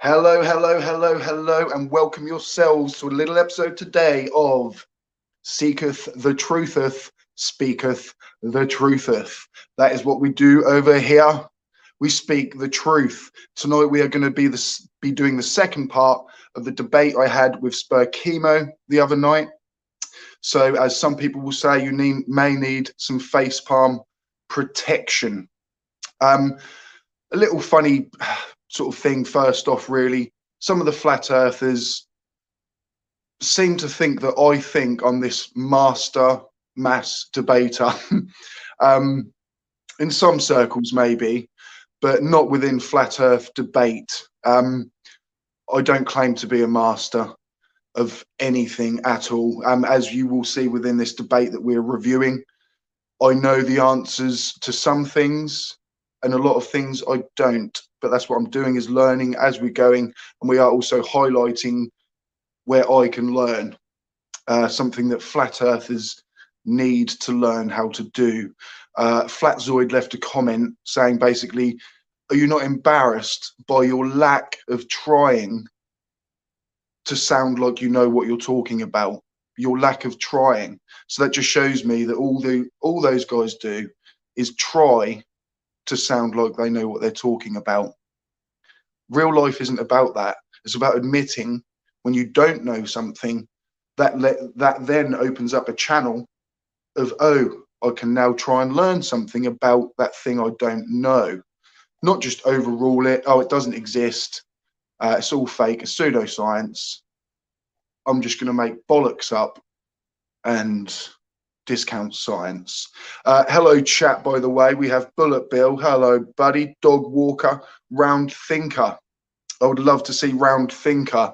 Hello, hello, hello, hello, and welcome yourselves to a little episode today of Seeketh the Trutheth, Speaketh the Trutheth. That is what we do over here. We speak the truth. Tonight we are going to be doing the second part of the debate I had with Spur Chemo the other night. So, as some people will say, may need some facepalm protection. A little funny sort of thing first off, really. Some of the flat earthers seem to think that I think I'm this master mass debater. um, in some circles, maybe, but not within flat earth debate. I don't claim to be a master of anything at all. As you will see within this debate that we're reviewing, I know the answers to some things and a lot of things I don't. But that's what I'm doing, is learning as we're going, and we are also highlighting where I can learn, something that flat earthers need to learn how to do. Flatzoid left a comment saying basically, are you not embarrassed by your lack of trying to sound like you know what you're talking about? Your lack of trying. So that just shows me that all those guys do is try to sound like they know what they're talking about. Real life isn't about that. It's about admitting when you don't know something. That then opens up a channel of, oh, I can now try and learn something about that thing I don't know. Not just overrule it. Oh, it doesn't exist. It's all fake. It's pseudoscience. I'm just going to make bollocks up and discount science. Hello, chat, by the way. We have Bullet Bill. Hello, buddy. Dog Walker. Round Thinker. I would love to see Round Thinker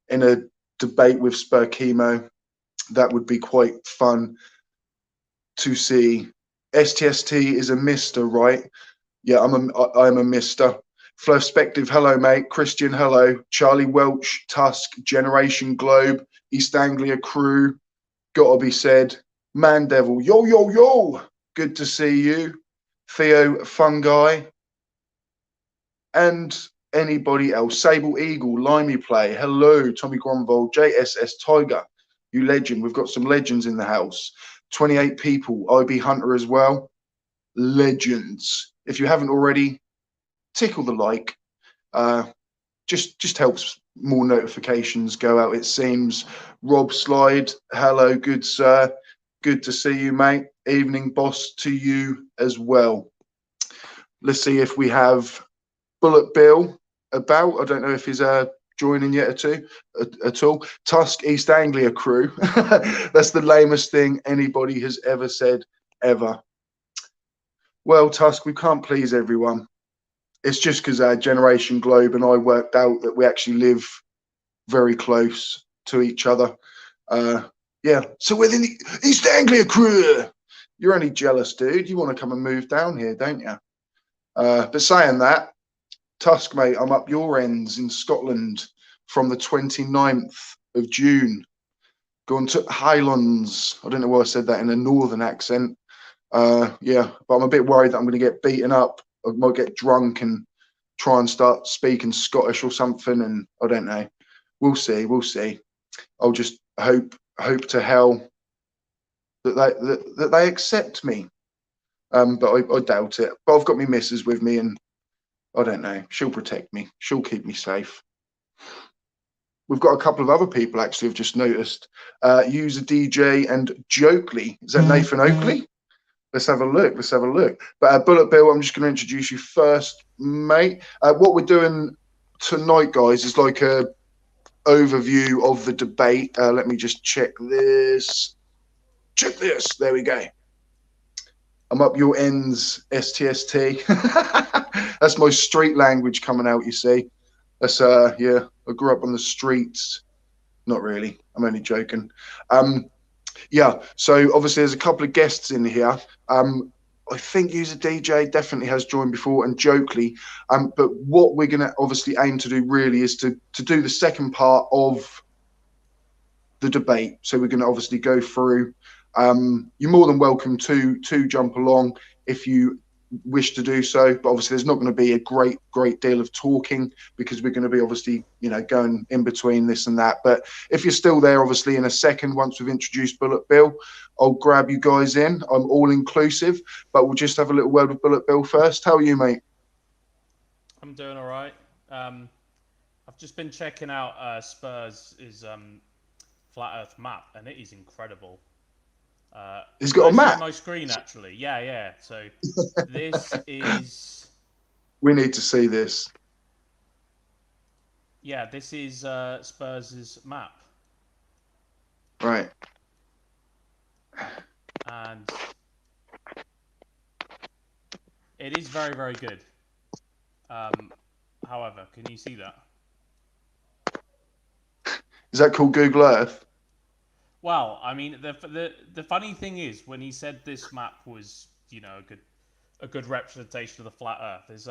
in a debate with Spur Chemo. That would be quite fun to see. STST is a mister, right? Yeah, I'm a mister. Perspective, hello, mate. Christian, hello. Charlie Welch, Tusk, Generation Globe, East Anglia Crew, gotta be said. Man Devil, yo, yo, yo. Good to see you. Theo Fungi. And anybody else. Sable Eagle, Limey Play, hello. Tommy Gromvold, JSS Tiger, you legend. We've got some legends in the house. 28 people. IB Hunter as well. Legends. If you haven't already, tickle the like. Just helps more notifications go out, it seems. Rob Slide, hello, good sir. Good to see you, mate. Evening boss to you as well. Let's see if we have Bullet Bill about. I don't know if he's joining yet at all. Tusk East Anglia Crew. That's the lamest thing anybody has ever said, ever. Well, Tusk, we can't please everyone. It's just because our Generation Globe and I worked out that we actually live very close to each other. Yeah, so we're the East Anglia Crew. You're only jealous, dude. You want to come and move down here, don't you? But saying that, Tusk, mate, I'm up your ends in Scotland from the 29th of June. Going to Highlands. I don't know why I said that in a northern accent. Yeah, but I'm a bit worried that I'm going to get beaten up. I might get drunk and try and start speaking Scottish or something, and I don't know. We'll see. We'll see. I'll just hope to hell that they accept me. But I doubt it. But I've got my missus with me, and I don't know. She'll protect me. She'll keep me safe. We've got a couple of other people actually have just noticed. User DJ and Jokely. Is that Nathan Oakley? Let's have a look. Let's have a look. But Bullet Bill, I'm just going to introduce you first, mate. What we're doing tonight, guys, is like a overview of the debate. Let me just check this. Check this. There we go. I'm up your ends, STST. That's my street language coming out, you see. That's yeah, I grew up on the streets. Not really. I'm only joking. Yeah, so obviously there's a couple of guests in here. I think User DJ definitely has joined before, and Jokely. But what we're going to obviously aim to do really is to do the second part of the debate. So we're going to obviously go through. You're more than welcome to jump along if you wish to do so, but obviously there's not going to be a great deal of talking because we're going to be obviously, going in between this and that. But if you're still there, obviously in a second, once we've introduced Bullet Bill, I'll grab you guys in. I'm all inclusive, but we'll just have a little word with Bullet Bill first. How are you, mate? I'm doing all right. I've just been checking out Spurs' flat Earth map, and it is incredible. He's Can got I a share map. my screen? Actually, yeah, yeah. So this is We need to see this. Spurs' map, Right. and it is very, very good. However, can you see that? Is that called Google Earth? Well, I mean, the funny thing is when he said this map was, a good representation of the flat Earth is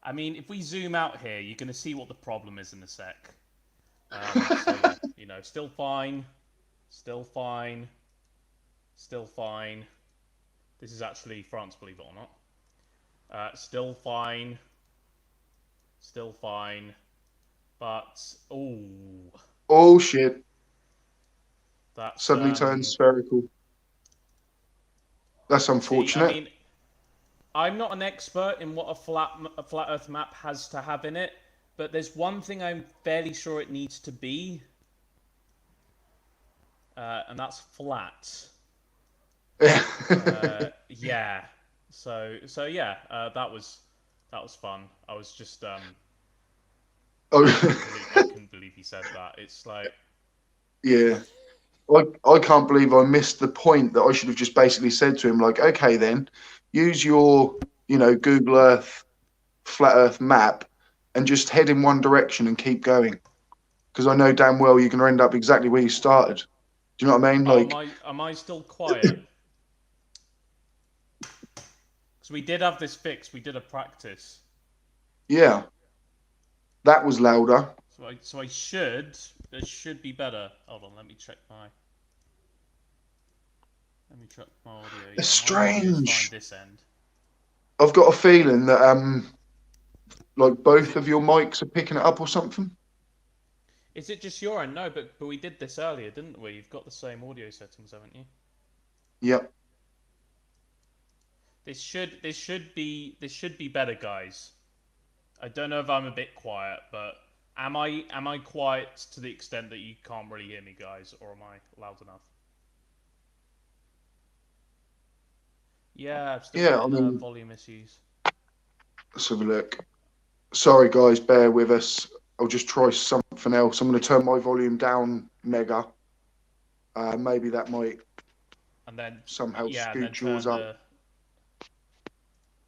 I mean, if we zoom out here, you're going to see what the problem is in a sec. So yeah, still fine, still fine, still fine. This is actually France, believe it or not. Still fine, still fine, but oh, Oh shit! that's Suddenly turned spherical. That's see, I unfortunate. mean, I'm not an expert in what a flat Earth map has to have in it, but there's one thing I'm fairly sure it needs to be, and that's flat. Yeah. So yeah, that was fun. I was just I Oh, couldn't believe he said that. It's like yeah. I can't believe I missed the point that I should have just basically said to him, like, okay, then use your, Google Earth, flat Earth map and just head in one direction and keep going. Because I know damn well you're going to end up exactly where you started. Do you know what I mean? oh, Like, am I still quiet? Because we did have this fixed. We did a practice. yeah, that was louder. So I should. It should be better. Hold on. Let me check my audio. It's Yeah, my audio is fine strange. this end. I've got a feeling that, like both of your mics are picking it up or something. Is it just your end? No, but we did this earlier, didn't we? You've got the same audio settings, haven't you? Yep. This should be better, guys. I don't know if I'm a bit quiet, but am I quiet to the extent that you can't really hear me, guys, or am I loud enough? Yeah, I've still Yeah, I getting mean, volume issues. let's have a look. Sorry, guys, bear with us. I'll just try something else. I'm going to turn my volume down mega. Maybe that might And then somehow yeah, and then scoot yours up.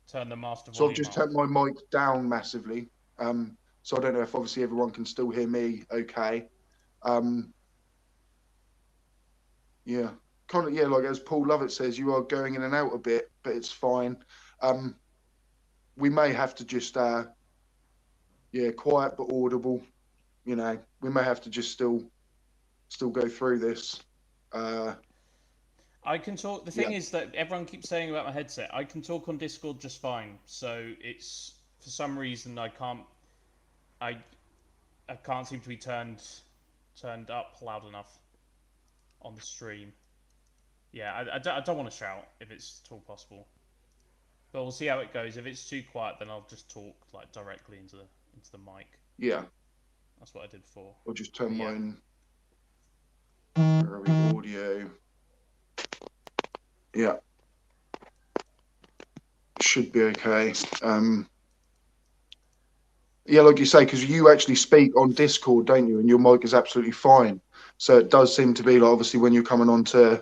turn the master So I've volume just up. turned my mic down massively. So I don't know if obviously everyone can still hear me okay. Um, yeah, kind of, yeah, like as Paul Lovett says, you are going in and out a bit, but it's fine. Um, we may have to just, yeah, quiet but audible. We may have to just still go through this. Uh, I can talk. The yeah, thing is that everyone keeps saying about my headset. I can talk on Discord just fine. So it's for some reason I I can't seem to be turned up loud enough on the stream. Yeah, I don't want to shout if it's at all possible. But we'll see how it goes. If it's too quiet, then I'll just talk like directly into the mic. yeah. That's what I did before. I'll just turn But yeah, mine. Where are we? Audio. Yeah, should be okay. Yeah, like you say, because you actually speak on Discord, don't you? And your mic is absolutely fine. So it does seem to be like obviously when you're coming onto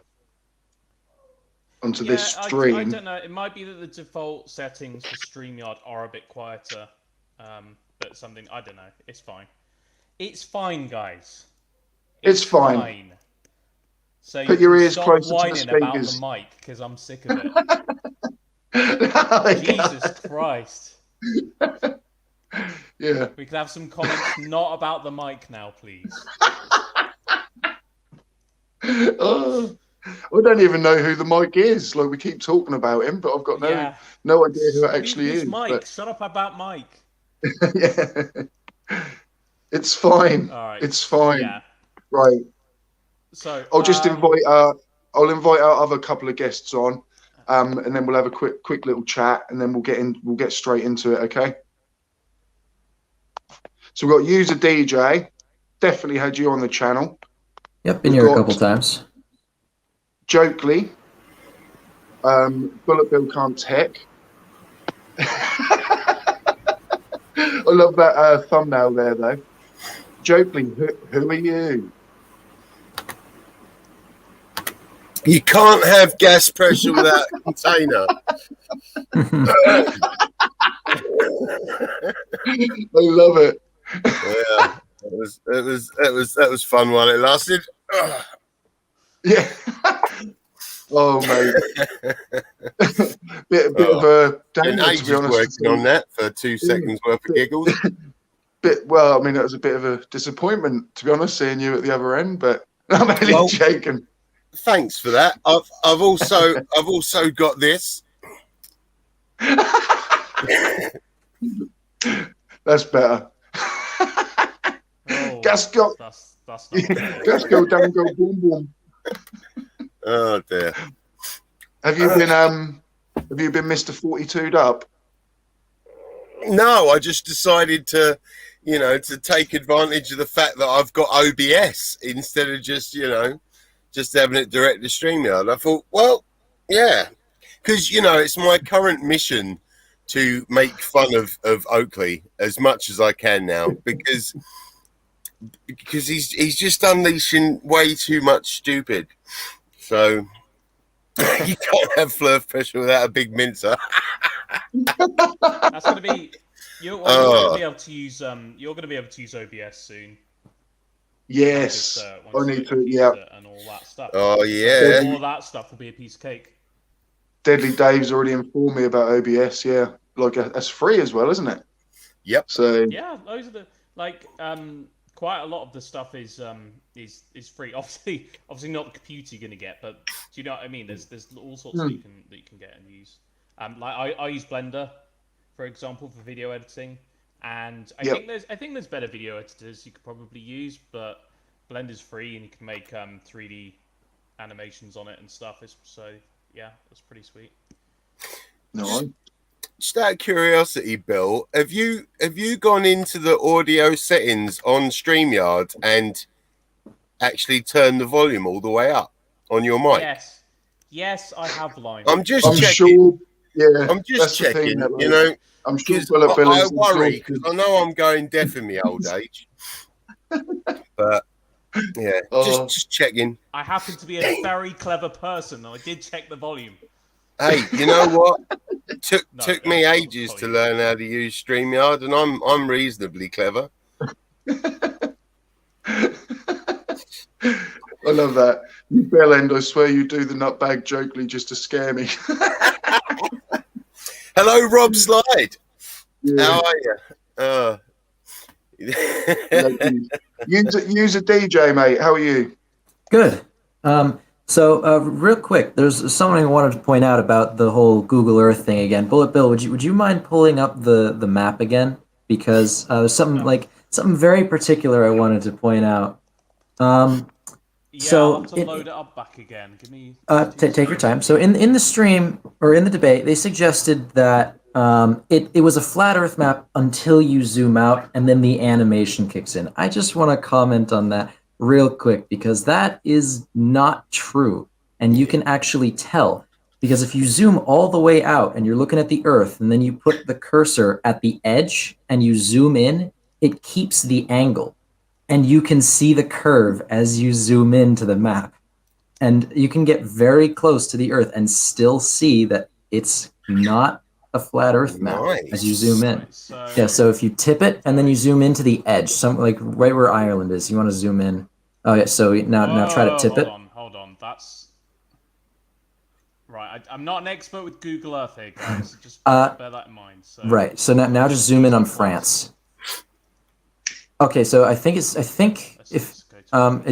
this yeah. I stream. don't know. It might be that the default settings for Streamyard are a bit quieter. But something I don't know. It's fine. It's fine, guys. It's It's fine. fine. So Put you your can ears stop closer to the whining about the speakers. mic because I'm sick of it. There you Jesus go. Christ. Yeah. We can have some comments not about the mic now, please. Oh. I don't even know who the Mike is. Like we keep talking about him, but I've got Yeah. no idea who it actually Who's is. Mike? But Shut up about Mike. yeah, it's fine. All right. It's fine. Yeah. Right. So, I'll just invite. I'll invite our other couple of guests on, and then we'll have a quick little chat, and then we'll get in. We'll get straight into it. Okay. So we've got User DJ. Definitely had you on the channel. Yep, been We've here a couple got times. Jokely. Bullet Bill can't tech. I love that thumbnail there, though. Jokely, who are you? You can't have gas pressure without a container. I love it. Yeah, that was fun while it lasted. Yeah. Oh mate, bit of a Been danger, to be ages honest. working on that for 2 seconds worth of giggles. Well, I mean, it was a bit of a disappointment, to be honest, seeing you at the other end. But I'm only joking. Thanks for that. I've also got this. That's better. oh, Gas go, that's not gas go down, go boom boom. Oh dear. Have you been Mr. 42'd up? No, I just decided to take advantage of the fact that I've got OBS instead of just having it direct to StreamYard. I thought, well, yeah, because it's my current mission to make fun of Oakley as much as I can now because he's just unleashing way too much stupid. So you can't have flurf pressure without a big mincer. That's gonna be you're gonna be able to use OBS soon. Yes, Once I need you to. use Yeah, it and all that stuff. Oh yeah. All that stuff will be a piece of cake. Deadly Dave's already informed me about OBS. Yeah, like that's free as well, isn't it? Yep. So Yeah, those are the quite a lot of the stuff is free. Obviously not the computer you're gonna get, but do you know what I mean? There's all sorts that you can get and use. Like I use Blender, for example, for video editing, and I think there's better video editors you could probably use, but Blender's free and you can make 3D animations on it and stuff. So yeah, that's pretty sweet. no, Just out of curiosity, Bill, have you gone into the audio settings on StreamYard and actually turned the volume all the way up on your mic? Yes, I have line. I'm checking. sure. Yeah, I'm just checking. I'm sure I worry because I know I'm going deaf in my old age. But yeah, just checking. I happen to be a very clever person. I did check the volume. Hey, you know what? Took me ages to learn how to use StreamYard, and I'm reasonably clever. I love that. You bell end, I swear you do the nutbag jokely just to scare me. Hello, Rob Slide. Yeah. How are you? Use a DJ, mate. How are you? Good. So real quick, there's something I wanted to point out about the whole Google Earth thing again. Bullet Bill, would you mind pulling up the map again? Because there's something very particular I wanted to point out. I'll have to load it up back again. Give me. Take your time. So in the stream or in the debate, they suggested that it was a flat Earth map until you zoom out and then the animation kicks in. I just want to comment on that real quick because that is not true, and you can actually tell because if you zoom all the way out and you're looking at the Earth and then you put the cursor at the edge and you zoom in, it keeps the angle. And you can see the curve as you zoom into the map. And you can get very close to the Earth and still see that it's not a flat Earth map as you zoom in. So if you tip it and then you zoom into the edge, like right where Ireland is, you want to zoom in. Oh yeah, so now try to tip it. Hold on. That's... Right, I'm not an expert with Google Earth here, guys. So just bear that in mind. So. Right, so now just zoom in on France. Okay, so it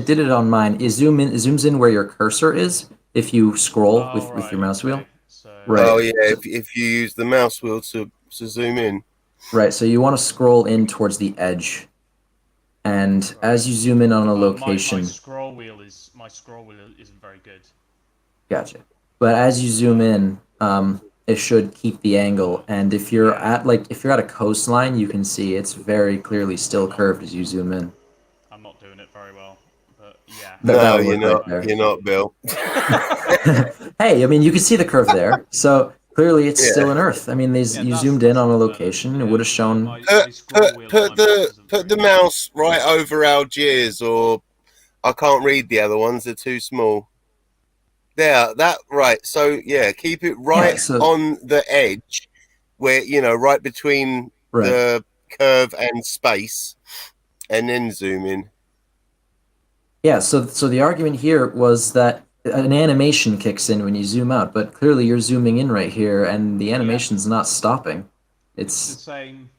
did it on mine. It zooms in where your cursor is, if you scroll Oh, with right, your mouse wheel. okay. So Right. Oh yeah, if you use the mouse wheel to zoom in. Right, so you want to scroll in towards the edge, and right. as you zoom in on a My location, scroll wheel isn't very good. gotcha. But as you zoom in, it should keep the angle. And if you're Yeah. if you're at a coastline, you can see it's very clearly still curved as you zoom in. I'm not doing it very well, but yeah. That No, would you're work right not. there. You're not, Bill. Hey, I mean, you can see the curve there. So clearly, it's still Yeah. an Earth. I mean, Yeah, you that's zoomed in on a not location. It would have shown. my scroll wheel on my mouse isn't Put the very good. mouse right over Algiers, or I can't read the other ones; they're too small. There, that right. So yeah, keep it right Yeah. So on the edge, where right between right. the curve and space, and then zoom in. Yeah. So the argument here was that an animation kicks in when you zoom out, but clearly you're zooming in right here, and the animation's not stopping. It's the It's same.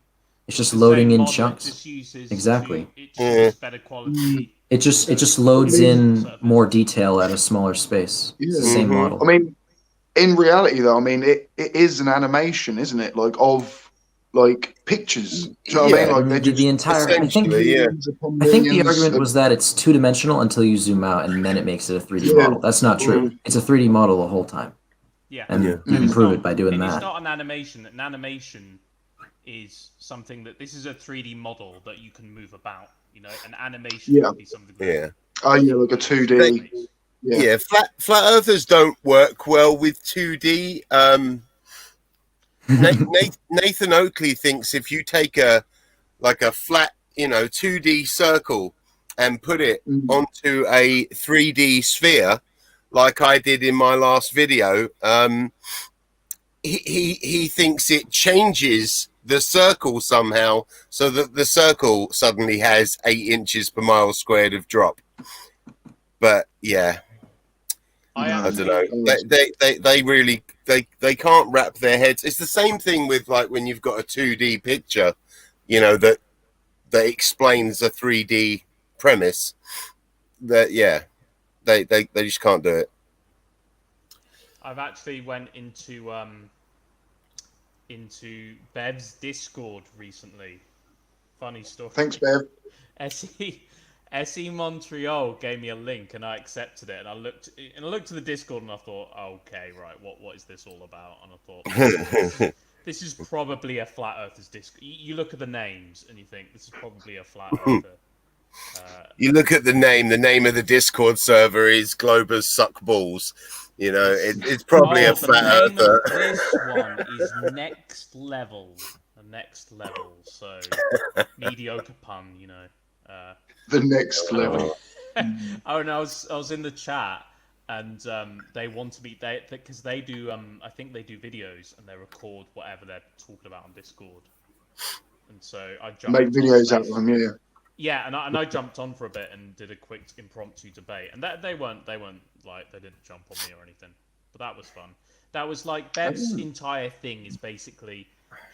it's just The loading same in model. chunks. It just uses Exactly. It just Yeah. uses better quality. It just So, loads in surface. more detail at a smaller space. It's the Yeah. same Mhm. model. I mean, in reality, though, I mean, it is an animation, isn't it? Like of like pictures. Do you know what I mean? Yeah, Like they're just The entire. essentially, yeah. millions upon I think the millions argument of, was that it's two-dimensional until you zoom out, and then it makes it a 3D yeah. model. That's not true. It's a 3D model the whole time, Yeah. and Yeah. you can It's prove not- it by doing It's that. not an animation. An animation is something that this is a 3D model that you can move about. An animation Yeah. would be something. That Yeah. Oh yeah, like a 2D. Yeah. Yeah, flat earthers don't work well with 2D. Nathan Oakley thinks if you take a flat, 2D circle and put it Mm. onto a 3D sphere, like I did in my last video, he thinks it changes the circle somehow, so that the circle suddenly has 8 inches per mile squared of drop. But yeah, I don't know. They really they can't wrap their heads. It's the same thing with like when you've got a 2D picture, that explains a 3D premise. That they just can't do it. I've actually went into Bev's Discord recently. Funny story. Thanks, Bev. SE Montreal gave me a link and I accepted it, and I looked at the Discord and I thought, okay, right, what is this all about? And I thought this is probably a flat earther's Discord. You look at the names and you think this is probably a flat earther. You look at the name of the Discord server is Globers Suck Balls. It's probably a flat earther. This one is next level. Next level. So mediocre pun, The next level. Oh, and I was in the chat, and they want to be because they do I think they do videos and they record whatever they're talking about on Discord, and so I jumped Make videos out of them, yeah. Yeah, and I jumped on for a bit and did a quick impromptu debate, and they weren't like, they didn't jump on me or anything, but that was fun. That was like Bev's entire thing is basically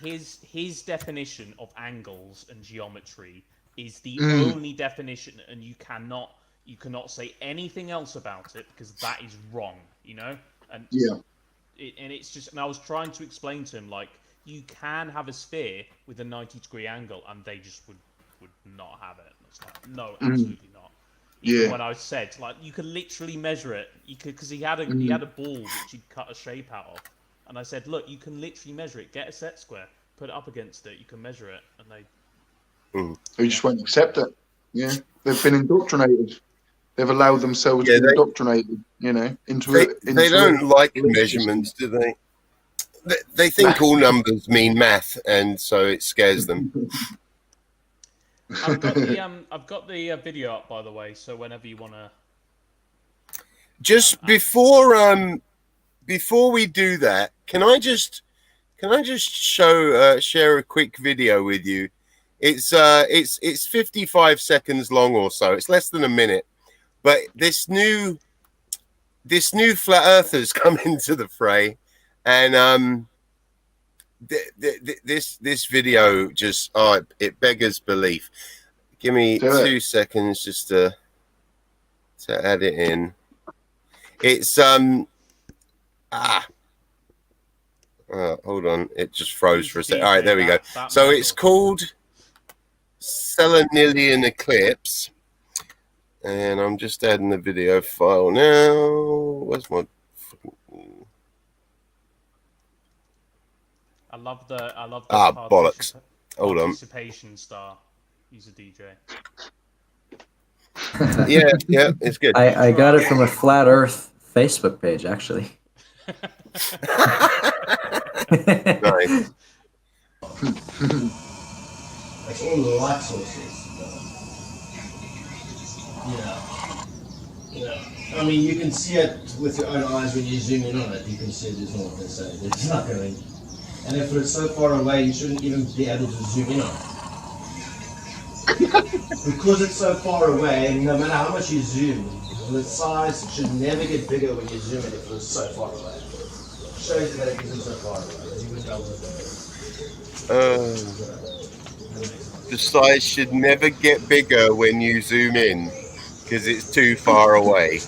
his definition of angles and geometry is the only definition, and you cannot say anything else about it because that is wrong, And Yeah. It's just, and I was trying to explain to him, like, you can have a sphere with a 90-degree angle, and they just would not have it. It's like, no, absolutely not. Even when I said, like, you could literally measure it, because he had a ball which he'd cut a shape out of, and I said, look, you can literally measure it. Get a set square, put it up against it, you can measure it, and They just won't accept it. Yeah. They've been indoctrinated. They've allowed themselves to be indoctrinated, into it. They don't like measurements, do they? They think all numbers mean math, and so it scares them. I've got the video up, by the way, so whenever you want to. Just before we do that, can I just share a quick video with you? It's 55 seconds long or so. It's less than a minute, but this new flat earthers come into the fray, and this video just it beggars belief. Give me 2 seconds just to add it in. It's hold on, it just froze for a second. All right, there we go. So it's called Selenilian Eclipse, and I'm just adding the video file now. Where's my? I love the bollocks. Hold on. Participation star. He's a DJ. yeah, it's good. I got it from a Flat Earth Facebook page, actually. Nice. That's all the light sources. I mean, you can see it with your own eyes when you zoom in on it. You can see it. There's nothing to say. There's nothing. And if it's so far away, you shouldn't even be able to zoom in on it. Because it's so far away, no matter how much you zoom, the size should never get bigger when you zoom in if it's so far away. It shows that it isn't so far away. You wouldn't be able to The size should never get bigger when you zoom in because it's too far away.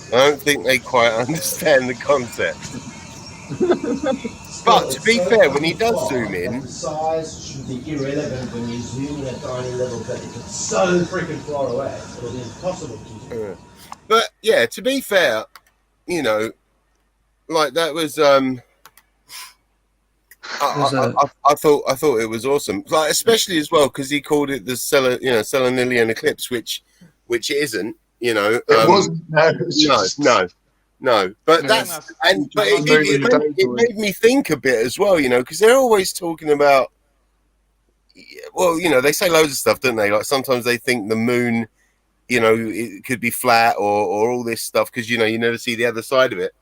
I don't think they quite understand the concept. But to be fair, when he does zoom in, the size should be irrelevant when you zoom in at tiny level, but if it's so freaking far away, it'll be impossible to zoom. But yeah, to be fair, like that was I thought it was awesome, like especially as well because he called it the Selenilian Eclipse, which it isn't. It wasn't. No, but it made me think a bit as well, because they're always talking about. Well, they say loads of stuff, don't they? Like sometimes they think the moon, it could be flat or all this stuff because you never see the other side of it.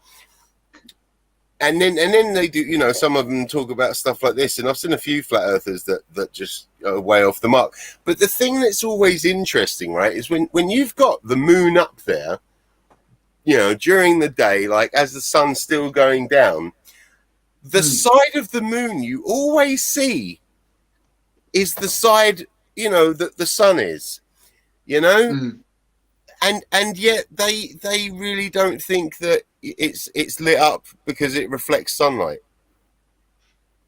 And then they do, some of them talk about stuff like this, and I've seen a few flat earthers that just are way off the mark. But the thing that's always interesting, right, is when you've got the moon up there, during the day, like as the sun's still going down, the side of the moon you always see is the side, that the sun is, and yet they really don't think that it's lit up because it reflects sunlight.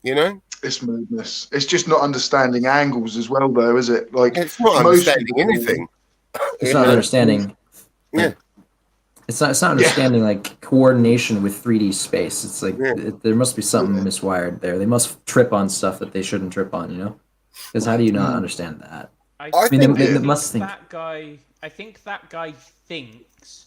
It's madness. It's just not understanding angles as well, though, is it? Like it's not understanding anything. It's not understanding. Yeah. It's not understanding like coordination with 3D space. It's like there must be something miswired there. They must trip on stuff that they shouldn't trip on, Because how do you not understand that? I mean, they must think. I think that guy thinks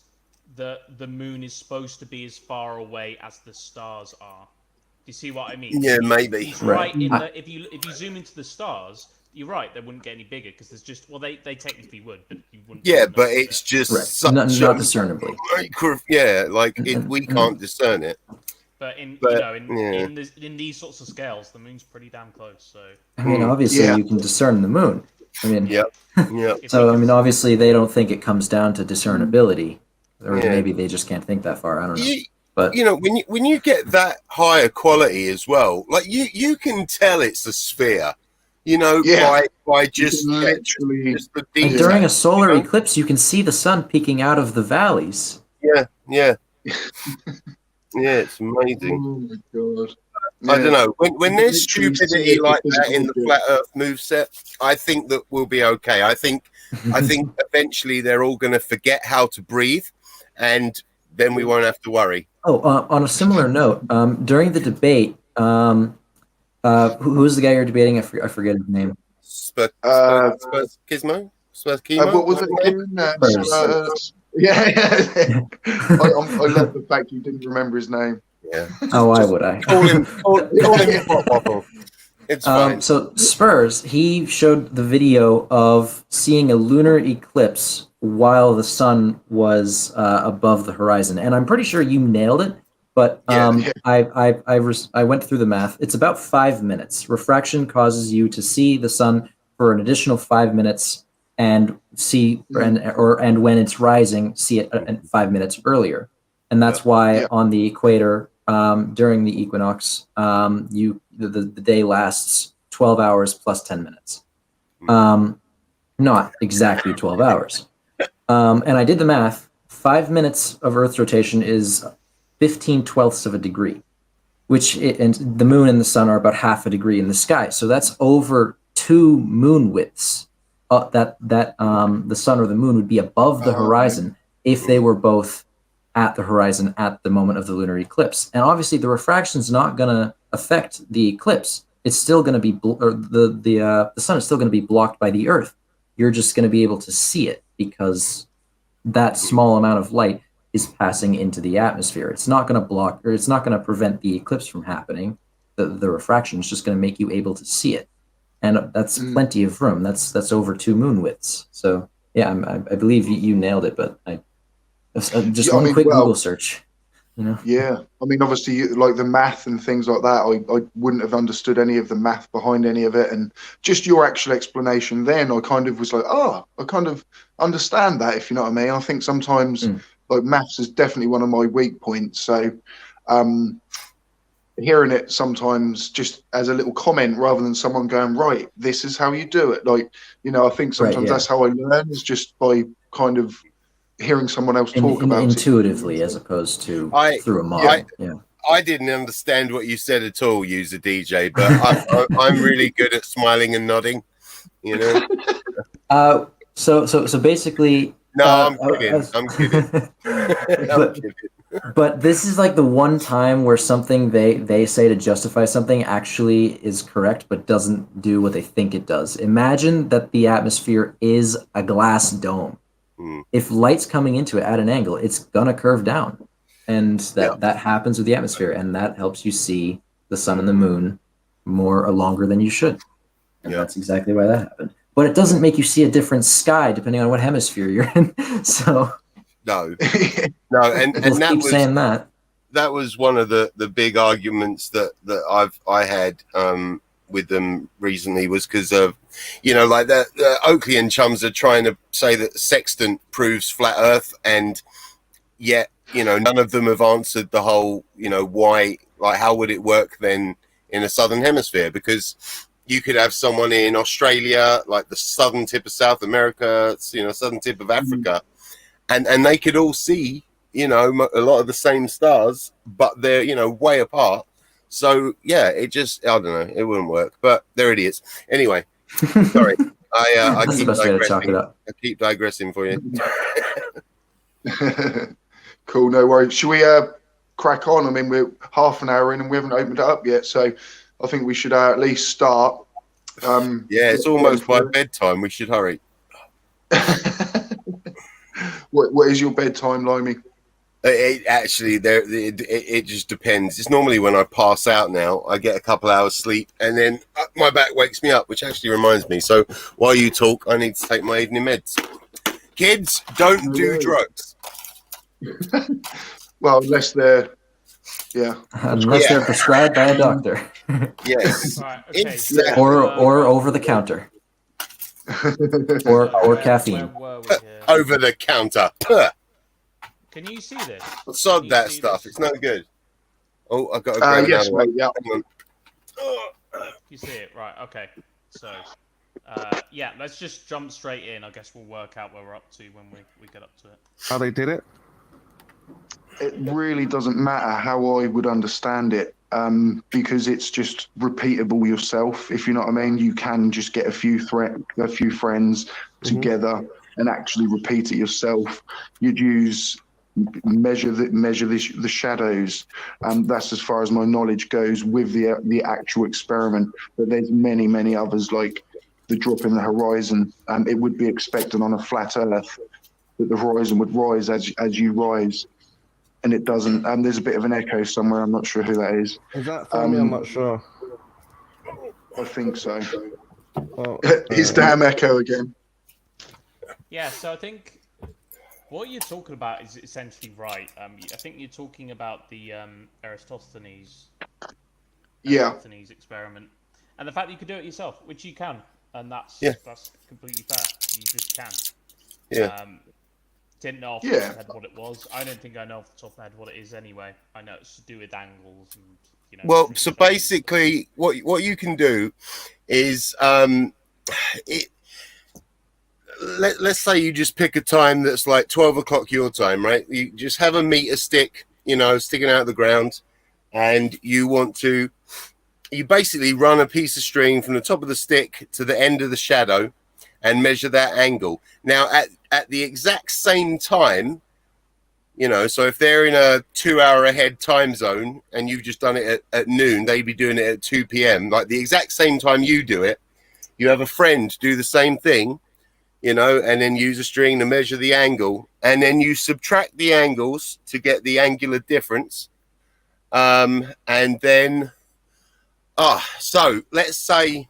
that the moon is supposed to be as far away as the stars are. Do you see what I mean? Yeah, maybe. He's right in that if you zoom into the stars, you're right. They wouldn't get any bigger because there's just they technically would, but you wouldn't. Yeah, but it's just not discernibly. Yeah, like we can't discern it. But in these sorts of scales, the moon's pretty damn close. So I mean, obviously, you can discern the moon. I mean, yep. So I mean, obviously, they don't think it comes down to discernibility, or maybe they just can't think that far. I don't know. But when you get that higher quality as well, like you can tell it's a sphere. By just literally the detail, during a solar eclipse, you can see the sun peeking out of the valleys. Yeah. Yeah, it's amazing. Oh my god! I don't know. When there's stupidity like that in the flat Earth moveset, I think that we'll be okay. I think eventually they're all going to forget how to breathe, and then we won't have to worry. Oh, on a similar note, during the debate, who was the guy you're debating? I forget his name. Gizmo? What was it again? Yeah. I love the fact you didn't remember his name. Yeah. Oh, why would I? Call him Pop. It's fine. So Spurs, he showed the video of seeing a lunar eclipse while the sun was above the horizon, and I'm pretty sure you nailed it. But I went through the math. It's about 5 minutes. Refraction causes you to see the sun for an additional 5 minutes, and see and when it's rising, see it 5 minutes earlier. And that's why on the equator, during the equinox, the day lasts 12 hours plus 10 minutes. Not exactly 12 hours. And I did the math. 5 minutes of Earth's rotation is 15/12 of a degree, and the moon and the sun are about half a degree in the sky. So that's over 2 moon widths. The sun or the moon would be above the horizon if they were both at the horizon at the moment of the lunar eclipse. And obviously, the refraction is not going to affect the eclipse. It's still going to be the sun is still going to be blocked by the Earth. You're just going to be able to see it because that small amount of light is passing into the atmosphere. It's not going to block, or it's not going to prevent the eclipse from happening. The refraction is just going to make you able to see it, and that's plenty of room. That's over 2 moon widths. So yeah, I believe you nailed it. But one quick Google search. Yeah, I mean, obviously, like the math and things like that, I wouldn't have understood any of the math behind any of it, and just your actual explanation then, I kind of was like, I kind of understand that, if you know what I mean. I think sometimes like maths is definitely one of my weak points, so hearing it sometimes just as a little comment rather than someone going, right, this is how you do it, like, I think sometimes that's how I learn, is just by kind of hearing someone else talk about intuitively, as opposed to through a model. I didn't understand what you said at all, user DJ, but I'm really good at smiling and nodding. So basically, no, I'm kidding. I'm kidding. But this is like the one time where something they say to justify something actually is correct, but doesn't do what they think it does. Imagine that the atmosphere is a glass dome. If light's coming into it at an angle, it's gonna curve down, and that happens with the atmosphere, and that helps you see the sun and the moon longer than you should, and that's exactly why that happened. But it doesn't make you see a different sky depending on what hemisphere you're in. So no, and keep saying that. That was one of the big arguments that I had with them recently, was because of like the Oakley and chums are trying to say that sextant proves flat Earth, and yet none of them have answered the whole why, like how would it work then in a southern hemisphere, because you could have someone in Australia, like the southern tip of South America, southern tip of Africa, and they could all see a lot of the same stars, but they're way apart. So yeah, it just, I don't know, it wouldn't work, but they're idiots. Anyway, sorry, I keep digressing. I keep digressing for you. Cool, no worries. Should we crack on? I mean, we're half an hour in and we haven't opened it up yet, so I think we should at least start. Yeah, it's almost by bedtime. We should hurry. What is your bedtime, Limey? It just depends. It's normally when I pass out now. I get a couple hours sleep, and then my back wakes me up, which actually reminds me. So while you talk, I need to take my evening meds. Kids, don't do drugs. Well, unless they're prescribed by a doctor. Yes, right, okay. exactly. Or over the counter. or caffeine. Where were we here? Over the counter. Can you see this? Sod that stuff. It's no good. Oh, I've got to grab yes, another mate, one. You see it, right? Okay. So, let's just jump straight in. I guess we'll work out where we're up to when we get up to it. How they did it? It really doesn't matter how I would understand it, because it's just repeatable yourself. If you know what I mean, you can just get a few friends together and actually repeat it yourself. You'd measure the shadows. That's as far as my knowledge goes with the actual experiment. But there's many others, like the drop in the horizon. It would be expected on a flat Earth that the horizon would rise as you rise. And it doesn't. There's a bit of an echo somewhere. I'm not sure who that is. Is that for me? I'm not sure. I think so. Oh, His damn echo again. Yeah, so I think what you're talking about is essentially right. I think you're talking about the Eratosthenes experiment, and the fact that you could do it yourself, which you can, and that's completely fair. You just can. Yeah. Didn't know off the top of my head what it was. I don't think I know off the top of my head what it is anyway. I know it's to do with angles and Well, so basically, what you can do is let's say you just pick a time that's like 12 o'clock your time, right? You just have a meter stick, sticking out of the ground, and you basically run a piece of string from the top of the stick to the end of the shadow and measure that angle. Now, at the exact same time, so if they're in a 2-hour ahead time zone and you've just done it at noon, they'd be doing it at 2 p.m. Like the exact same time you do it, you have a friend do the same thing, and then use a string to measure the angle. And then you subtract the angles to get the angular difference. And then, so let's say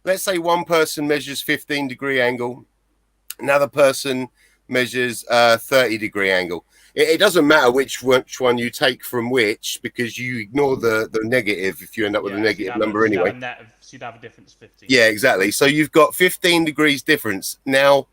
one person measures 15-degree angle, another person measures 30-degree angle. It doesn't matter which one you take from which, because you ignore the negative if you end up with a negative number anyway. So you'd have a difference of 15. Yeah, exactly. So you've got 15 degrees difference. Now,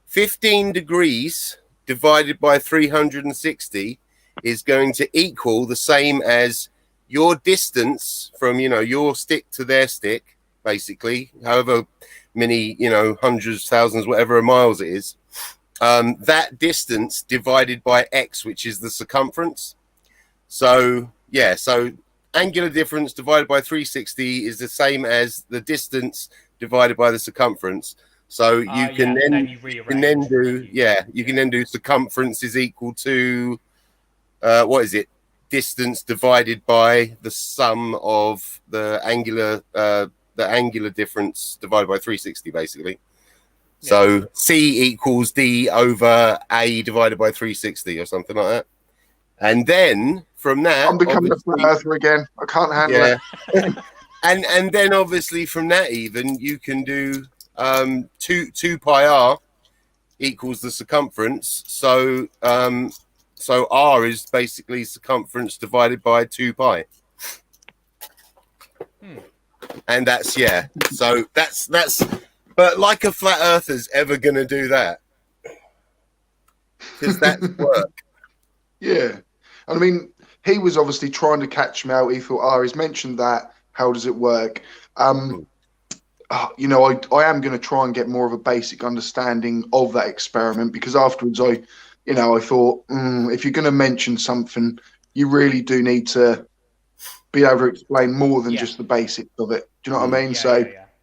15 degrees divided by 360 is going to equal the same as your distance from, your stick to their stick, basically, however many, hundreds, thousands, whatever miles it is. That distance divided by x, which is the circumference. So angular difference divided by 360 is the same as the distance divided by the circumference. So you can then do circumference is equal to what is it? Distance divided by the sum of the angular difference divided by 360, basically. So C equals D over A divided by 360 or something like that. And then from that, I'm becoming a flat earther again. I can't handle it. and then obviously from that, even you can do 2 pi r equals the circumference. So r is basically circumference divided by 2 pi. And that's So that's. But like a flat earther's ever going to do that? Because that's work. Yeah. I mean, he was obviously trying to catch me out. He thought, he's mentioned that. How does it work? I am going to try and get more of a basic understanding of that experiment, because afterwards I thought, if you're going to mention something, you really do need to be able to explain more than just the basics of it. Do you know what I mean?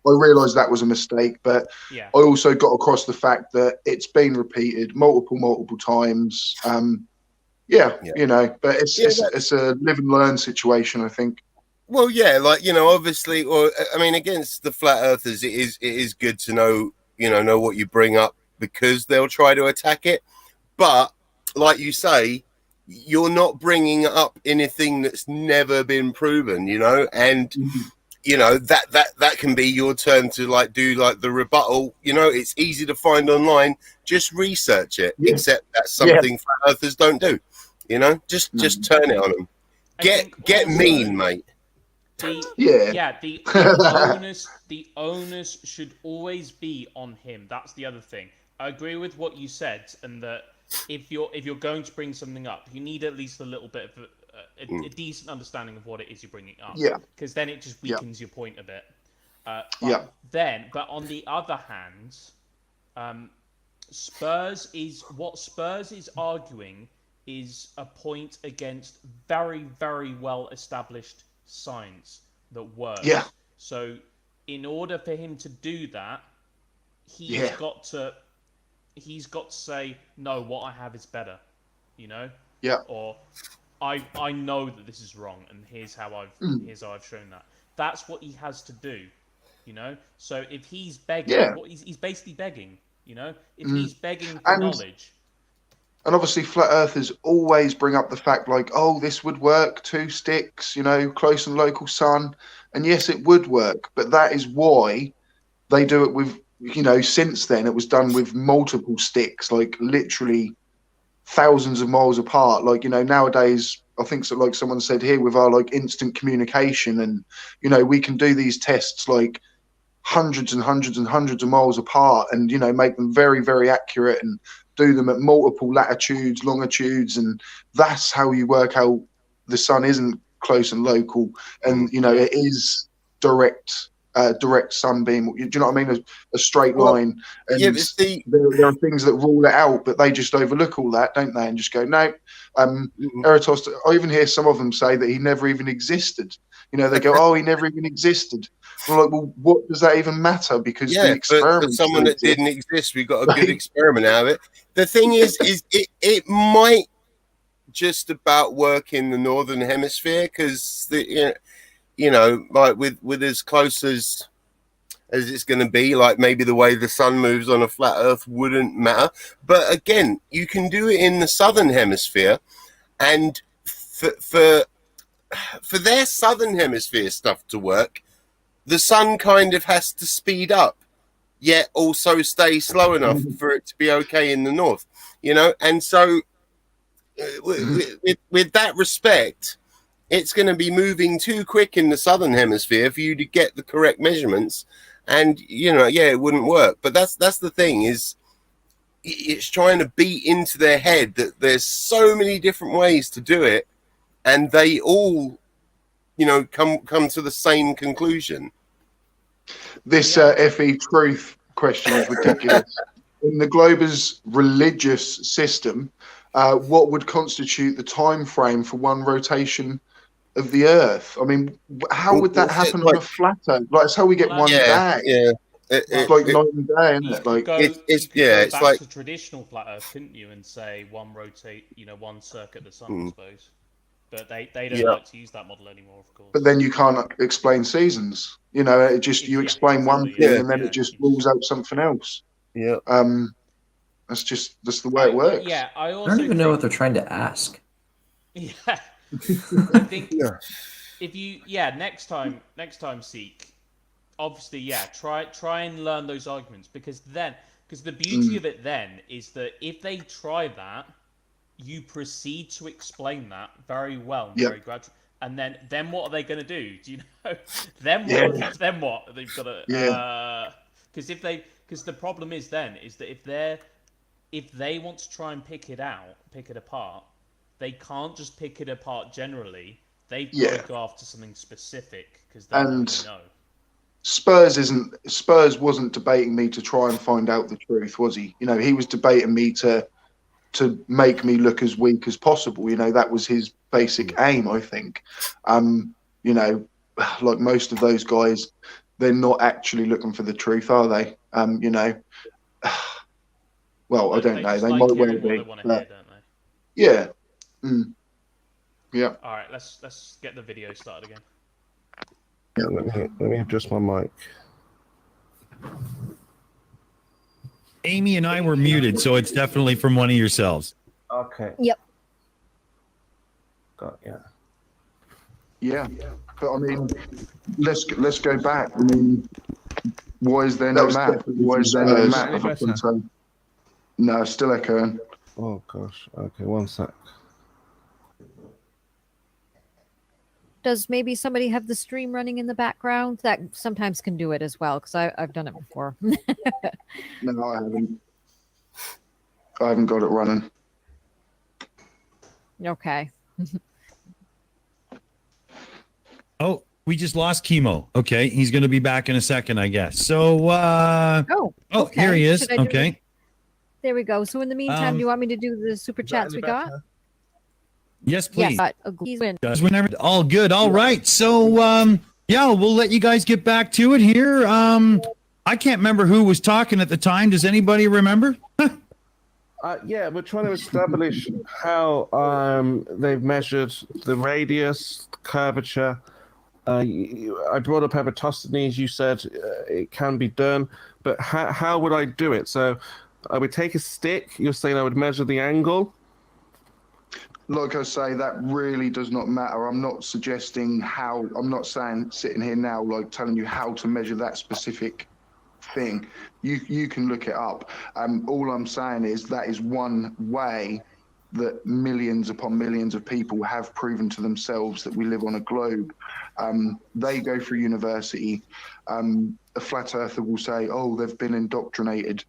I realised that was a mistake, but I also got across the fact that it's been repeated multiple times. But it's a live and learn situation, I think. Well, obviously, against the flat earthers, it is good to know what you bring up, because they'll try to attack it. But like you say, you're not bringing up anything that's never been proven, and. That can be your turn to do the rebuttal. It's easy to find online. Just research it. Except that's something flat earthers don't do. Just turn it on them. Get mean, mate. The onus should always be on him. That's the other thing. I agree with what you said, and that if you're going to bring something up, you need at least a little bit of a decent understanding of what it is you're bringing up. Because then it just weakens your point a bit. But on the other hand, Spurs is arguing is a point against very, very well established science that works. So in order for him to do that, he's got to say, no, what I have is better. Or I know that this is wrong, and here's how I've shown that. That's what he has to do, So if he's begging, he's basically begging, If he's begging for knowledge. And obviously, flat earthers always bring up the fact this would work, 2 sticks, close and local sun, and yes, it would work, but that is why they do it with, since then it was done with multiple sticks, literally thousands of miles apart. Nowadays, I think someone said here, with our instant communication, and we can do these tests hundreds and hundreds and hundreds of miles apart, and make them very, very accurate, and do them at multiple latitudes, longitudes, and that's how you work out the sun isn't close and local, and it is direct direct sunbeam. Do you know what I mean? A straight Well, line. And yeah, but see, there are things that rule it out, but they just overlook all that, don't they? And just go, no. Eratosthenes, I even hear some of them say that he never even existed. You know, they go, oh, he never even existed. I'm like, well, what does that even matter? Because the yeah, experiment for someone that didn't exist, we got a good experiment out of it. The thing is it might just about work in the northern hemisphere because you know, like with as close as it's going to be, like maybe the way the sun moves on a flat Earth wouldn't matter. But again, you can do it in the southern hemisphere, and for their southern hemisphere stuff to work, the sun kind of has to speed up, yet also stay slow enough for it to be okay in the north, you know. And so with that respect, it's going to be moving too quick in the southern hemisphere for you to get the correct measurements, and you know, yeah, it wouldn't work. But that's the thing, is it's trying to beat into their head that there's so many different ways to do it, and they all, you know, come to the same conclusion. This FE truth question is ridiculous. In the Glober's religious system, what would constitute the time frame for one rotation of the Earth? I mean, how would that happen on a flat Earth? Like, it's how we get one day. Yeah. It's like night and day, isn't it? Like, it's it's like to traditional flat Earth, couldn't you? And say one circuit the sun, I suppose. But they don't like to use that model anymore, of course. but then you can't explain seasons. You know, it just you explain one thing and then it just rules out something else. Yeah. That's the way it works. Yeah, I don't even know what they're trying to ask. Yeah, I think if you next time Seek, obviously try and learn those arguments, because the beauty of it then is that if they try that, you proceed to explain that very well, very gradually, and then what are they going to do? Do you know? Then what? They've got to because the problem is that if they want to try and pick it apart, they can't just pick it apart generally. They've got to go after something specific, because they know. Spurs wasn't debating me to try and find out the truth, was he? You know, he was debating me to make me look as weak as possible. You know, that was his basic aim, I think. You know, like most of those guys, they're not actually looking for the truth, are they? You know, well, I don't know. They might well be. They want to hear, don't they? Yeah. Yeah. All right, let's get the video started again. Yeah, let me adjust my mic. Amy and I were muted, so it's definitely from one of yourselves. Okay. Yep. Got Yeah. But I mean, let's go back. I mean, why is there no map? Why is there no map? No, still echoing. Oh gosh. Okay, one sec. Does maybe somebody have the stream running in the background? That sometimes can do it as well, because I've done it before. No, I haven't. I haven't got it running. Okay. Oh, we just lost Chemo. Okay, he's going to be back in a second, I guess. So, Okay. here he is. Should I do Okay. it? There we go. So in the meantime, do you want me to do the super chats we got? Yes, please. Yes. Does whenever. All good. All right. So, we'll let you guys get back to it here. I can't remember who was talking at the time. Does anybody remember? Yeah, we're trying to establish how they've measured the radius, curvature. I brought up Eratosthenes. You said it can be done, but how would I do it? So I would take a stick. You're saying I would measure the angle. Like I say, that really does not matter. I'm not suggesting how. I'm not saying sitting here now, like telling you how to measure that specific thing. You can look it up. All I'm saying is that is one way that millions upon millions of people have proven to themselves that we live on a globe. They go through university. A flat earther will say, oh, they've been indoctrinated.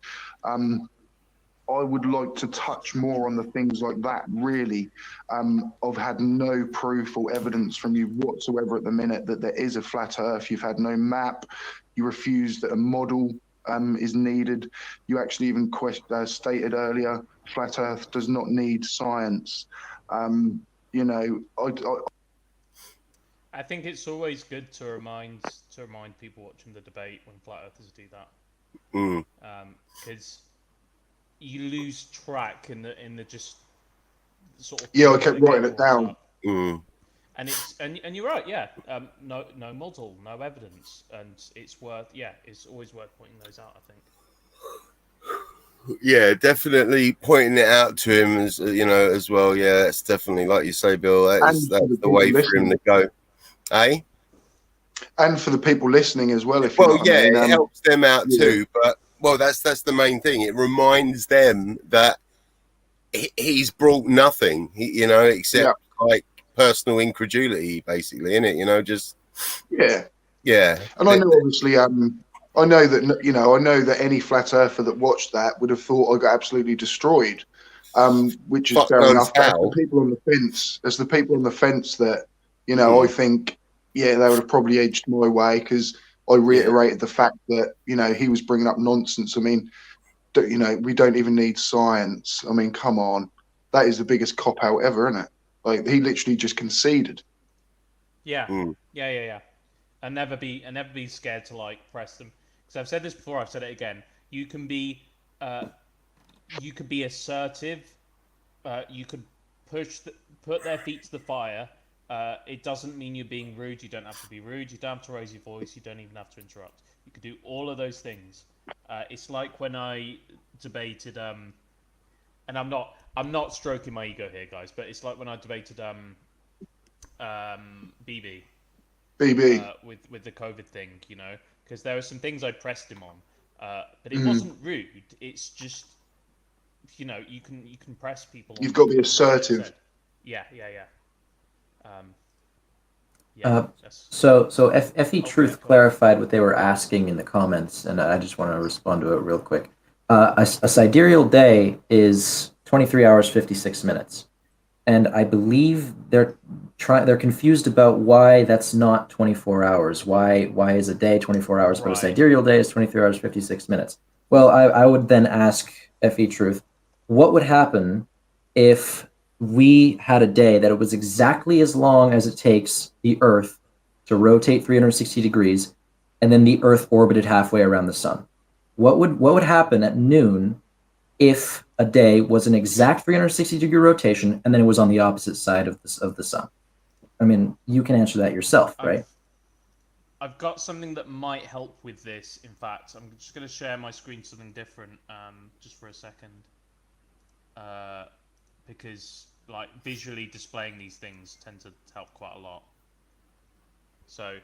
I would like to touch more on the things like that, really. I've had no proof or evidence from you whatsoever at the minute that there is a flat Earth. You've had no map. You refused that a model is needed. You actually even stated earlier, flat Earth does not need science. You know, I think it's always good to remind people watching the debate when flat earthers do that, because you lose track in the just sort of I kept writing it down. And you're right, yeah. No model, no evidence, and it's always worth pointing those out, I think. Yeah, definitely pointing it out to him as as well. Yeah, that's definitely, like you say, Bill. That's the way for him to go. Eh? And for the people listening as well, if you know what I mean. It helps them out too. But that's the main thing. It reminds them that he's brought nothing, except like personal incredulity, basically, innit? Just yeah. And I know, obviously, I know that any flat earther that watched that would have thought I got absolutely destroyed, which is fair enough. But as the people on the fence that, I think, they would have probably edged my way, because I reiterated the fact that, he was bringing up nonsense. I mean, we don't even need science. I mean, come on. That is the biggest cop-out ever, isn't it? Like, he literally just conceded. Yeah. And never be scared to, like, press them. Because I've said this before, I've said it again. You can be assertive. You could put their feet to the fire. It doesn't mean you're being rude. You don't have to be rude. You don't have to raise your voice. You don't even have to interrupt. You could do all of those things. It's like when I debated, and I'm not stroking my ego here, guys, but it's like when I debated BB with the COVID thing, because there were some things I pressed him on, but it wasn't rude. It's just, you can press people. You've got to be assertive. Yeah. So FE Truth clarified what they were asking in the comments, and I just want to respond to it real quick. A sidereal day is 23 hours 56 minutes, and I believe they're confused about why that's not 24 hours. Why is a day 24 hours, but a sidereal day is 23 hours 56 minutes? Well, I would then ask FE Truth, what would happen if we had a day that it was exactly as long as it takes the Earth to rotate 360 degrees, and then the Earth orbited halfway around the sun? What would happen at noon if a day was an exact 360 degree rotation and then it was on the opposite side of the sun? I mean, you can answer that yourself, right? I've got something that might help with this. In fact, I'm just going to share my screen something different, just for a second, because like visually displaying these things tend to help quite a lot. So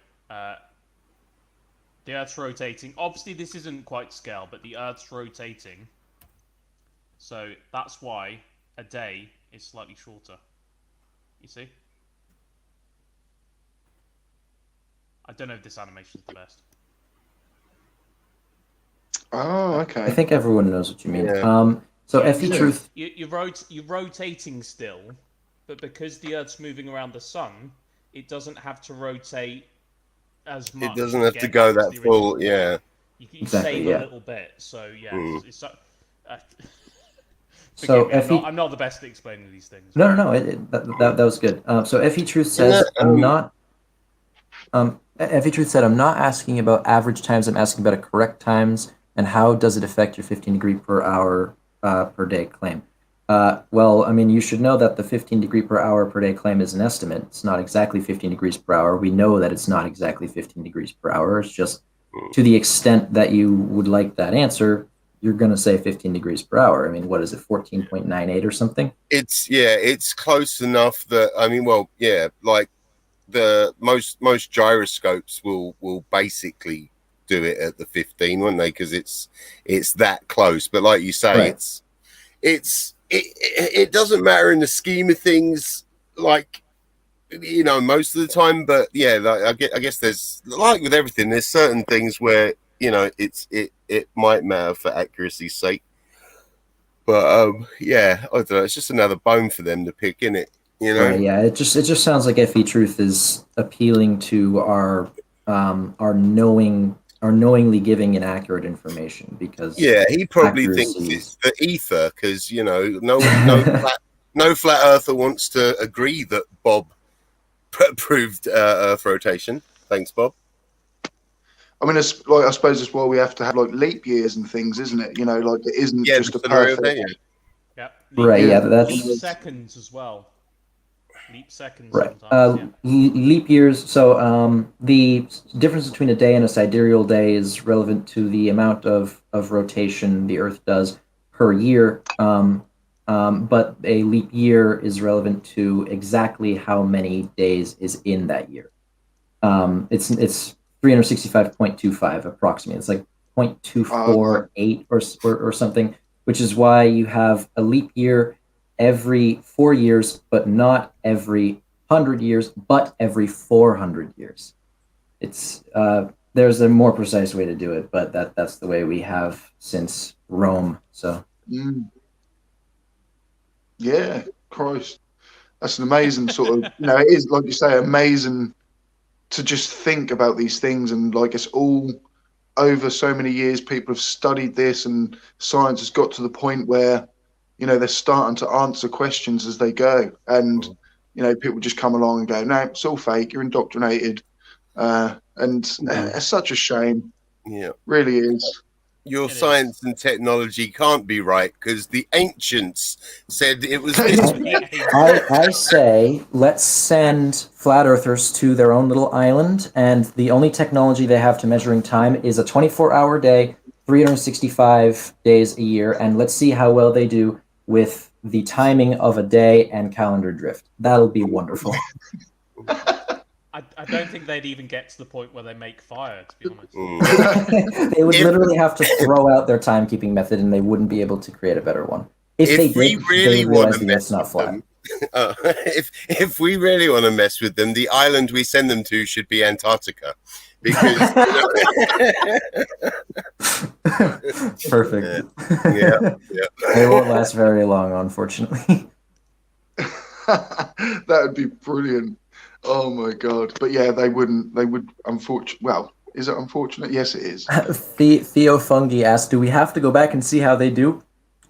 the Earth's rotating. Obviously, this isn't quite scale, but the Earth's rotating. So that's why a day is slightly shorter. You see? I don't know if this animation is the best. Oh, okay. I think everyone knows what you mean. Yeah. So FE Truth... You're rotating still, but because the Earth's moving around the sun, it doesn't have to rotate as much. It doesn't have to go that full, yeah. You save a little bit, so yeah. So I'm not the best at explaining these things. No. That was good. So FE Truth says, I'm not... FE Truth said, I'm not asking about average times, I'm asking about correct times, and how does it affect your 15 degree per hour per day claim? Well, I mean, you should know that the 15 degree per hour per day claim is an estimate. It's not exactly 15 degrees per hour. We know that it's not exactly 15 degrees per hour. It's just to the extent that you would like that answer, you're going to say 15 degrees per hour. I mean, what is it, 14.98 or something? It's close enough that, I mean, well, yeah, like the most gyroscopes will basically do it at the 15, won't they? Because it's that close. But like you say, right. it doesn't matter in the scheme of things, like, most of the time. But yeah, like, I guess there's, like with everything, there's certain things where it might matter for accuracy's sake. But yeah, I don't know. It's just another bone for them to pick, isn't it? You know? Right, yeah, it just sounds like FE Truth is appealing to our knowingly giving inaccurate information because Yeah, he probably accuracy thinks is- it's the ether because no flat earther wants to agree that Bob proved Earth rotation. Thanks, Bob. I mean, it's like I suppose it's why we have to have like leap years and things, isn't it? You know, like it isn't Yeah, just a the scenario perfect. there, Yeah. right. Yeah. Yeah, Leap that's seconds as well. Leap seconds right. sometimes. Leap years. So the difference between a day and a sidereal day is relevant to the amount of rotation the Earth does per year. But a leap year is relevant to exactly how many days is in that year. It's 365.25 approximately. It's like 0.248 or something, which is why you have a leap year every 4 years, but not every 100 years, but every 400 years. It's there's a more precise way to do it, but that's the way we have since Rome. So Yeah, Christ, that's an amazing sort of. You know, it is like you say, amazing to just think about these things, and like it's all over so many years. People have studied this, and science has got to the point where, you know, they're starting to answer questions as they go, and you know, people just come along and go, no, it's all fake. You're indoctrinated, and it's such a shame. yeah. Really is. Your It is. science and technology can't be right because the ancients said it was this way. I say let's send flat earthers to their own little island, and the only technology they have to measuring time is a 24-hour day, 365 days a year, and let's see how well they do with the timing of a day and calendar drift. That'll be wonderful. I don't think they'd even get to the point where they make fire, to be honest. They would literally have to throw out their timekeeping method, and they wouldn't be able to create a better one. If they we did, really they want realize to the Earth's mess not with flat. them, if we really want to mess with them, the island we send them to should be Antarctica, because Perfect. yeah. They won't last very long, unfortunately. That would be brilliant. Oh my god! But yeah, they wouldn't. They would. Unfortunately, well, is it unfortunate? Yes, it is. Theo Fungi asked, "Do we have to go back and see how they do?"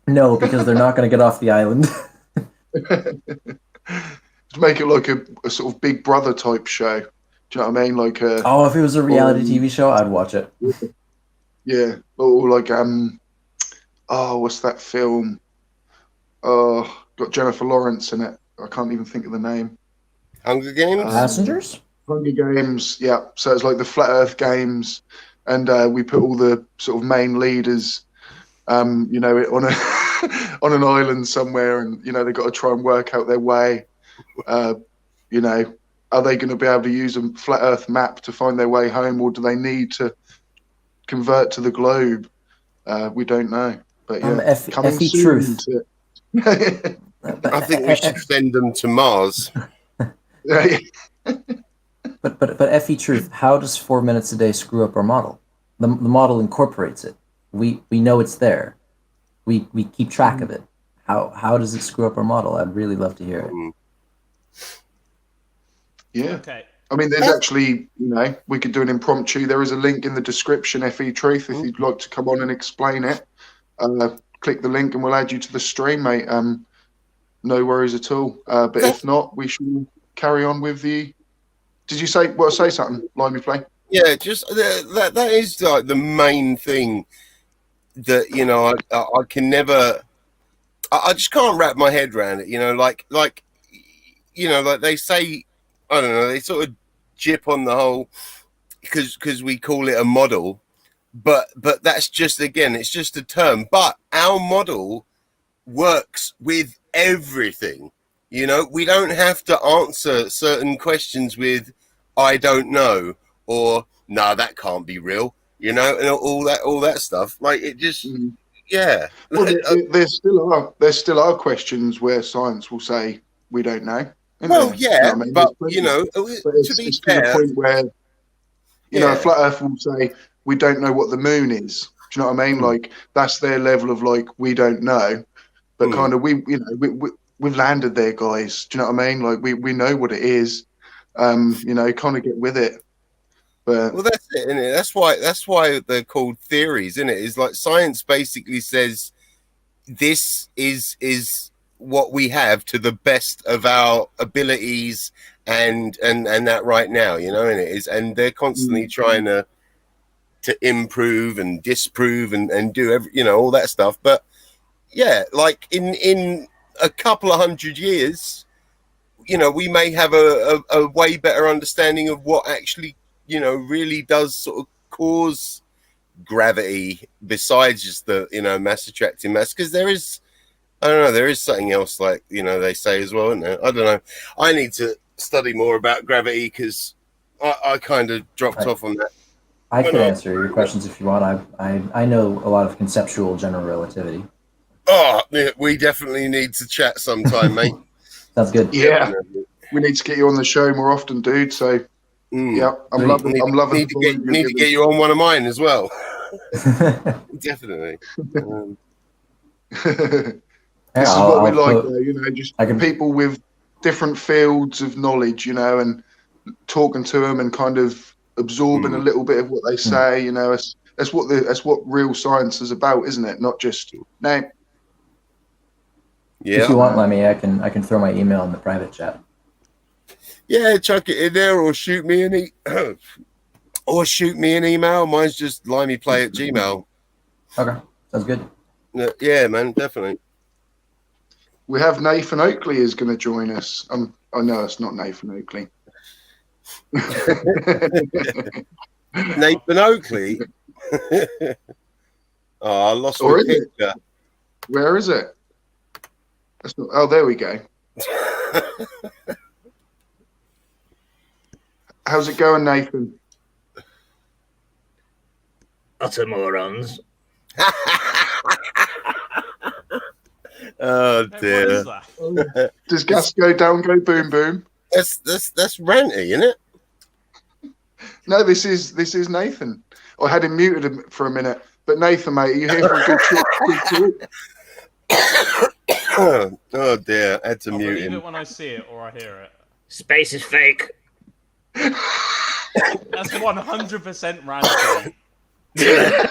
No, because they're not going to get off the island. To make it like a sort of Big Brother type show. Do you know what I mean? Like a Oh, if it was a reality TV show, I'd watch it. yeah, or like oh, what's that film? Oh, got Jennifer Lawrence in it. I can't even think of the name. Hunger Games. Passengers? Hunger Games, yeah. So it's like the Flat Earth Games, and we put all the sort of main leaders, you know, on a on an island somewhere, and you know they've got to try and work out their way. You know, are they going to be able to use a flat Earth map to find their way home, or do they need to convert to the globe? We don't know. But yeah, coming FE soon Truth. to- I think we should send them to Mars. But FE Truth, how does 4 minutes a day screw up our model? The model incorporates it. We know it's there. We keep track of it. How does it screw up our model? I'd really love to hear it. Yeah. Okay. I mean, there's actually, you know, we could do an impromptu. There is a link in the description, FE Truth, if you'd like to come on and explain it. Click the link and we'll add you to the stream, mate. No worries at all. But if not, we should carry on with the. Did you say something? Limey play. Yeah, just that is like the main thing that, you know, I can never. I just can't wrap my head around it. You know, like you know, like they say, I don't know, they sort of jip on the whole because we call it a model, but that's just, again, it's just a term. But our model works with everything. You know, we don't have to answer certain questions with "I don't know" or "No, that can't be real." You know, and all that stuff. Like it just, yeah. Well, there still are questions where science will say we don't know. Well, there? yeah, I mean? but There's you know, but to be it's fair, to the point where you know, yeah. a flat Earth will say we don't know what the moon is. Do you know what I mean? Like that's their level of like we don't know. but kind of we've landed there, guys. Do you know what I mean? Like we know what it is. You know, kind of get with it. But well, that's it, isn't it? That's why they're called theories, isn't it? It's like science basically says this is what we have to the best of our abilities and that right now, you know, and it is, and they're constantly trying to improve and disprove and do every, you know, all that stuff. But yeah, like in a couple of 100 years, you know, we may have a way better understanding of what actually, you know, really does sort of cause gravity besides just the, you know, mass attracting mass, because there is, I don't know, there is something else, like, you know, they say as well, isn't there? I don't know. I need to study more about gravity because I kind of dropped off on that. I could answer your questions if you want. I know a lot of conceptual general relativity. Oh, we definitely need to chat sometime, mate. Sounds good. yeah, we need to get you on the show more often, dude. So yeah, I'm loving. Need to get you on one of mine as well. Definitely. This is what we like, though, you know, just people with different fields of knowledge, you know, and talking to them and kind of absorbing a little bit of what they say, you know. That's what real science is about, isn't it? Not just no. Yeah. If you want, Lemmy, I can throw my email in the private chat. Yeah, chuck it in there, or shoot me an email. Mine's just limeyplay@gmail. Okay, sounds good. Yeah, man, definitely. We have Nathan Oakley is going to join us. I know it's not Nathan Oakley. Nathan Oakley. Oh, I lost my picture. Where is it? That's not. Oh, there we go. How's it going, Nathan? Utter morons. Oh dear. Does gas go down, go boom boom? That's Ranty, isn't it? No, this is Nathan. I had him muted for a minute, but Nathan, mate, are you here for a good talk? Oh dear, I had to I'll mute believe him. it when I see it or I hear it. Space is fake. That's 100% Ranty. Yeah.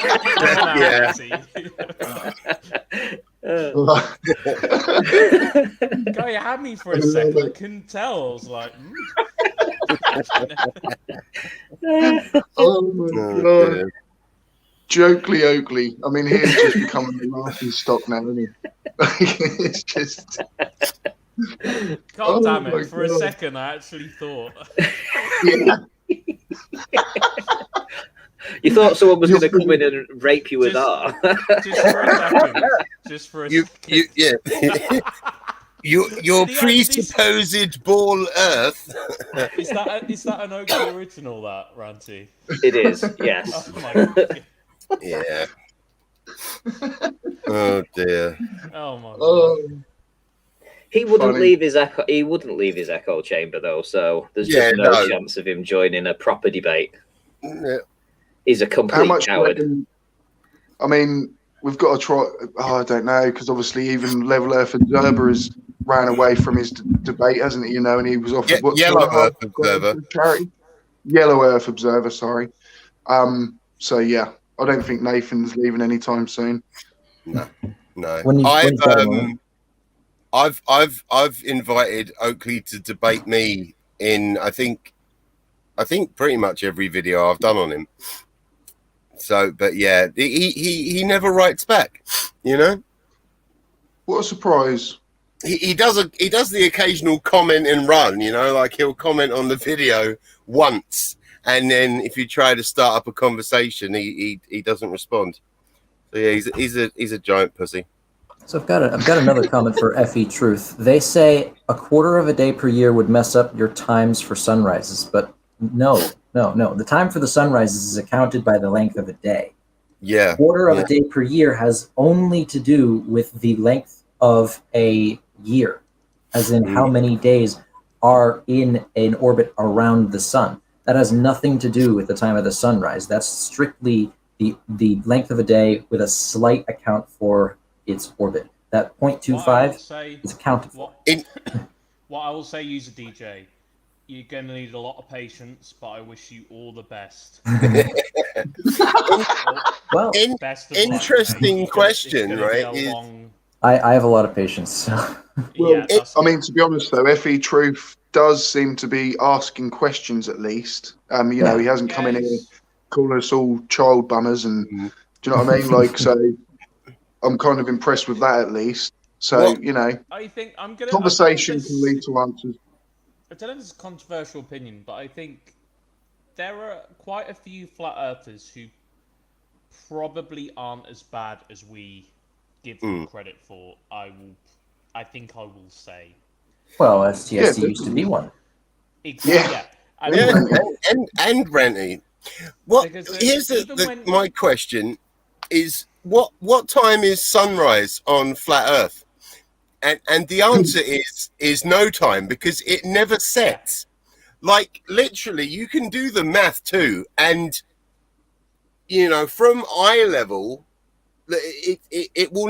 Guy, you had me for a second. I couldn't tell. I was like, oh my god. Jokely Oakley. I mean, he's just becoming a laughing stock now, isn't he? It's just. God damn it. For a second, I actually thought. Yeah. You thought someone was going to come in and rape you with R. Just for a second. Just for a second. Yeah. Your presupposed ball Earth. Is that an Oakley original, that, Ranty? It is, yes. Oh my god. Yeah. Oh dear. Oh my god. He wouldn't leave his echo. He wouldn't leave his echo chamber though, so there's just no chance of him joining a proper debate. Yeah. He's a complete coward. I mean, we've got to try. Oh, I don't know, because obviously even Level Earth Observer has ran away from his debate, hasn't he? You know, and he was offered Yellow Earth Observer. Charity? Yellow Earth Observer, sorry. So yeah, I don't think Nathan's leaving anytime soon. No. I've invited Oakley to debate me in I think pretty much every video I've done on him. So, but yeah, he never writes back, you know. What a surprise! He does the occasional comment and run, you know, like he'll comment on the video once, and then if you try to start up a conversation, he doesn't respond. So yeah, he's a giant pussy. So I've got another comment for FE Truth. They say a quarter of a day per year would mess up your times for sunrises, but no. The time for the sunrises is accounted by the length of a day. Yeah. Quarter of a day per year has only to do with the length of a year, as in how many days are in an orbit around the sun. That has nothing to do with the time of the sunrise. That's strictly the length of a day with a slight account for its orbit. That What I will 0.25 say, is accounted for. what I will say, user DJ, you're going to need a lot of patience, but I wish you all the best. Well, Best of interesting luck, mate. question, It's gonna right? Be a long... I have a lot of patience. So. Well, Yeah, that's I good. mean, to be honest though, FE Truth does seem to be asking questions at least. You know, he hasn't come in here calling us all child bummers, and do you know what I mean? Like, so I'm kind of impressed with that at least. So you know, I think I'm gonna conversation can lead to answers. I don't know if it's a controversial opinion, but I think there are quite a few flat earthers who probably aren't as bad as we give them credit for. I think I will say. Well, STSD used to be one. Exactly. Yeah. I mean, and Ranty. What? Here's my question: is what time is sunrise on flat Earth? And the answer is no time, because it never sets. Like, literally, you can do the math too, and you know, from eye level, it will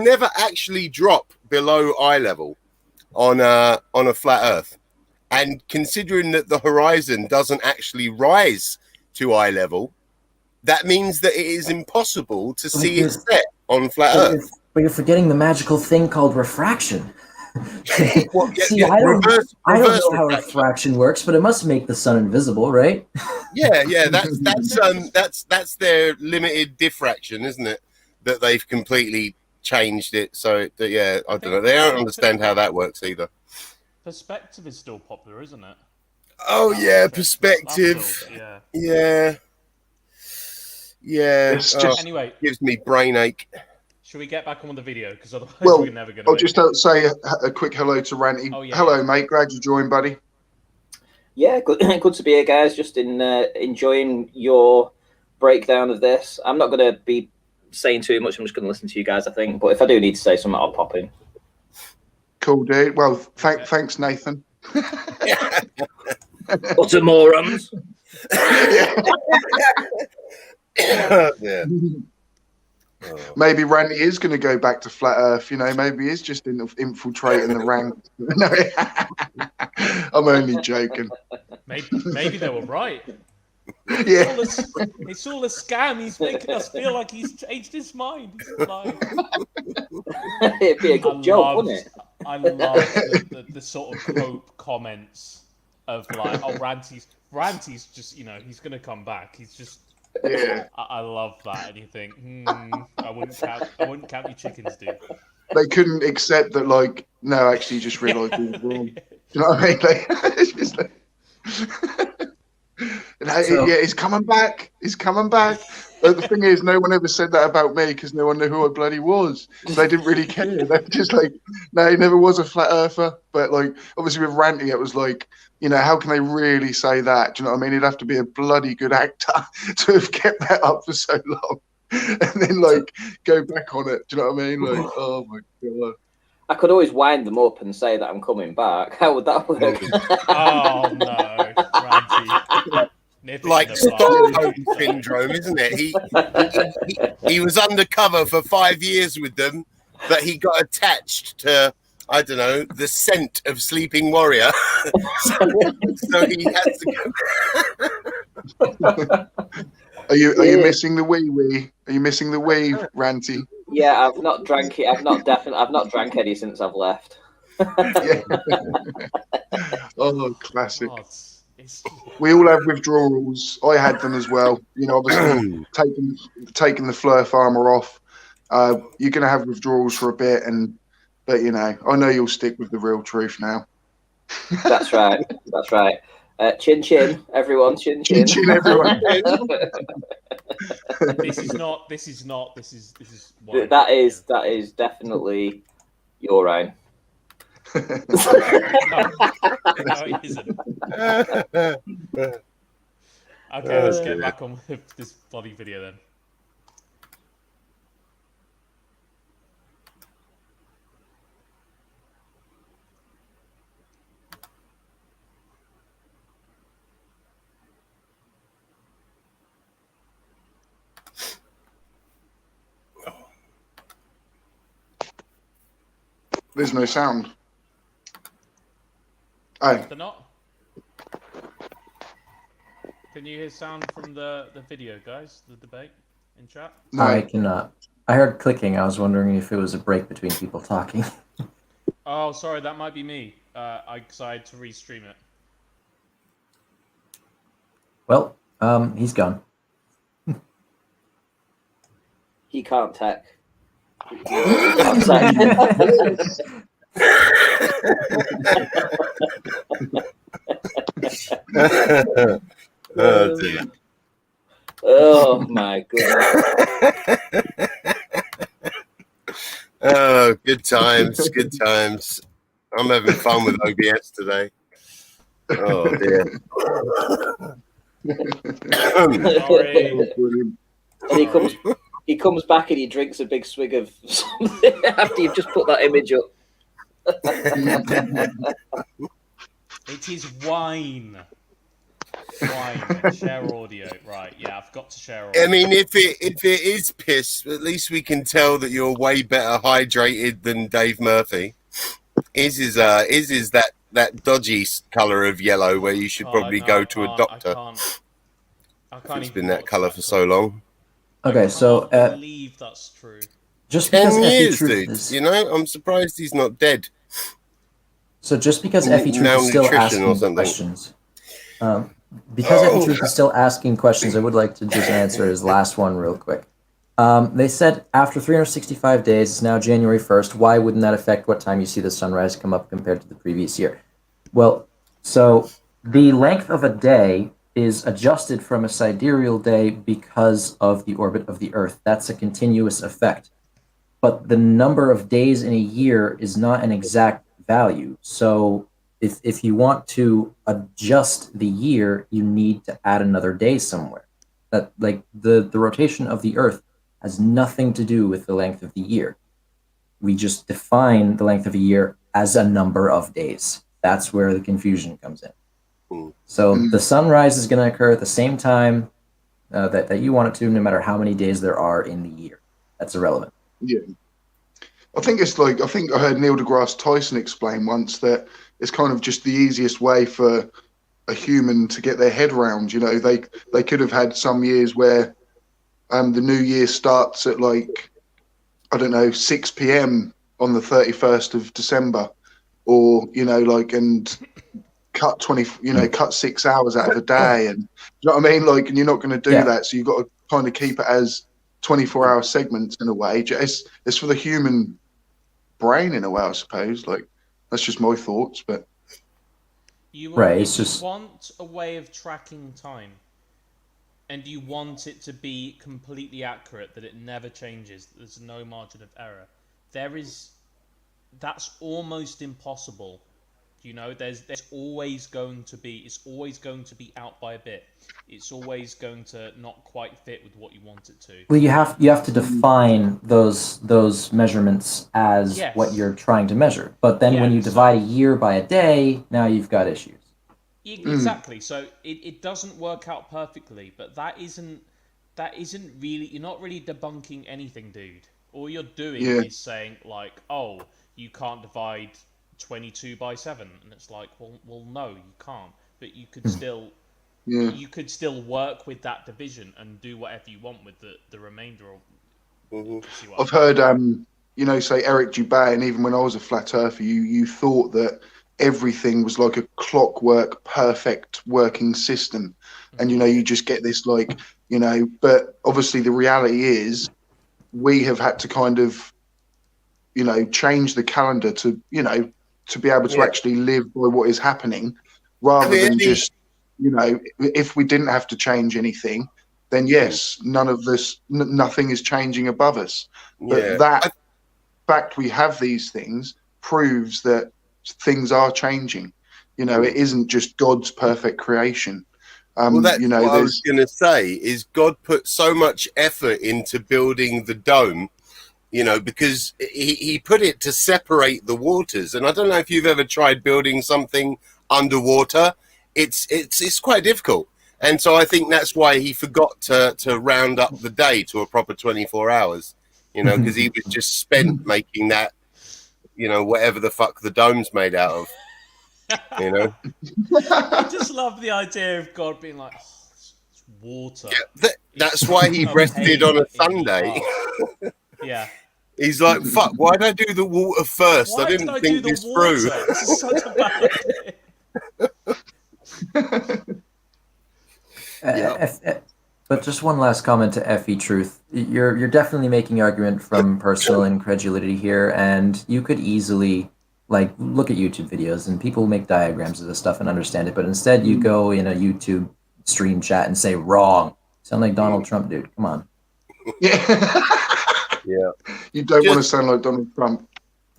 never actually drop below eye level on a flat Earth. And considering that the horizon doesn't actually rise to eye level, that means that it is impossible to see it set on flat Earth. But you're forgetting the magical thing called refraction. Well, See, I don't know how refraction works, but it must make the sun invisible, right? Yeah, that's their limited diffraction, isn't it? That they've completely changed it so that, yeah, I don't know. They don't understand how that works either. Perspective is still popular, isn't it? Oh yeah, perspective. Yeah. It's just, anyway, gives me brain ache. Should we get back on with the video? Because otherwise well, we're never going to. I'll just say a quick hello to Ranty. Oh, yeah, hello, mate. Glad you joined, buddy. Yeah, good, good to be here, guys. Just enjoying your breakdown of this. I'm not going to be saying too much. I'm just going to listen to you guys, I think. But if I do need to say something, I'll pop in. Cool, dude. Well, thanks, Nathan. Utter morons. Yeah. Maybe Ranty is going to go back to flat Earth. You know, maybe he's just infiltrating the ranks. No, I'm only joking. Maybe they were right. Yeah, it's all a scam. He's making us feel like he's changed his mind. He's lying. It'd be a good joke, wouldn't it? I love the sort of Pope comments of like, oh, Ranty's just, you know, he's gonna come back. He's just, yeah. I love that. And you think, I wouldn't count your chickens, dude. They couldn't accept that. Like, no, actually, you just realised he was wrong. Do you know what I mean? Like, it's just like, yeah, he's coming back. He's coming back. But the thing is, no one ever said that about me because no one knew who I bloody was. They didn't really care. They were just like, no, he never was a flat earther. But like, obviously with Ranty, it was like, you know, how can they really say that? Do you know what I mean? He'd have to be a bloody good actor to have kept that up for so long, and then like go back on it. Do you know what I mean? Like, oh my god. I could always wind them up and say that I'm coming back. How would that work? Oh no, Ranty. Like Stockholm syndrome, isn't it? He was undercover for 5 years with them, but he got attached to, I don't know, the scent of Sleeping Warrior. so he has to go. Are you missing the wee? Are you missing the wee, Ranty? Yeah, I've not drank it. I've not drank any since I've left. Yeah. Oh, classic. We all have withdrawals. I had them as well. You know, obviously taking the Flurf armor off. You're gonna have withdrawals for a bit, but you know, I know you'll stick with the real truth now. That's right. That's right. Chin chin, everyone. Chin chin. Chin everyone. This is not. That is definitely your own. No, it isn't. Okay, let's get back on with this bloody video then. There's no sound. Oh, They're not. Can you hear sound from the video, guys? The debate in chat? no. I cannot. I heard clicking. I was wondering if it was a break between people talking. Oh, sorry, that might be me. I decided to restream it. Well, he's gone. He can't tech. Oh dear. Oh my goodness. Oh, good times, good times. I'm having fun with OBS today. Oh dear. Sorry. And he comes back and he drinks a big swig of something after you've just put that image up. It is wine. Wine. Share audio. Right, yeah, I've got to share audio. I mean, if it is piss, at least we can tell that you're way better hydrated than Dave Murphy. His is that dodgy colour of yellow where you should probably go to a doctor. I can't It's even been that colour for so long. Okay, so I believe that's true. just because 10 Effie years, Truth dude. is, You know, I'm surprised he's not dead. so just because Effie Truth is still Malnutrition or asking something. questions, because Effie Truth is still asking questions, I would like to just answer his last one real quick. They said after 365 days, it's now January 1st. Why wouldn't that affect what time you see the sunrise come up compared to the previous year? Well, so the length of a day is adjusted from a sidereal day because of the orbit of the Earth. That's a continuous effect. But the number of days in a year is not an exact value. So if you want to adjust the year, you need to add another day somewhere. That, like, the rotation of the Earth has nothing to do with the length of the year. We just define the length of a year as a number of days. That's where the confusion comes in. So the sunrise is going to occur at the same time that you want it to, no matter how many days there are in the year. That's irrelevant. Yeah. I think I heard Neil deGrasse Tyson explain once that it's kind of just the easiest way for a human to get their head around. You know, they could have had some years where the new year starts at, like, I don't know, 6 p.m. on the 31st of December, or, you know, like, and cut 6 hours out of a day, and you know what I mean, like, and you're not going to do that, so you've got to kind of keep it as 24-hour segments in a way. It's for the human brain in a way, I suppose. Like, that's just my thoughts, but You just want a way of tracking time, and you want it to be completely accurate, that it never changes, there's no margin of error. That's almost impossible. You know, there's always going to be, it's always going to be out by a bit. It's always going to not quite fit with what you want it to. Well, you have to define those measurements as what you're trying to measure. But then when you divide a year by a day, now you've got issues. Exactly. So it doesn't work out perfectly, but that isn't really, you're not really debunking anything, dude. All you're doing is saying, like, oh, you can't divide 22 by 7, and it's like, well no, you can't, but you could still work with that division and do whatever you want with the remainder of I've heard say Eric Dubay, and even when I was a flat earther, you thought that everything was like a clockwork perfect working system, and you just get this, like, but obviously the reality is we have had to kind of change the calendar to be able to actually live by what is happening, rather than just, if we didn't have to change anything, then yes, nothing is changing above us. But that fact we have these things proves that things are changing. It isn't just God's perfect creation. Well, that's what I was going to say, is God put so much effort into building the dome, because he put it to separate the waters. And I don't know if you've ever tried building something underwater. It's quite difficult. And so I think that's why he forgot to round up the day to a proper 24 hours, because he was just spent making that you know, whatever the fuck the dome's made out of. You know, I just love the idea of God being like, oh, it's water. yeah, that's why he rested on a Sunday. Yeah. He's like, fuck, why did I do the water first? Why I didn't did I think do this the water? through. This is such a bad idea. But just one last comment to Effie Truth. You're definitely making argument from personal incredulity here, and you could easily like look at YouTube videos and people make diagrams of this stuff and understand it. But instead, you go in a YouTube stream chat and say wrong. Sound like Donald Trump, dude. Come on. Yeah. Yeah. You don't want to sound like Donald Trump.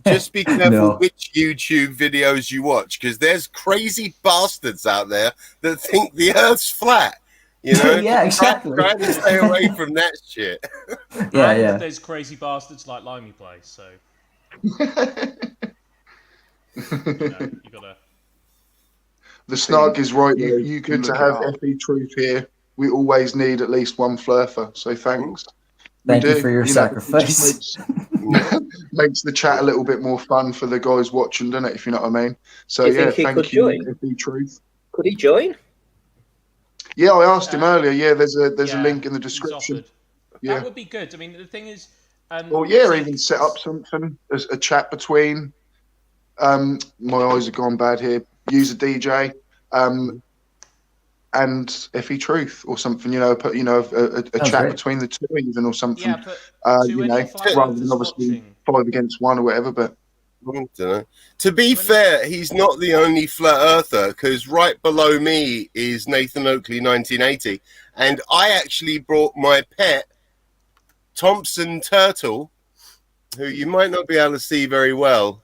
Just be careful No. which YouTube videos you watch, because there's crazy bastards out there that think the Earth's flat. You know, Yeah, exactly. Try to stay away from that shit. Yeah, And yeah. there's crazy bastards like Limey Play, so you gotta. The snark is right. You could to have Effie Truth here. We always need at least one flurfer. So thanks. Thank We you do. for your It sacrifice. just makes the chat a little bit more fun for the guys watching, doesn't it? If you know what I mean. So Do you yeah, think he thank could you, join? Effie Truth. Could he join? Yeah, I asked him earlier. Yeah, there's a Yeah, link in the he's description. offered. Yeah. That would be good. I mean, the thing is, Well, yeah, see, even set up something, a chat between. My eyes have gone bad here. Use a DJ, and Effie Truth or something. You know, put a chat great. between the two even or something. Yeah, but to You any know, flat rather earthers than obviously watching, 5 against 1 or whatever. But Dunno. To be fair, he's not the only flat earther, because right below me is Nathan Oakley 1980, and I actually brought my pet Thompson turtle, who you might not be able to see very well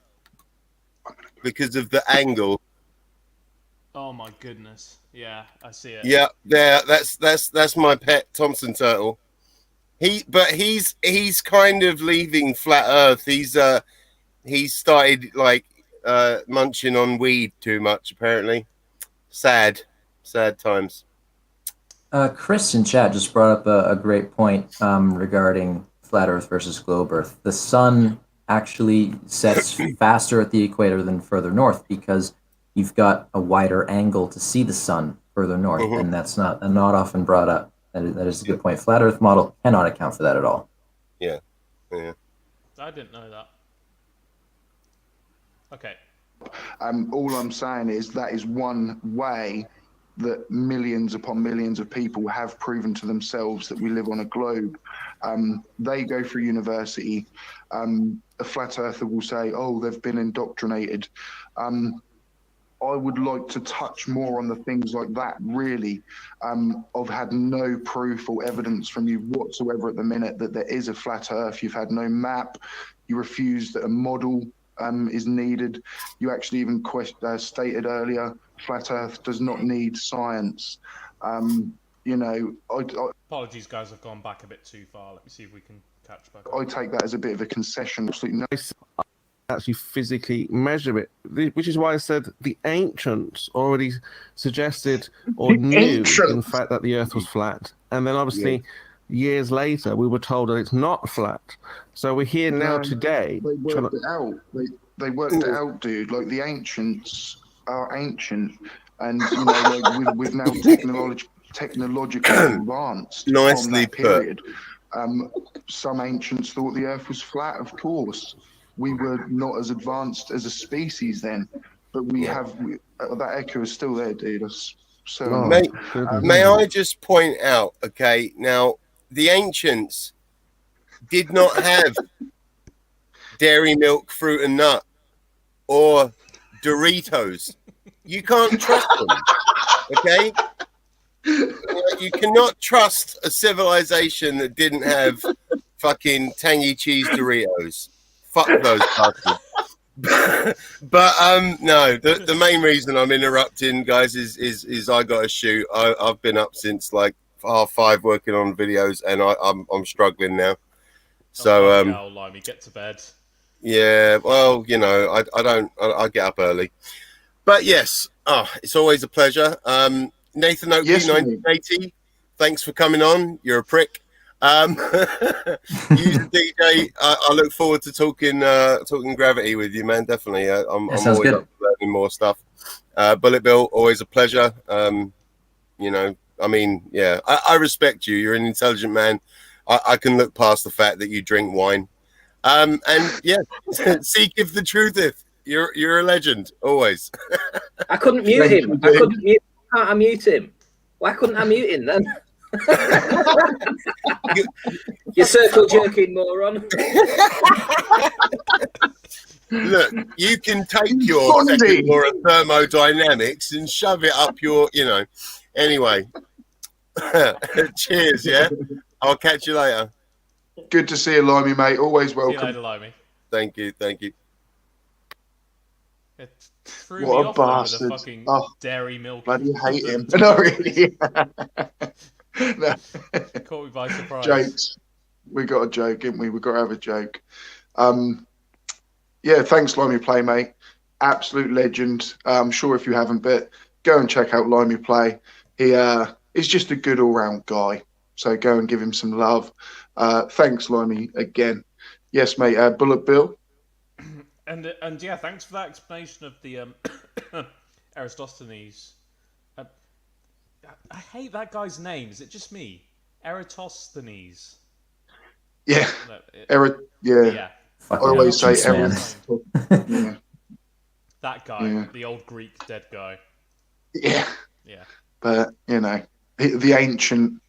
because of the angle. oh my goodness, yeah, I see it. Yeah, there. That's my pet Thompson turtle. He's kind of leaving flat Earth. He started like munching on weed too much, apparently. Sad times. Chris in chat just brought up a great point regarding flat Earth versus globe Earth. The sun actually sets faster at the equator than further north because you've got a wider angle to see the sun further north, and that's not often brought up. That is a good point. Flat Earth model cannot account for that at all. Yeah. I didn't know that. Okay. all I'm saying is that is one way that millions upon millions of people have proven to themselves that we live on a globe. They go through university. A flat earther will say, oh, they've been indoctrinated. I would like to touch more on the things like that, really. I've had no proof or evidence from you whatsoever at the minute that there is a flat earth. You've had no map. You refused that a model is needed. You actually even stated earlier, flat earth does not need science. You know, Apologies, guys, I've gone back a bit too far. Let me see if we can catch back. I take that as a bit of a concession. Absolutely no. Actually physically measure it, which is why I said the ancients already suggested or knew, in fact, that the Earth was flat. And then obviously, years later, we were told that it's not flat. So we're here now today. They worked it out. They worked it out, dude. Like the ancients are ancient, and you know, like we've now technologically advanced Nicely from that period. Some ancients thought the Earth was flat. Of course, we were not as advanced as a species then, but we have that echo is still there, dude. That's so. May I just point out? Okay, now the ancients did not have dairy milk, fruit and nut, or Doritos. You can't trust them, okay? You cannot trust a civilization that didn't have fucking tangy cheese Doritos. Fuck those bastards. But no, the main reason I'm interrupting, guys, is I got to shoot. I've been up since like 5:30 working on videos, and I'm struggling now. So Limey, get to bed. Yeah, well, you know, I get up early. But yes, it's always a pleasure. Nathan Oakley, 1980, thanks for coming on. You're a prick. Use the DJ. I look forward to talking Gravity with you, man. Definitely. I'm sounds always good. up for learning more stuff. Bullet Bill, always a pleasure. You know, I mean, yeah, I respect you. You're an intelligent man. I can look past the fact that you drink wine. And yeah, seek if the truth if. You're a legend, always. I couldn't mute Thank him. you, I Dave. couldn't mute. Can't I mute him? Why couldn't I mute him then? You circle jerking moron. Look, you can take your Bondi. second law of thermodynamics and shove it up your, you know. Anyway, cheers, yeah? I'll catch you later. Good to see you, Limey, mate. Always See you welcome. later, Limey. Thank you. It threw What me a off though with bastard. the fucking Oh, dairy milk. Bloody hate him. No, really. No. Caught me by surprise. Jokes. We got a joke, didn't we? We got to have a joke. Yeah, thanks, Limey Play, mate. Absolute legend. I'm sure if you haven't, but go and check out Limey Play. He's just a good all-round guy. So go and give him some love. Thanks, Limey, again. Yes, mate. Bullet Bill. And yeah, thanks for that explanation of the Aristophanes. I hate that guy's name. Is it just me? Eratosthenes. Yeah. No, Yeah. I Fucking always say Jesus, man. Yeah. that guy, Yeah. the old Greek dead guy. Yeah. Yeah. But, you know, the ancient,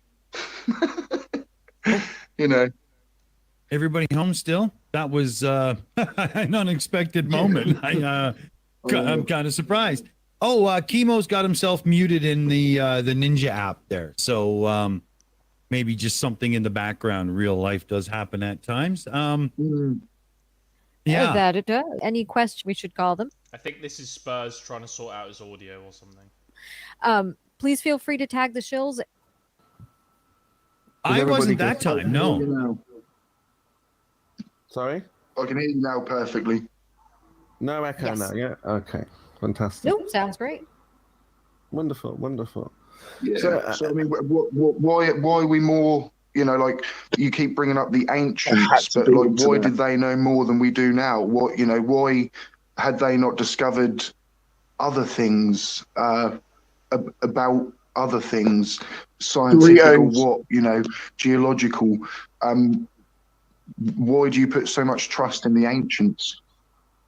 you know. Everybody home still? That was an unexpected moment. I'm kind of surprised. Oh, Chemo's got himself muted in the Ninja app there. So maybe just something in the background. Real life does happen at times. Yeah. That it does. Any question we should call them. I think this is Spurs trying to sort out his audio or something. Please feel free to tag the shills. I wasn't that time. No. No. Sorry? I can hear you now perfectly. No echo Yes. now, yeah? Okay. Fantastic. Nope, sounds great. Wonderful, wonderful. Yeah. So, So, I mean, why are we more, you know, like you keep bringing up the ancients, but like, why did they know more than we do now? What, you know, why had they not discovered other things about other things, scientific or what, you know, geological? Why do you put so much trust in the ancients?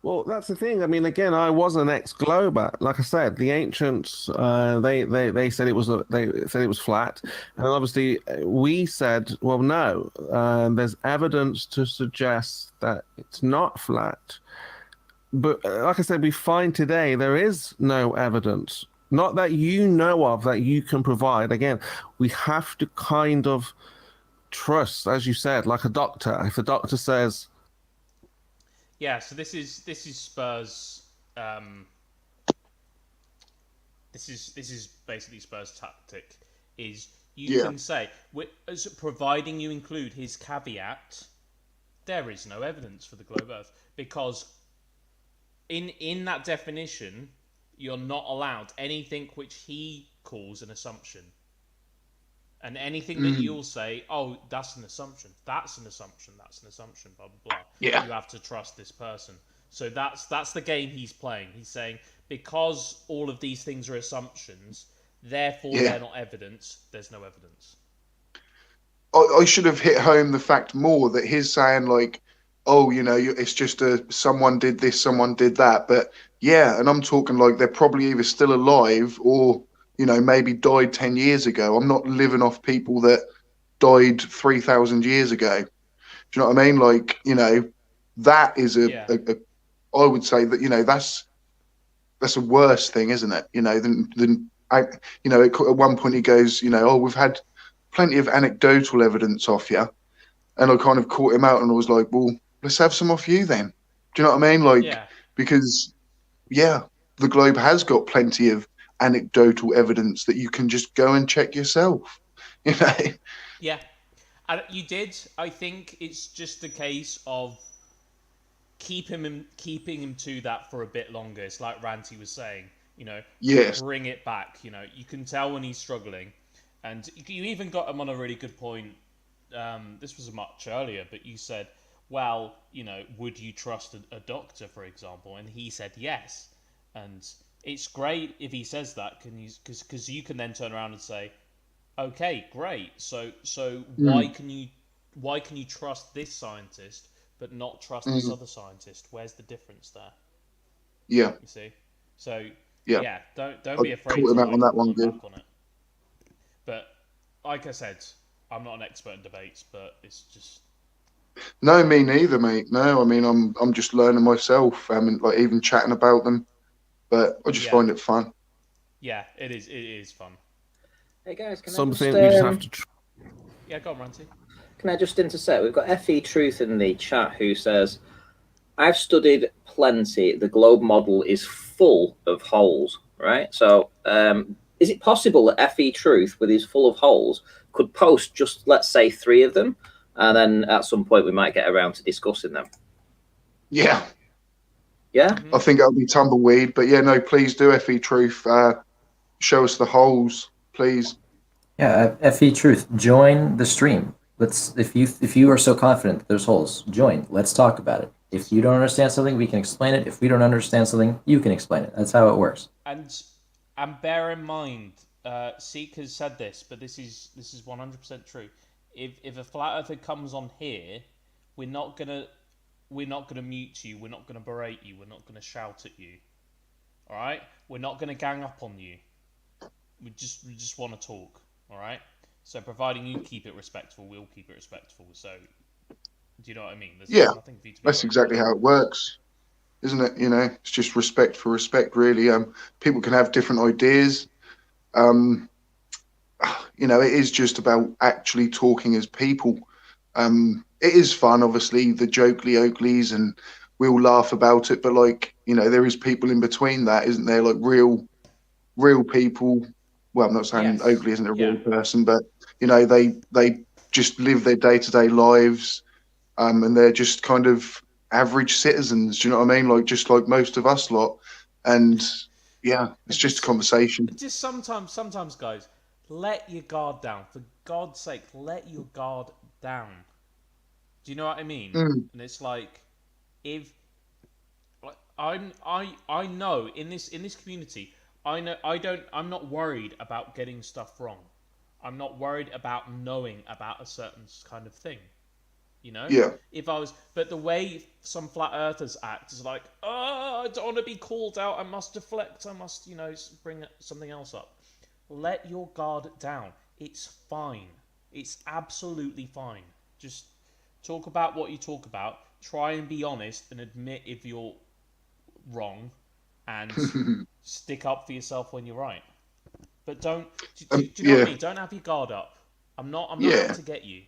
Well, that's the thing. I mean, again, I was an ex-glober. Like I said, the ancients they said it was flat, and obviously we said, well, no. There's evidence to suggest that it's not flat. But like I said, we find today there is no evidence, not that you know of, that you can provide. Again, we have to kind of trust, as you said, like a doctor. If the doctor says, Yeah, so this is Spurs. This is basically Spurs' tactic. Is you can say, providing you include his caveat, there is no evidence for the globe Earth, because in that definition, you're not allowed anything which he calls an assumption. And anything that you'll say, oh, that's an assumption, that's an assumption, that's an assumption, blah, blah, blah. Yeah. You have to trust this person. So that's the game he's playing. He's saying, because all of these things are assumptions, therefore they're not evidence, there's no evidence. I should have hit home the fact more that he's saying, like, oh, you know, it's just someone did this, someone did that. But yeah, and I'm talking like they're probably either still alive or, you know, maybe died 10 years ago. I'm not living off people that died 3,000 years ago. Do you know what I mean? Like, you know, that is I would say that, you know, that's a worse thing, isn't it? You know, than you know, at one point he goes, you know, oh, we've had plenty of anecdotal evidence off you. And I kind of caught him out and I was like, well, let's have some off you then. Do you know what I mean? Like, because, the globe has got plenty of anecdotal evidence that you can just go and check yourself, you know? Yeah. And you did. I think it's just a case of keeping him to that for a bit longer. It's like Ranty was saying, you know, bring it back. You know, you can tell when he's struggling. And you even got him on a really good point this was much earlier, but you said, well, would you trust a doctor, for example? And he said yes. And it's great if he says that, because you can then turn around and say, okay, great. So why can you trust this scientist but not trust this other scientist? Where's the difference there? Yeah. You see? So yeah, don't be afraid caught to him out on that one, back on it. But like I said, I'm not an expert in debates, but it's just. No, me neither, mate. No, I mean, I'm just learning myself. I mean, like even chatting about them, but I just find it fun. Yeah, it is. It is fun. Hey guys, can Something I we just, just have to. Yeah, go on, Ranty. Can I just intersect? We've got FE Truth in the chat who says, "I've studied plenty. The globe model is full of holes." Right. So, is it possible that FE Truth, with his full of holes, could post just, let's say, 3 of them, and then at some point we might get around to discussing them? Yeah. Yeah? I think it'll be tumbleweed, but yeah, no, please do, FE Truth. Show us the holes, please. Yeah, FE Truth, join the stream. If you are so confident that there's holes, join. Let's talk about it. If you don't understand something, we can explain it. If we don't understand something, you can explain it. That's how it works. And bear in mind, Seek has said this, but this is 100% true. If a flat earther comes on here, we're not gonna mute you. We're not gonna berate you. We're not gonna shout at you. All right? We're not gonna gang up on you. We just want to talk. All right? So providing you keep it respectful, we'll keep it respectful. So do you know what I mean? There's nothing for you to be that's exactly how it works, isn't it? It's just respect for respect, really. People can have different ideas. It is just about actually talking as people. It is fun, obviously, the jokely Oakleys, and we'll laugh about it. But there is people in between that, isn't there? Like real people. Well, I'm not saying Oakley isn't a real person, but they just live their day-to-day lives, and they're just kind of average citizens. Do you know what I mean? Just like most of us lot, and yeah, it's just a conversation. Just sometimes, guys, let your guard down. For God's sake, let your guard down. Do you know what I mean? And it's like, I know in this community, I'm not worried about getting stuff wrong. I'm not worried about knowing about a certain kind of thing. Yeah. But the way some flat earthers act is like, I don't want to be called out. I must deflect. I must, bring something else up. Let your guard down. It's fine. It's absolutely fine. Just talk about what you talk about. Try and be honest and admit if you're wrong, and stick up for yourself when you're right. But don't. Do you know what I mean? Don't have your guard up. I'm not out to get you.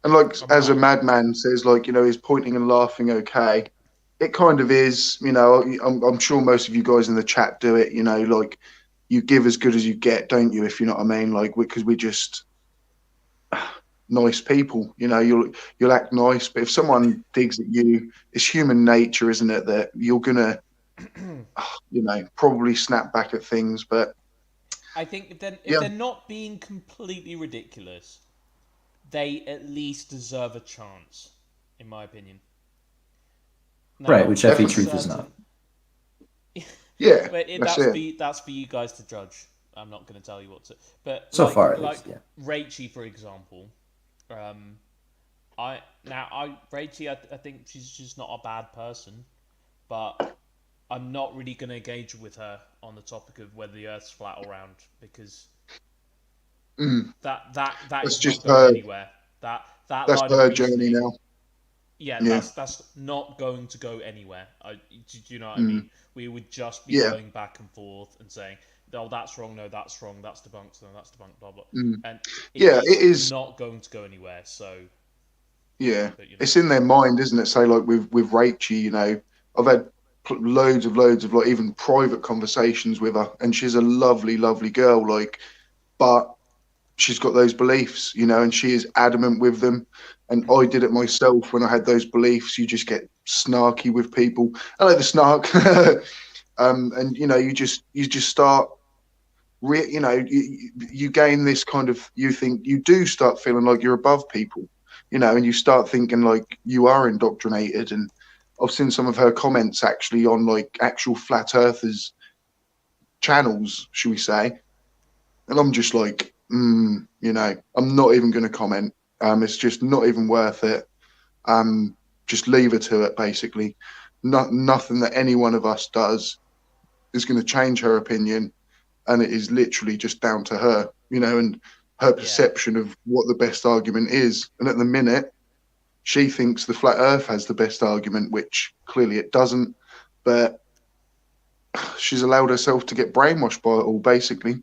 And as a madman says, is pointing and laughing okay? It kind of is. I'm sure most of you guys in the chat do it. You give as good as you get, don't you? If you know what I mean, because we're just nice people. You'll act nice, but if someone digs at you, it's human nature, isn't it? That you're gonna, probably snap back at things. But I think if they're not being completely ridiculous, they at least deserve a chance, in my opinion. Now, right, which FE Truth is not. Yeah, but that's for you guys to judge. I'm not going to tell you what to. But so far, at least, yeah. Rachie, for example, Rachie, I think she's just not a bad person, but I'm not really going to engage with her on the topic of whether the Earth's flat or round, because that's just not going anywhere. That's her journey now. Yeah, that's not going to go anywhere. Do you know what I mean? We would just be going back and forth and saying, "Oh, that's wrong. No, that's wrong. That's debunked. No, that's debunked." Blah blah. And it is not going to go anywhere. So but, it's in their mind, isn't it? So with Rachie, I've had loads of even private conversations with her, and she's a lovely girl. But she's got those beliefs, and she is adamant with them. And I did it myself when I had those beliefs. You just get snarky with people. I like the snark. And you just start you know, you gain this kind of, you think you do start feeling like you're above people, you know, and you start thinking like you are indoctrinated. And I've seen some of her comments actually on like actual flat earthers channels, should we say, and I'm just like, you know, I'm not even going to comment. It's just not even worth it. Just leave her to it, basically. Nothing that any one of us does is going to change her opinion, and it is literally just down to her, you know, and her perception of what the best argument is. And at the minute, she thinks the flat earth has the best argument, which clearly it doesn't, but she's allowed herself to get brainwashed by it all, basically.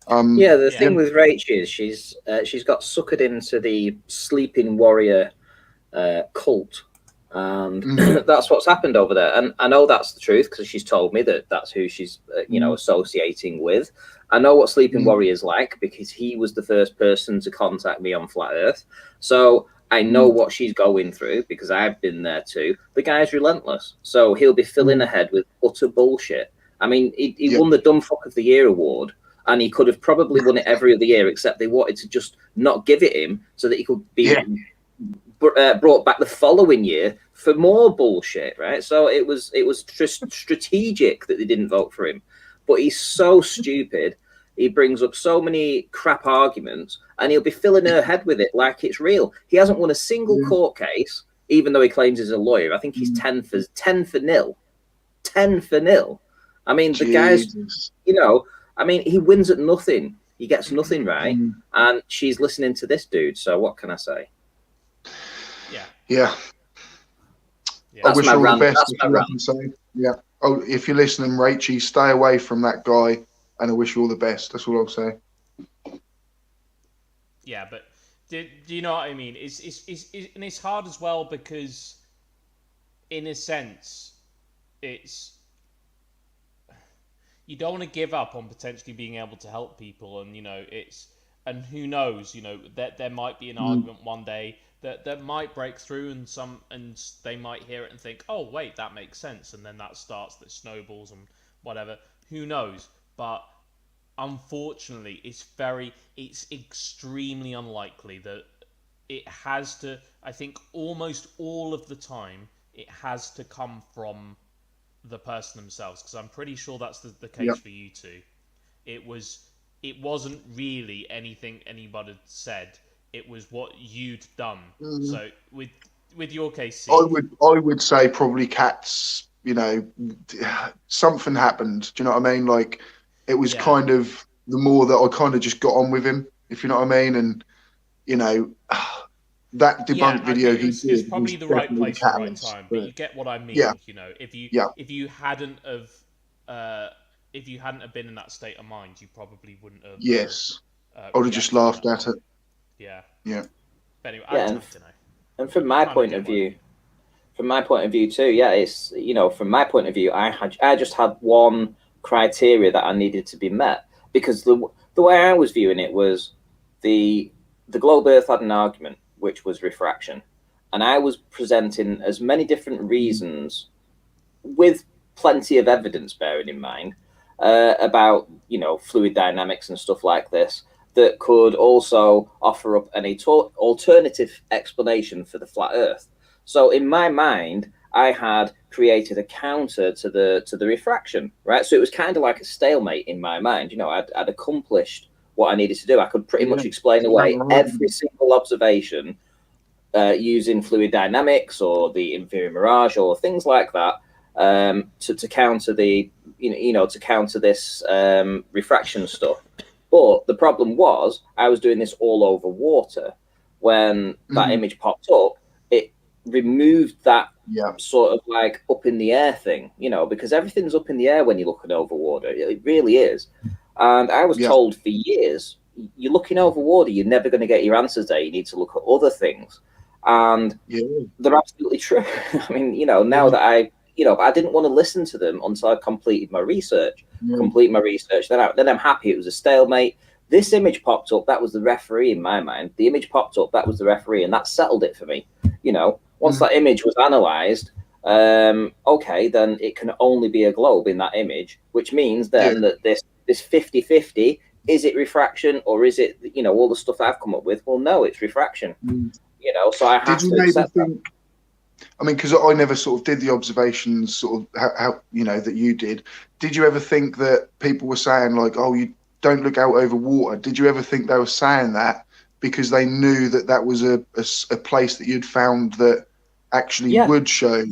The thing with Rach is she's got suckered into the sleeping warrior cult, and that's what's happened over there. And I know that's the truth because she's told me that that's who she's you know, associating with. I know what sleeping warrior is like because he was the first person to contact me on flat earth, so I know what she's going through because I've been there too. The guy's relentless, so he'll be filling her head with utter bullshit. I mean, he won the Dumb Fuck of the Year award, and he could have probably won it every other year, except they wanted to just not give it him so that he could be brought back the following year for more bullshit, right? So it was strategic that they didn't vote for him. But he's so stupid. He brings up so many crap arguments, and he'll be filling her head with it like it's real. He hasn't won a single court case, even though he claims he's a lawyer. I think he's 10 for 0. 10 for 0. I mean, the guy's, you know, I mean, he wins at nothing. He gets nothing right, and she's listening to this dude. So what can I say? Yeah. I wish her all the best. Yeah. Oh, if you're listening, Rachie, stay away from that guy, and I wish you all the best. That's all I'll say. Yeah, but do you know what I mean? And it's hard as well because, in a sense, you don't want to give up on potentially being able to help people, and you know and who knows, you know, that there might be an argument one day that might break through, and they might hear it and think, oh wait, that makes sense, and then that snowballs and whatever. Who knows? But unfortunately, it's extremely unlikely that it has to. I think almost all of the time it has to come from the person themselves, because I'm pretty sure that's the case for you two. It wasn't really anything anybody had said. It was what you'd done. So with your case, I would say probably Kat's, you know, something happened. Do you know what I mean? Like, it was kind of the more that I kind of just got on with him, if you know what I mean. And, you know, that debunk video he did was probably the right place at the right time. But you get what I mean. You know, if you hadn't have been in that state of mind, you probably wouldn't have. Yes, I would have just laughed at it. Yeah. But anyway, I don't know. And from my point of view too, it's, you know, from my point of view, I just had one criteria that I needed to be met, because the way I was viewing it was the globe Earth had an argument, which was refraction, and I was presenting as many different reasons with plenty of evidence, bearing in mind, about, you know, fluid dynamics and stuff like this, that could also offer up an alternative explanation for the flat Earth. So in my mind, I had created a counter to the refraction, right? So it was kind of like a stalemate in my mind. You know, I'd accomplished what I needed to do. I could pretty much explain away every single observation using fluid dynamics or the inferior mirage or things like that, to counter the to counter this refraction stuff. But the problem was I was doing this all over water. When that image popped up, it removed that sort of like up in the air thing, you know, because everything's up in the air when you're looking over water. It really is. And I was told for years, you're looking over water, you're never going to get your answers there. You need to look at other things. And they're absolutely true. I mean, you know, now that I didn't want to listen to them until I completed my research. Then I'm happy it was a stalemate. This image popped up, that was the referee in my mind. The image popped up, that was the referee, and that settled it for me. You know, once that image was analysed, okay, then it can only be a globe in that image, which means then that this 50-50 is it refraction or is it, you know, all the stuff I've come up with? Well, no, it's refraction. You know, so I have Did you to maybe accept that. think? I mean, because I never sort of did the observations, sort of how you know that you did. Did you ever think that people were saying like, "Oh, you don't look out over water"? Did you ever think they were saying that because they knew that that was a place that you'd found that actually would show?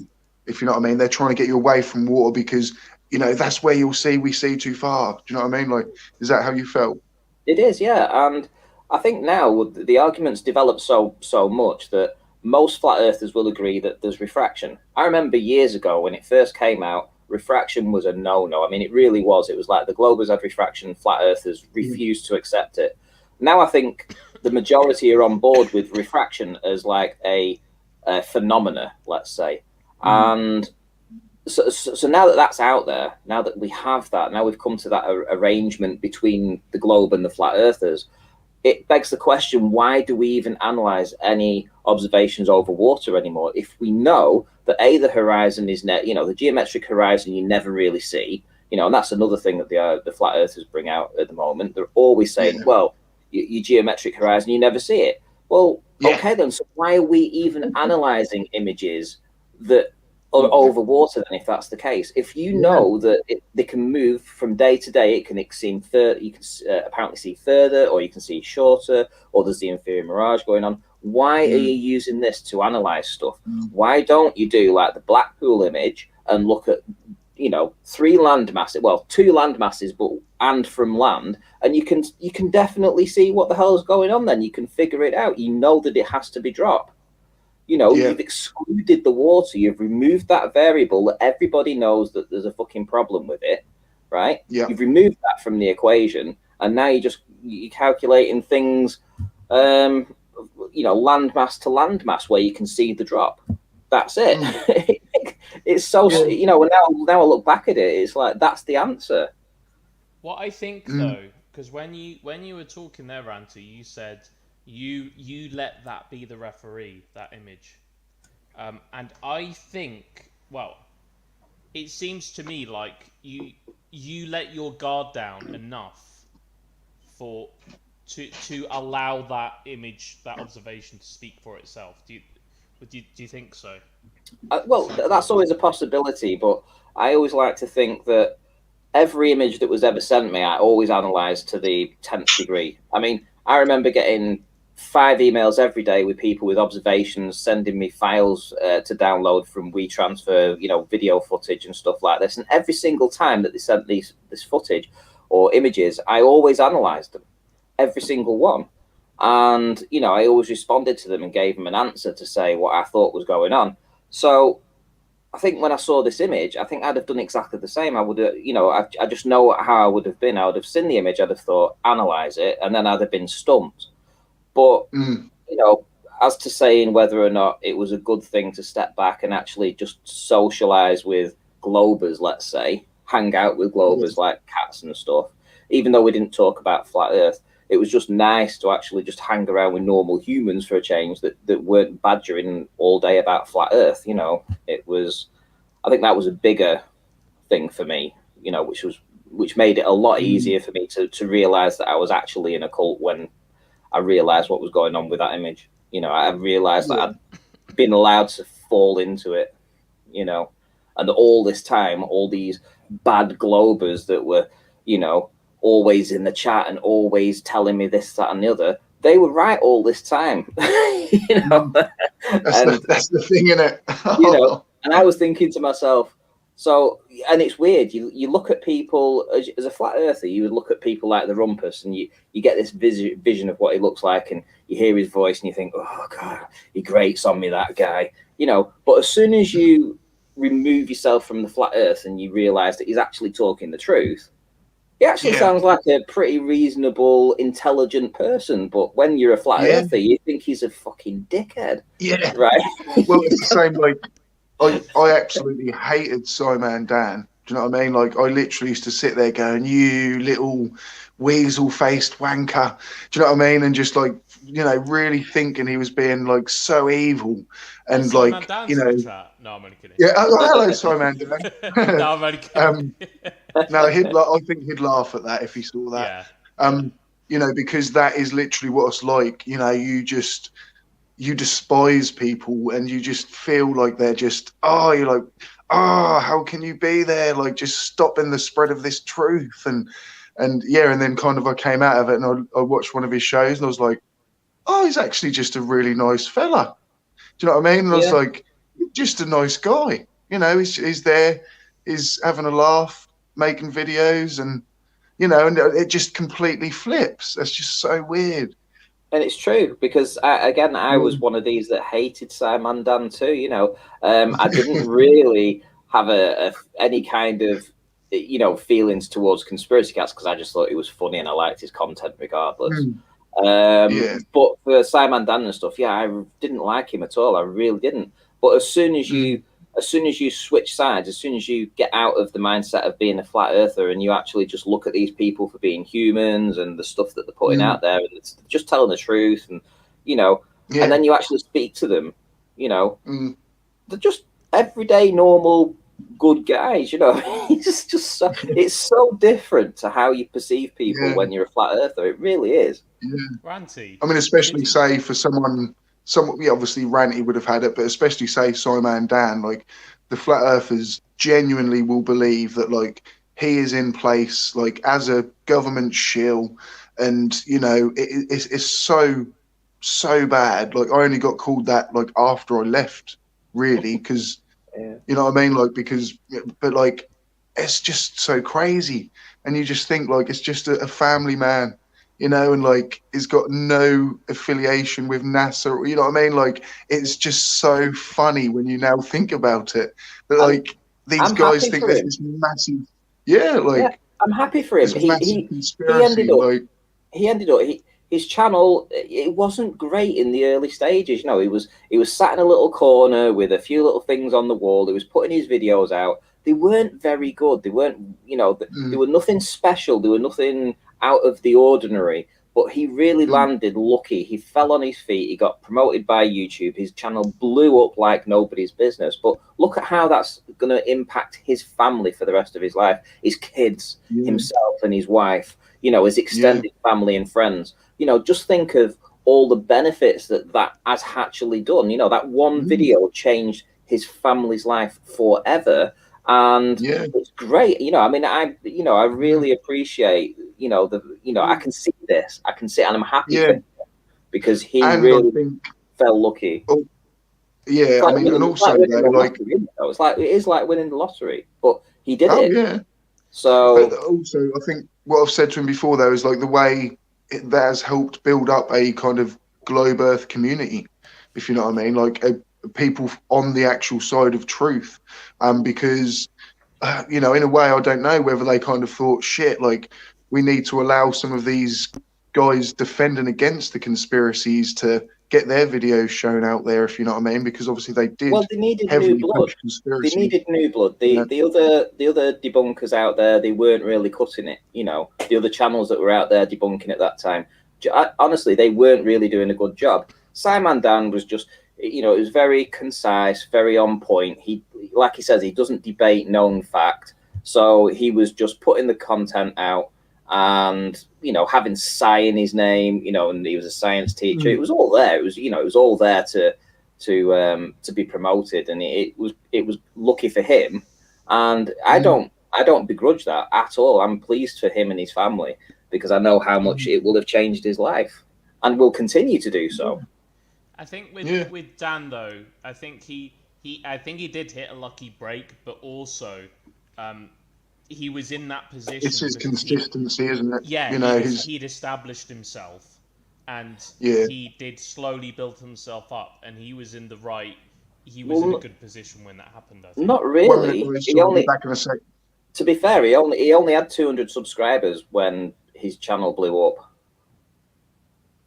If you know what I mean, they're trying to get you away from water because, you know, that's where you'll see we see too far. Do you know what I mean? Like, is that how you felt? It is, yeah. And I think now the arguments develop so much that most flat earthers will agree that there's refraction. I remember years ago when it first came out, refraction was a no-no. I mean, it really was. It was like the globers had refraction, flat earthers refused to accept it. Now I think the majority are on board with refraction as like a phenomena, let's say. And so now that that's out there, now that we have that, now we've come to that arrangement between the globe and the flat earthers, it begs the question, why do we even analyze any observations over water anymore if we know that the horizon is you know, the geometric horizon you never really see, you know, and that's another thing that the flat earthers bring out at the moment. They're always saying, well, your geometric horizon, you never see it. Well, okay then, so why are we even analyzing images that are over water then, if that's the case? If you know that they can move from day to day, it can seem you can apparently see further, or you can see shorter, or there's the inferior mirage going on. Why are you using this to analyze stuff? Why don't you do like the Blackpool image and look at, you know, 3 land masses, well, 2 land masses, and from land, and you can definitely see what the hell is going on. Then you can figure it out. You know that it has to be drop. You know, you've excluded the water. You've removed that variable that everybody knows that there's a fucking problem with it, right? You've removed that from the equation, and now you're calculating things, you know, landmass to landmass where you can see the drop. That's it. It's so, you know, now I look back at it, it's like that's the answer. What I think though, because when you were talking there, Ranty, you said you let that be the referee, that image, and I think, well, it seems to me like you let your guard down enough to allow that image, that observation, to speak for itself. Do you think so? Well, that's always a possibility, but I always like to think that every image that was ever sent me, I always analysed to the 10th degree. I mean, I remember getting 5 emails every day with people with observations sending me files to download from WeTransfer, you know, video footage and stuff like this. And every single time that they sent this footage or images, I always analysed them, every single one. And, you know, I always responded to them and gave them an answer to say what I thought was going on. So I think when I saw this image, I think I'd have done exactly the same. I would have, you know, I just know how I would have been. I would have seen the image, I'd have thought, analyse it, and then I'd have been stumped. But, you know, as to saying whether or not it was a good thing to step back and actually just socialise with globers, let's say, hang out with globers like cats and stuff, even though we didn't talk about flat Earth, it was just nice to actually just hang around with normal humans for a change that weren't badgering all day about flat Earth. You know, I think that was a bigger thing for me, you know, which made it a lot easier for me to realize that I was actually in a cult when I realized what was going on with that image. You know, I realized that I'd been allowed to fall into it, you know, and all this time, all these bad globers that were, you know, always in the chat and always telling me this, that, and the other, they were right all this time. You know, that's the thing, isn't it? You know, and I was thinking to myself, so, and it's weird. You look at people as a flat earther. You would look at people like the Rumpus, and you get this vision of what he looks like, and you hear his voice, and you think, oh god, he grates on me, that guy. You know, but as soon as you remove yourself from the flat Earth and you realise that he's actually talking the truth, he actually sounds like a pretty reasonable, intelligent person. But when you're a flat earther, you think he's a fucking dickhead. Yeah. Right. Well, it's the same. Like, I absolutely hated Simon Dan. Do you know what I mean? Like, I literally used to sit there going, "You little weasel-faced wanker." Do you know what I mean? And just like, you know, really thinking he was being like so evil, and like, you know. No, I'm only kidding. Yeah. Oh, hello, Simon Dan. No, I'm only kidding. No, I think he'd laugh at that if he saw that. Yeah. You know, because that is literally what it's like. You know, you despise people and you just feel like they're just, you're like, how can you be there? Like, just stopping the spread of this truth. And yeah, and then kind of I came out of it and I watched one of his shows and I was like, he's actually just a really nice fella. Do you know what I mean? And I was like, just a nice guy. You know, he's there, he's having a laugh, making videos, and you know, and it just completely flips. That's just so weird. And it's true because I was one of these that hated Simon Dan too. You know, I didn't really have any kind of feelings towards Conspiracy Cats because I just thought it was funny and I liked his content regardless. But for Simon Dan and stuff, I didn't like him at all. I really didn't. But as soon as you switch sides, as soon as you get out of the mindset of being a flat earther and you actually just look at these people for being humans and the stuff that they're putting out there, and it's just telling the truth, and and then you actually speak to them, they're just everyday, normal, good guys. It's just so, it's so different to how you perceive people when you're a flat earther. It really is. Ranty. I mean, especially say for someone, obviously Ranty would have had it, but especially say Simon Dan, like the flat earthers genuinely will believe that like he is in place like as a government shill, and it's so bad. Like I only got called that like after I left, really, because you know what I mean, like but like it's just so crazy, and you just think like it's just a family man. And like he's got no affiliation with NASA. You know what I mean? Like it's just so funny when you now think about it. That like these guys think there's this massive, I'm happy for him. He ended up his channel. It wasn't great in the early stages. He was sat in a little corner with a few little things on the wall. He was putting his videos out. They weren't very good. They weren't, they were nothing special. They were nothing out of the ordinary, but he really landed lucky. He fell on his feet. He got promoted by YouTube. His channel blew up like nobody's business. But look at how that's going to impact his family for the rest of his life, his kids, himself and his wife, his extended family and friends. Just think of all the benefits that has actually done. That one video changed his family's life forever. And it's great. I really appreciate, I can see this. I can see it, and I'm happy for him because he really felt lucky. And also it is like winning the lottery, but he did it. Yeah. So but also, I think what I've said to him before, though, is like the way that has helped build up a kind of globe Earth community, if you know what I mean, like people on the actual side of truth, because in a way I don't know whether they kind of thought, shit, like we need to allow some of these guys defending against the conspiracies to get their videos shown out there, if you know what I mean, because obviously they did. Well, they needed new blood. They needed new blood. The other debunkers out there, they weren't really cutting it. The other channels that were out there debunking at that time, honestly, they weren't really doing a good job. Simon Dan was just, it was very concise, very on point. He, like he says, he doesn't debate known fact. So he was just putting the content out and, having Sci in his name, and he was a science teacher. It was all there. It was all there to be promoted, and it was lucky for him. And I don't begrudge that at all. I'm pleased for him and his family because I know how much it will have changed his life and will continue to do so. I think with Dan though, I think he did hit a lucky break, but also he was in that position. It's his consistency, isn't it? Yeah, he'd established himself, and he did slowly build himself up, and he was in a good position when that happened. I think. Not really. To be fair, he only had 200 subscribers when his channel blew up.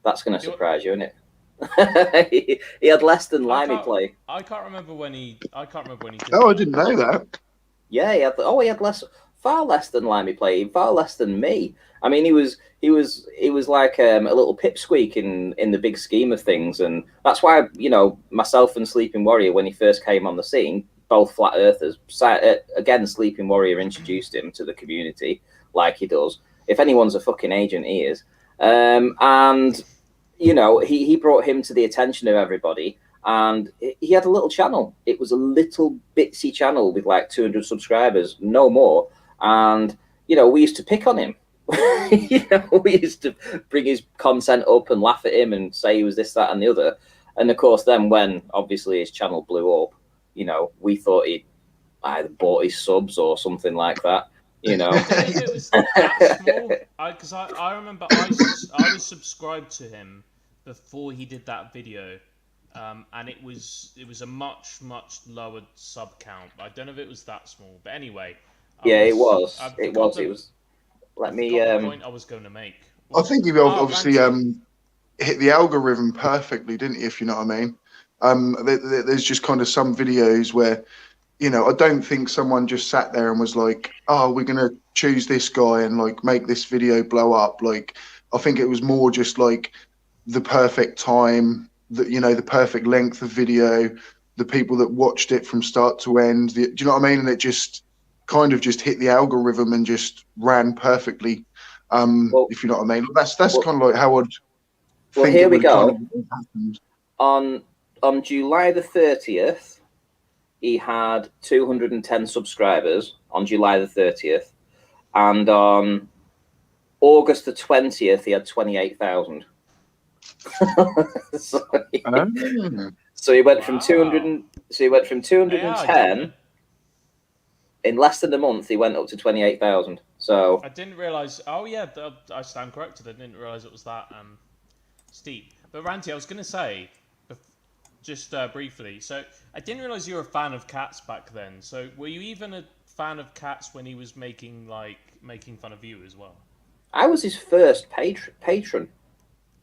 That's going to surprise you, isn't it? He had less than Limey Play. I can't remember when he did. Oh, I didn't know that. Yeah, he had far less than Limey Play, far less than me. I mean, he was like a little pipsqueak in the big scheme of things, and that's why myself and Sleeping Warrior, when he first came on the scene, both flat earthers. Again, Sleeping Warrior introduced him to the community like he does. If anyone's a fucking agent, he is. And you know, he brought him to the attention of everybody, and he had a little channel. It was a little bitsy channel with like 200 subscribers, no more. And you know, we used to pick on him. You know, we used to bring his content up and laugh at him and say he was this, that, and the other. And of course, then when obviously his channel blew up, you know, we thought he either bought his subs or something like that. You know, It was that small. Because I remember I was subscribed to him before he did that video, and it was a much lower sub count. I don't know if it was that small, but anyway. It was. Let me. The point I was going to make. I think he obviously hit the algorithm perfectly, didn't he? If you know what I mean. There's just kind of some videos where, you know, I don't think someone just sat there and was like, "Oh, we're gonna choose this guy and like make this video blow up." Like, I think it was more just like the perfect time, the perfect length of video, the people that watched it from start to end. Do you know what I mean? And it just kind of just hit the algorithm and just ran perfectly. If you know what I mean. That's kind of like how I'd. Well, here we go. On July the 30th, he had 210 subscribers on July the 30th, and on August the 20th, he had 28,000. So he went from 200. So he went from 210 in less than a month. He went up to 28,000. So I didn't realize. Oh yeah, I stand corrected. I didn't realize it was that steep. But Ranty, I was going to say, just briefly. So I didn't realize you were a fan of cats back then. So were you even a fan of cats when he was making fun of you as well? I was his first patron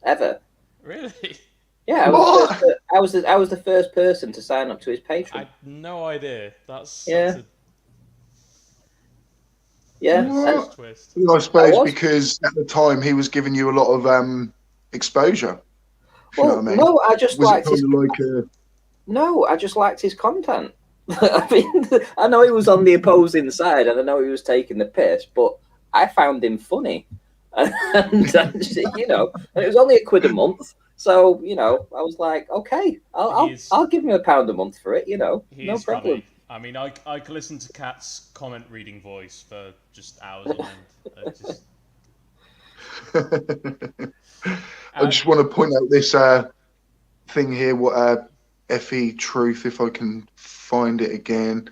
ever. Really? Yeah, I was the first person to sign up to his Patreon. I had no idea. That's yeah. That's a twist. I suppose because at the time he was giving you a lot of exposure. Well, you know what I mean? No, I just liked his. Like No, I just liked his content. I mean, I know he was on the opposing side, and I know he was taking the piss, but I found him funny, and you know, and it was only £1 a month. So, you know, I was like, okay, I'll give him £1 a month for it, you know, no problem. Funny. I mean, I could listen to Kat's comment reading voice for just hours on end. I just want to point out this thing here, what FE Truth, if I can find it again.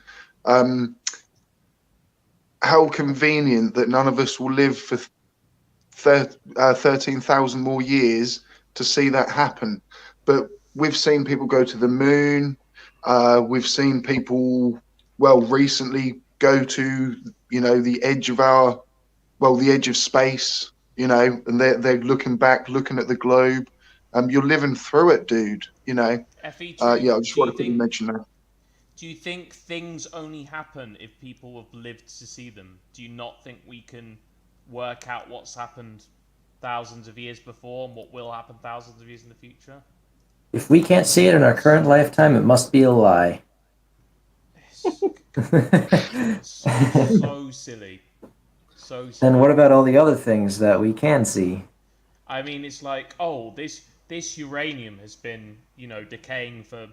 How convenient that none of us will live for 13,000 more years to see that happen. But we've seen people go to the moon. We've seen people, recently go to, the edge of space, and they're looking back, looking at the globe. You're living through it, dude, FE, I just wanted to mention that. Do you think things only happen if people have lived to see them? Do you not think we can work out what's happened thousands of years before and what will happen thousands of years in the future? If we can't see it in our current lifetime, it must be a lie. So silly. So silly. And what about all the other things that we can see? I mean, it's like, this uranium has been, decaying for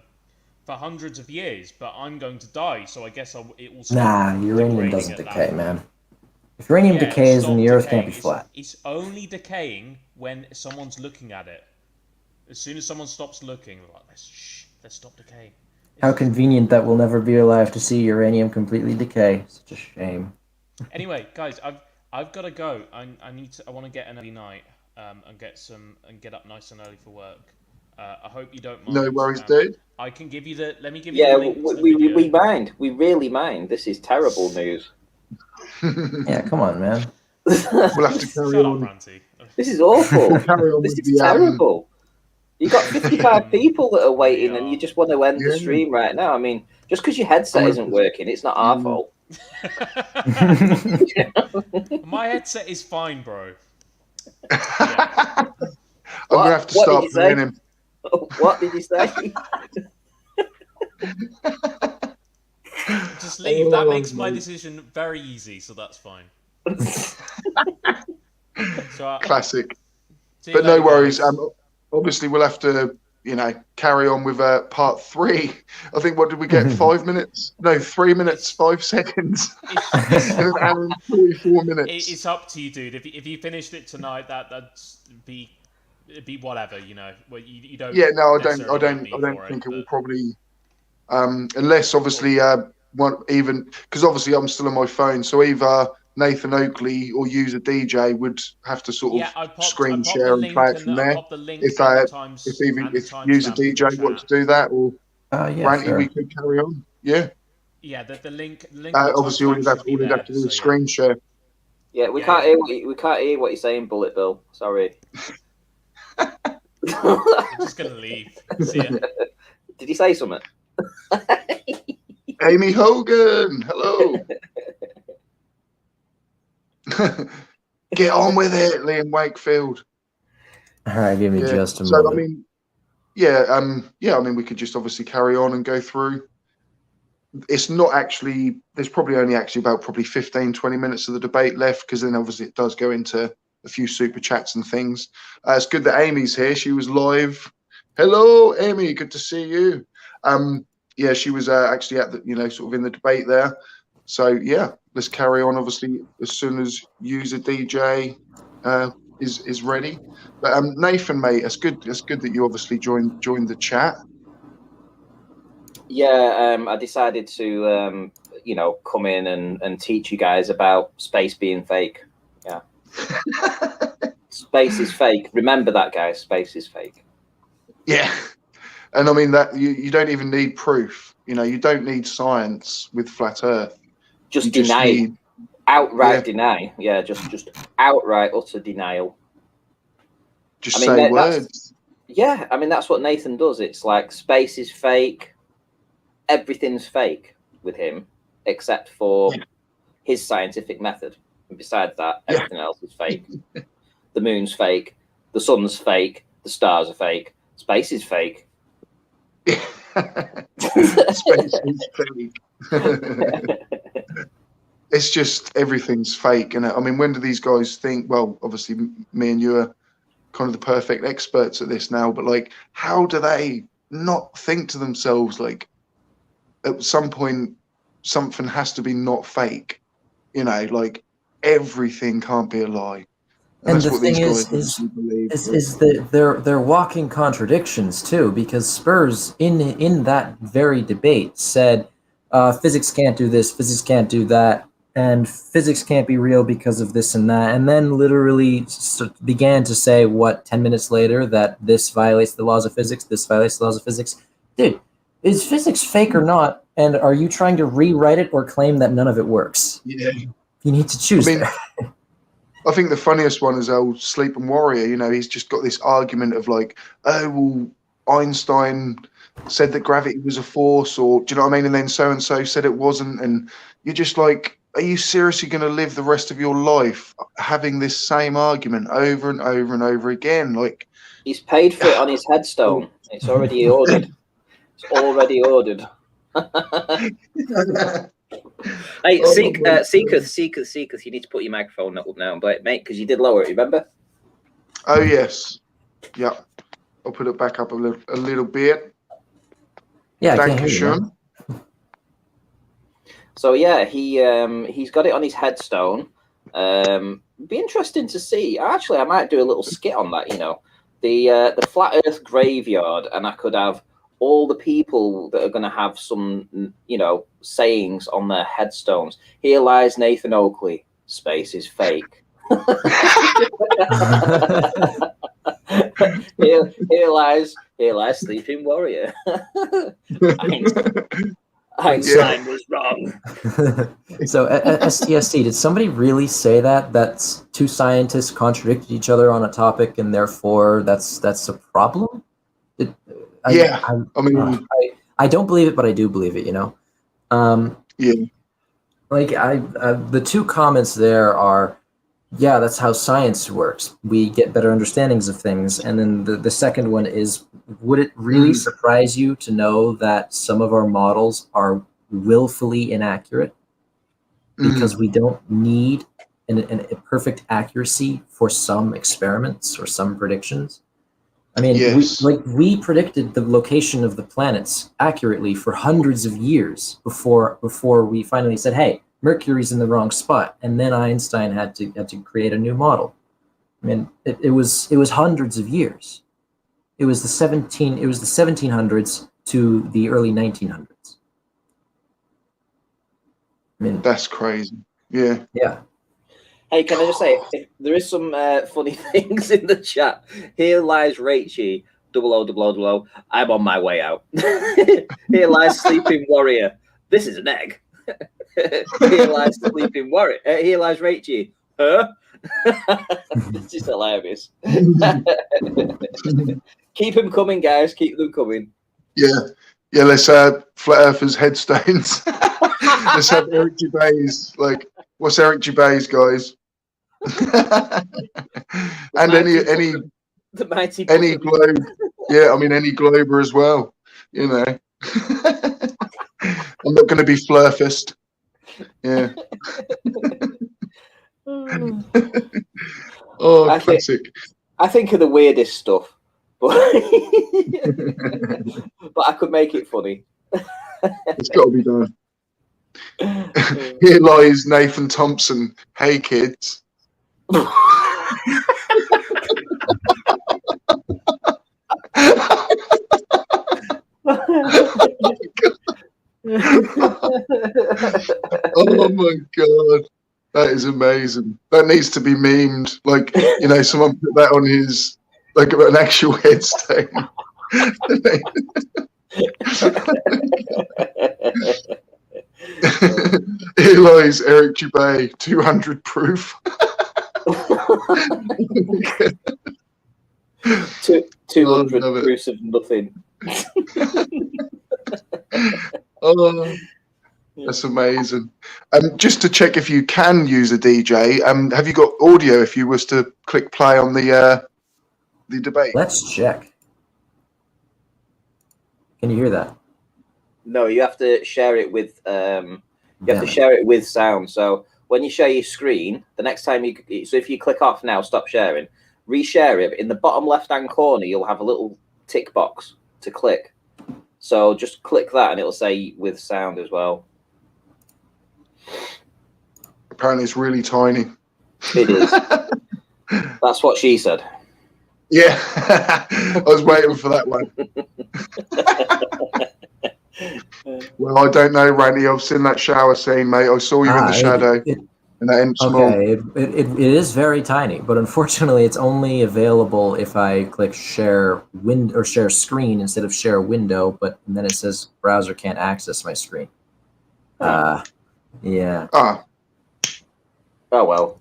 hundreds of years, but I'm going to die, so I guess it will stop. Nah, uranium doesn't decay, man. If uranium decays, then the Earth can't be flat. It's only decaying when someone's looking at it. As soon as someone stops looking, they're like, let's stop decaying. How convenient that we'll never be alive to see uranium completely decay. Such a shame. Anyway, guys, I've got to go. I want to get an early night and get up nice and early for work. I hope you don't mind. No worries, dude. I can give you the. Let me give you. The link to the video. We mind. We really mind. This is terrible news. Yeah, come on, man. We'll have to carry on. Ranty. This is awful. This is terrible. You've got 55 people that are waiting, and you just want to end the stream right now. I mean, just because your headset isn't working, it's not our fault. My headset is fine, bro. I'm gonna have to start playing him. What did you say? Just leave. That makes my decision very easy, so that's fine. So, Classic. see you But no later, worries. guys. Obviously, we'll have to, obviously we'll have to, carry on with part 3. I think, what did we get? 5 minutes? No, 3 minutes, 5 seconds. In an hour and 44 minutes. It's up to you, dude. If you finished it tonight, that'd be whatever, Well, you don't. Yeah, no, I necessarily don't need me for think it will but- probably, unless obviously, because obviously I'm still on my phone, so either Nathan Oakley or User DJ would have to sort Yeah, of screen share and play it from I'll there. pop the link If and the if timestamp User in the DJ wants chat. to do that, or Yeah, Ranty, sure. we could carry on. Yeah. Yeah, the link. And the Obviously, all timestamp you'd have should be there, to do is so, screen share. Yeah, we Yeah, can't yeah. we can't hear what you're saying, Bullet Bill. Sorry. I'm just gonna leave. See ya. Did you say something? Amy Hogan, hello. Get on with it, Liam Wakefield. All right, give me Yeah. just a So moment. I mean, I mean, we could just obviously carry on and go through. It's not actually. There's probably only actually about 15, 20 minutes of the debate left, because then obviously it does go into a few super chats and things. It's good that Amy's here. She was live. Hello, Amy. Good to see you. Yeah, she was actually at the sort of in the debate there. So yeah, let's carry on. Obviously, as soon as User DJ is ready. But Nathan, mate, it's good that you obviously joined the chat. Yeah, I decided to come in and teach you guys about space being fake. Yeah. Space is fake. Remember that, guys. Space is fake. Yeah. And I mean that you don't even need proof. You don't need science with flat Earth. Just You deny. Outright Yeah. deny. Yeah, just outright utter denial. Just I mean, say that's- words. Yeah, I mean that's what Nathan does. It's like space is fake. Everything's fake with him, except for his scientific method. And besides that, everything else is fake. The moon's fake. The sun's fake. The stars are fake. Space is fake. Space is fake. It's just everything's fake, and I mean, when do these guys think? Well, obviously, me and you are kind of the perfect experts at this now. But like, how do they not think to themselves like, at some point, something has to be not fake? Like everything can't be a lie. And that's the what thing these guys is believe. that they're walking contradictions too, because Spurs in that very debate said physics can't do this, physics can't do that, and physics can't be real because of this and that, and then literally began to say 10 minutes later that this violates the laws of physics, this violates the laws of physics. Dude, is physics fake or not? And are you trying to rewrite it or claim that none of it works? Yeah. You need to choose. I mean, I think the funniest one is old Sleeping Warrior. He's just got this argument of like, oh, well, Einstein said that gravity was a force, or do you know what I mean? And then so-and-so said it wasn't. And you're just like, are you seriously going to live the rest of your life having this same argument over and over and over again? Like, he's paid for it on his headstone. It's already ordered. It's already ordered. Hey, Seekers, you need to put your microphone up now, mate, because you did lower it, remember? Oh, yes. Yeah. I'll put it back up a little bit. Yeah, I Thank can't you, hear you, man. Sean. So yeah, he's got it on his headstone. Be interesting to see. Actually, I might do a little skit on that. The flat Earth graveyard, and I could have all the people that are going to have some, sayings on their headstones. Here lies Nathan Oakley. Space is fake. here lies Sleeping Warrior. Einstein was wrong. So STST, did somebody really say that two scientists contradicted each other on a topic and therefore that's a problem? I don't believe it, but I do believe it, Yeah. Like the two comments there are, yeah, that's how science works. We get better understandings of things. And then the second one is, would it really surprise you to know that some of our models are willfully inaccurate? Because we don't need a perfect accuracy for some experiments or some predictions. I mean, Yes. we predicted the location of the planets accurately for hundreds of years before we finally said, "Hey, Mercury's in the wrong spot," and then Einstein had to create a new model. I mean, it was hundreds of years. It was the 1700s to the early 1900s. I mean, That's crazy. Yeah. yeah. Hey, can I just say, if there is some funny things in the chat. Here lies Rachie, 0000. I'm on my way out. Here lies Sleeping Warrior. This is an egg. Here lies Sleeping Warrior. Here lies Rachie. Huh? It's just hilarious. Keep them coming, guys. Keep them coming. Yeah. Yeah, let's add Flat Earthers headstones. Let's have Eric Dubé's, like, what's Eric Dubé's, guys? And the mighty any globe, yeah, I mean any glober as well, you know. I'm not going to be flurfist. Yeah. Oh, classic. I think of the weirdest stuff, but but I could make it funny. It's got to be done. Here lies Nathan Thompson. Hey, kids. Oh my god, that is amazing. That needs to be memed. Like, you know, someone put that on his, like, an actual headstone. Here lies Eric Dubé, 200 proof. 200 proofs of nothing. Oh, that's amazing. Just to check if you can use a DJ, have you got audio if you was to click play on the debate? Let's check. Can you hear that? No, you have to share it with to share it with sound. So when you share your screen, the next time so if you click off now, stop sharing, reshare it. In the bottom left-hand corner, you'll have a little tick box to click. So just click that, and it'll say with sound as well. Apparently, it's really tiny. It is. That's what she said. Yeah, I was waiting for that one. Well, I don't know, Ranty. I've seen that shower scene, mate. I saw you in the shadow. And that ain't small. Okay, it is very tiny, but unfortunately, it's only available if I click share or share screen instead of share window. But then it says browser can't access my screen. Yeah. Ah. Oh well.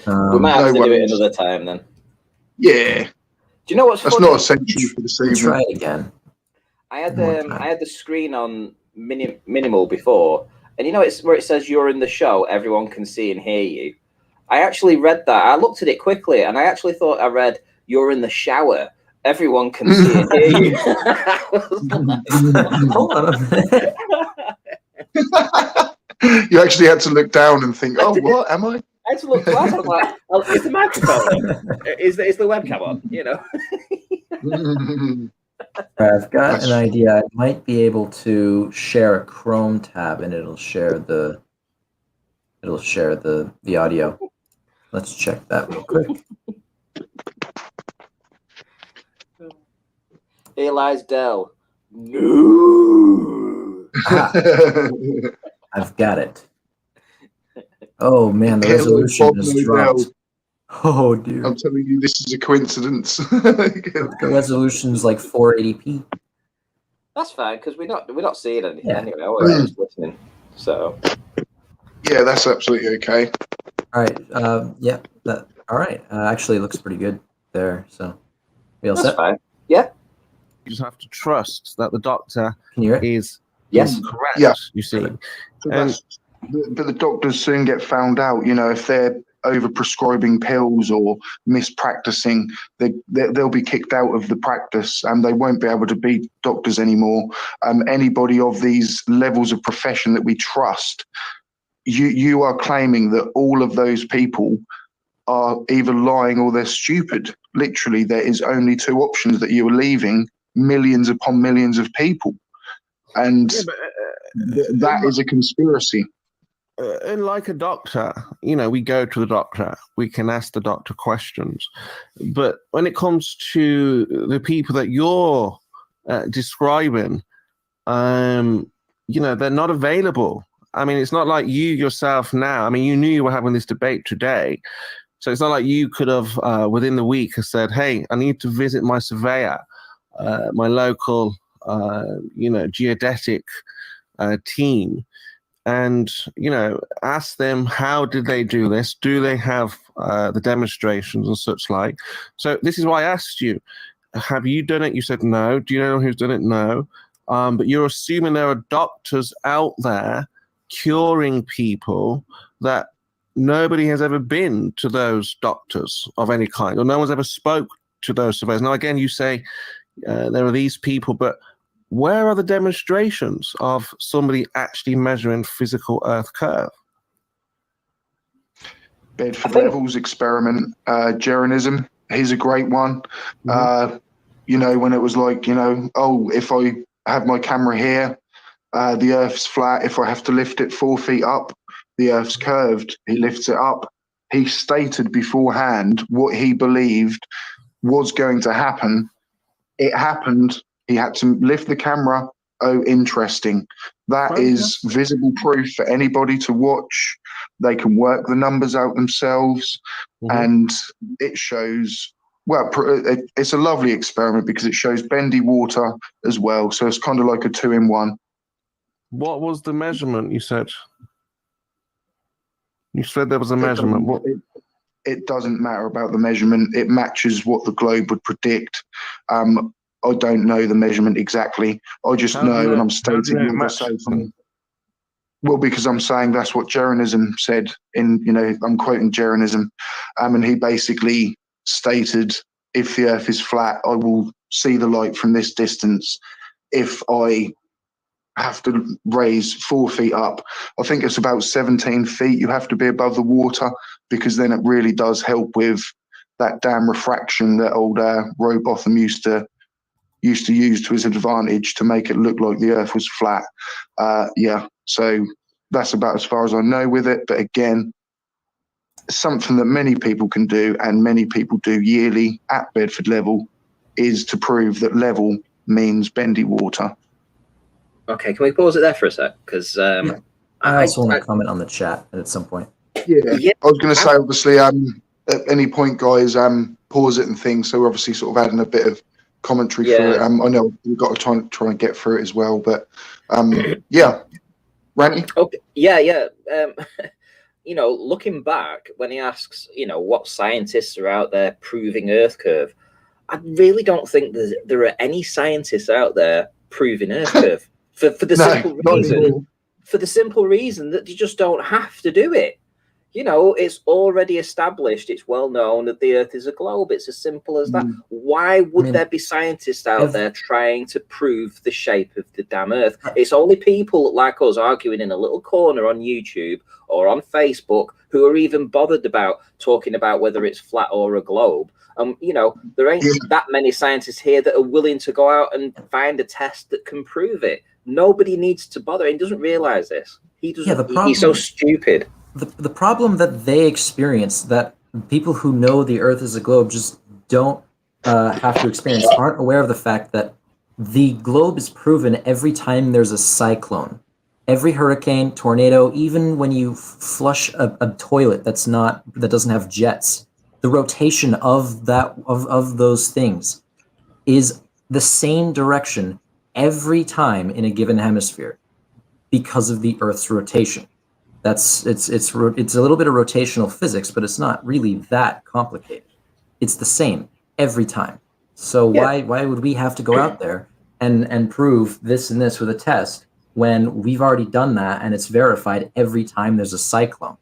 We might have to do it another time then. Yeah. Do you know what's That's funny? not essential for this evening. Try it again. I had the screen on minimal before. And you know, it's where it says you're in the show, everyone can see and hear you. I actually read that. I looked at it quickly, and I actually thought I read you're in the shower, everyone can see and hear you. Hold on a minute. You actually had to look down and think, oh, what am I? I had to look twice. I'm like, oh, is the microphone on? Is the webcam on? You know? I've got an idea. I might be able to share a Chrome tab, and it'll share the audio. Let's check that real quick. Here lies Dell. No. I've got it. Oh man, the resolution has dropped. Oh dear. I'm telling you, this is a coincidence. The resolution's like 480p. That's fine, because we're not seeing anything anyway. We're just listening. So yeah, that's absolutely okay. All right. Yeah. All right. Actually, it looks pretty good there. So we all that's set? fine. Yeah. You just have to trust that the doctor Can you hear it? is Yes. correct. Yeah. You see. But the doctors soon get found out, you know, if they're over prescribing pills or mispracticing, they'll be kicked out of the practice and they won't be able to be doctors anymore. Anybody of these levels of profession that we trust, you are claiming that all of those people are either lying or they're stupid. Literally, there is only two options that you are leaving millions upon millions of people, and that is a conspiracy. And like a doctor, we go to the doctor, we can ask the doctor questions. But when it comes to the people that you're describing, they're not available. I mean, it's not like you yourself now. I mean, you knew you were having this debate today. So it's not like you could have, within the week, have said, hey, I need to visit my surveyor, my local, geodetic team, and ask them, how did they do this? Do they have the demonstrations and such like? So this is why I asked you, have you done it? You said no. Do you know who's done it? No. But you're assuming there are doctors out there curing people that nobody has ever been to those doctors of any kind, or no one's ever spoke to those surveyors. Now, again, you say there are these people, but where are the demonstrations of somebody actually measuring physical Earth curve? Bedford Levels experiment, Jeranism, he's a great one. Mm-hmm. When it was like, if I have my camera here, the Earth's flat. If I have to lift it 4 feet up, the Earth's curved. He lifts it up. He stated beforehand what he believed was going to happen. It happened. He had to lift the camera. Oh, interesting. That is visible proof for anybody to watch. They can work the numbers out themselves. And it shows, it's a lovely experiment because it shows bendy water as well. So it's kind of like a 2-in-1. What was the measurement you said? You said there was a measurement. It doesn't matter about the measurement. It matches what the globe would predict. I don't know the measurement exactly. I just know, and I'm stating what I say from. Well, because I'm saying that's what Jeranism said. I'm quoting Jeranism, and he basically stated, if the Earth is flat, I will see the light from this distance. If I have to raise 4 feet up, I think it's about 17 feet you have to be above the water, because then it really does help with that damn refraction that old Robotham used to use to his advantage to make it look like the Earth was flat. So that's about as far as I know with it. But again, something that many people can do, and many people do yearly at Bedford Level, is to prove that level means bendy water. Okay, can we pause it there for a sec? Because I also want to comment on the chat at some point. Yeah. I was going to say, obviously, at any point, guys, pause it and things. So we're obviously sort of adding a bit of commentary through it. I know we've got to try and get through it as well, but Ranty? Okay. Yeah. Looking back, when he asks, what scientists are out there proving Earth curve, I really don't think there are any scientists out there proving Earth curve for the simple reason that you just don't have to do it. It's already established. It's well known that the Earth is a globe. It's as simple as that. Why would there be scientists out there trying to prove the shape of the damn Earth? It's only people like us arguing in a little corner on YouTube or on Facebook who are even bothered about talking about whether it's flat or a globe. There ain't that many scientists here that are willing to go out and find a test that can prove it. Nobody needs to bother. He doesn't realize this. He doesn't. He's so stupid. The problem that they experience, that people who know the Earth is a globe just don't have to experience, aren't aware of the fact that the globe is proven every time there's a cyclone. Every hurricane, tornado, even when you flush a toilet that doesn't have jets, the rotation of those things is the same direction every time in a given hemisphere because of the Earth's rotation. It's a little bit of rotational physics, but it's not really that complicated. It's the same every time. So why would we have to go out there and prove this and this with a test when we've already done that and it's verified every time there's a cyclone?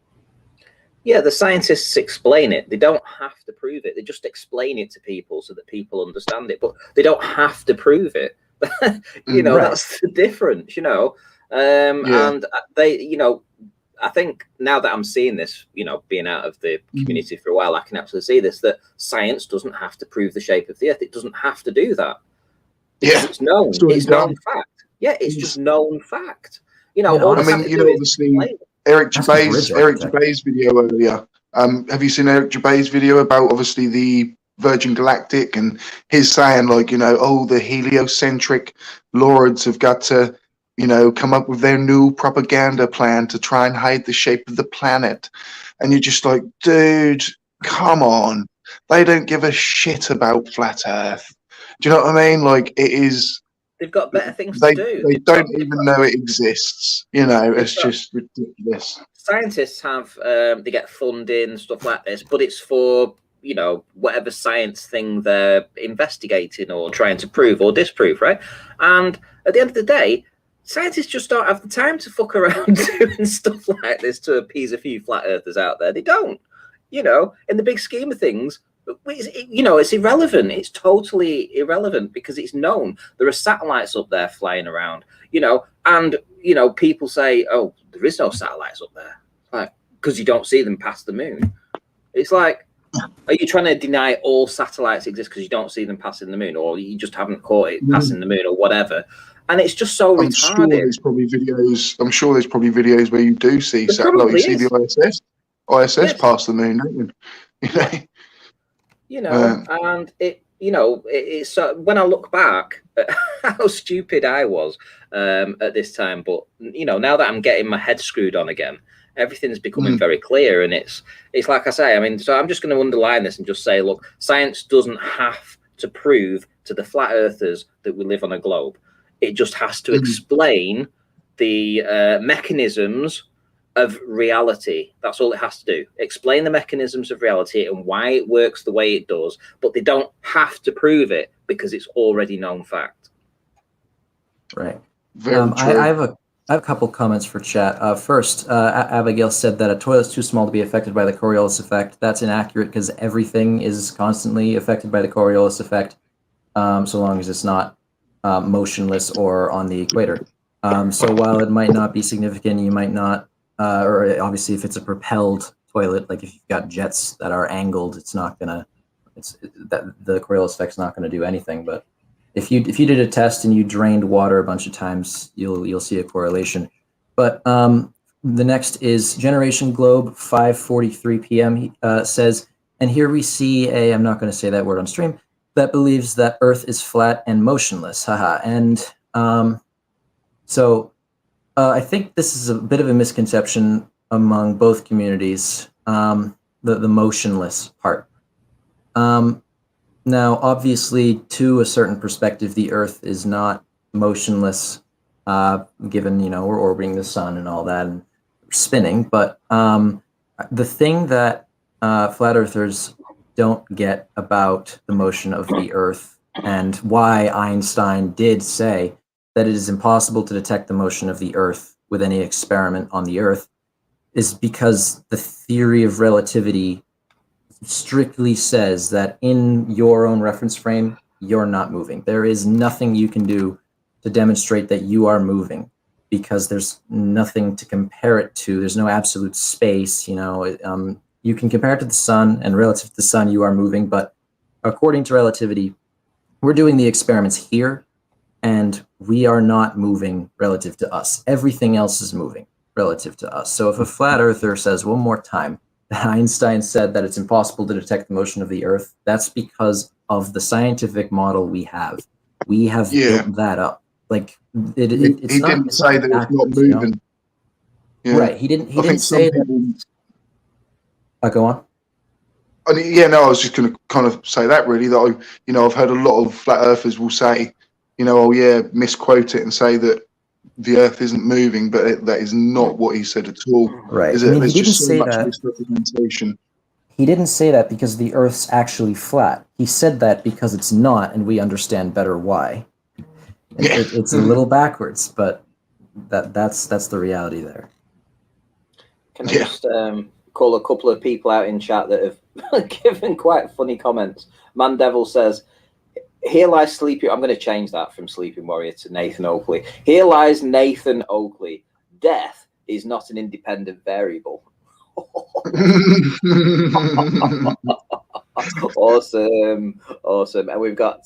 Yeah, the scientists explain it. They don't have to prove it. They just explain it to people so that people understand it, but they don't have to prove it. That's the difference, And they, I think now that I'm seeing this, being out of the community for a while, I can absolutely see this, that science doesn't have to prove the shape of the Earth. It doesn't have to do that. Because it's known. It's known fact. Yeah, it's just known fact. All I mean, obviously, Eric Dubay's video earlier. Have you seen Eric Dubay's video about obviously the Virgin Galactic, and his saying the heliocentric lords have got to, come up with their new propaganda plan to try and hide the shape of the planet. And you're just like, dude, come on. They don't give a shit about flat Earth. Do you know what I mean? Like, it is... They've got better things to do. They don't even know it exists. It's just ridiculous. Scientists have, they get funding, stuff like this, but it's for, whatever science thing they're investigating or trying to prove or disprove, right? And at the end of the day, scientists just don't have the time to fuck around doing stuff like this to appease a few flat earthers out there. They don't. In the big scheme of things, it's irrelevant. It's totally irrelevant because it's known there are satellites up there flying around, and people say, oh, there is no satellites up there, like, because you don't see them past the moon. It's like, are you trying to deny all satellites exist because you don't see them passing the moon, or you just haven't caught it passing the moon, or whatever? And it's just so retarded. I'm sure there's probably videos where you do see satellites. You see the ISS past the moon, don't you? And it's when I look back at how stupid I was at this time, but now that I'm getting my head screwed on again, everything's becoming very clear. And it's like I say, I mean, so I'm just going to underline this and just say, look, science doesn't have to prove to the flat earthers that we live on a globe. It just has to explain the mechanisms of reality. That's all it has to do. Explain the mechanisms of reality and why it works the way it does, but they don't have to prove it because it's already known fact. Right. I have a couple comments for chat. First, Abigail said that a toilet's too small to be affected by the Coriolis effect. That's inaccurate because everything is constantly affected by the Coriolis effect, so long as it's not motionless or on the equator. So while it might not be significant, you might not, or obviously if it's a propelled toilet, like if you've got jets that are angled, it's not gonna, the Coriolis effect's not gonna do anything. But if you did a test and you drained water a bunch of times, you'll see a correlation. But the next is Generation Globe 5:43 p.m. Says, and here we see I'm not going to say that word on stream, that believes that Earth is flat and motionless. Haha. And so I think this is a bit of a misconception among both communities, the motionless part. Now, obviously, to a certain perspective, the Earth is not motionless, given, we're orbiting the sun and all that and spinning. But the thing that flat earthers don't get about the motion of the Earth, and why Einstein did say that it is impossible to detect the motion of the Earth with any experiment on the Earth, is because the theory of relativity strictly says that in your own reference frame, you're not moving. There is nothing you can do to demonstrate that you are moving, because there's nothing to compare it to. There's no absolute space. You can compare it to the sun, and relative to the sun, you are moving. But according to relativity, we're doing the experiments here, and we are not moving relative to us. Everything else is moving relative to us. So if a flat earther says one more time that Einstein said that it's impossible to detect the motion of the Earth, that's because of the scientific model we have. We have built that up. Like he didn't say that it's not moving. Right. He didn't say that. Go on. I was just going to kind of say that really, that I've heard a lot of flat earthers will say, misquote it and say that the Earth isn't moving, but that is not what he said at all. Right. Is it? There's just so much misrepresentation. He didn't say that because the Earth's actually flat. He said that because it's not, and we understand better why. It's a little backwards, but that's the reality there. Can I just call a couple of people out in chat that have given quite funny comments? Man Devil says, here lies Sleepy. I'm going to change that from Sleeping Warrior to Nathan Oakley. Here lies Nathan Oakley. Death is not an independent variable. Awesome. And we've got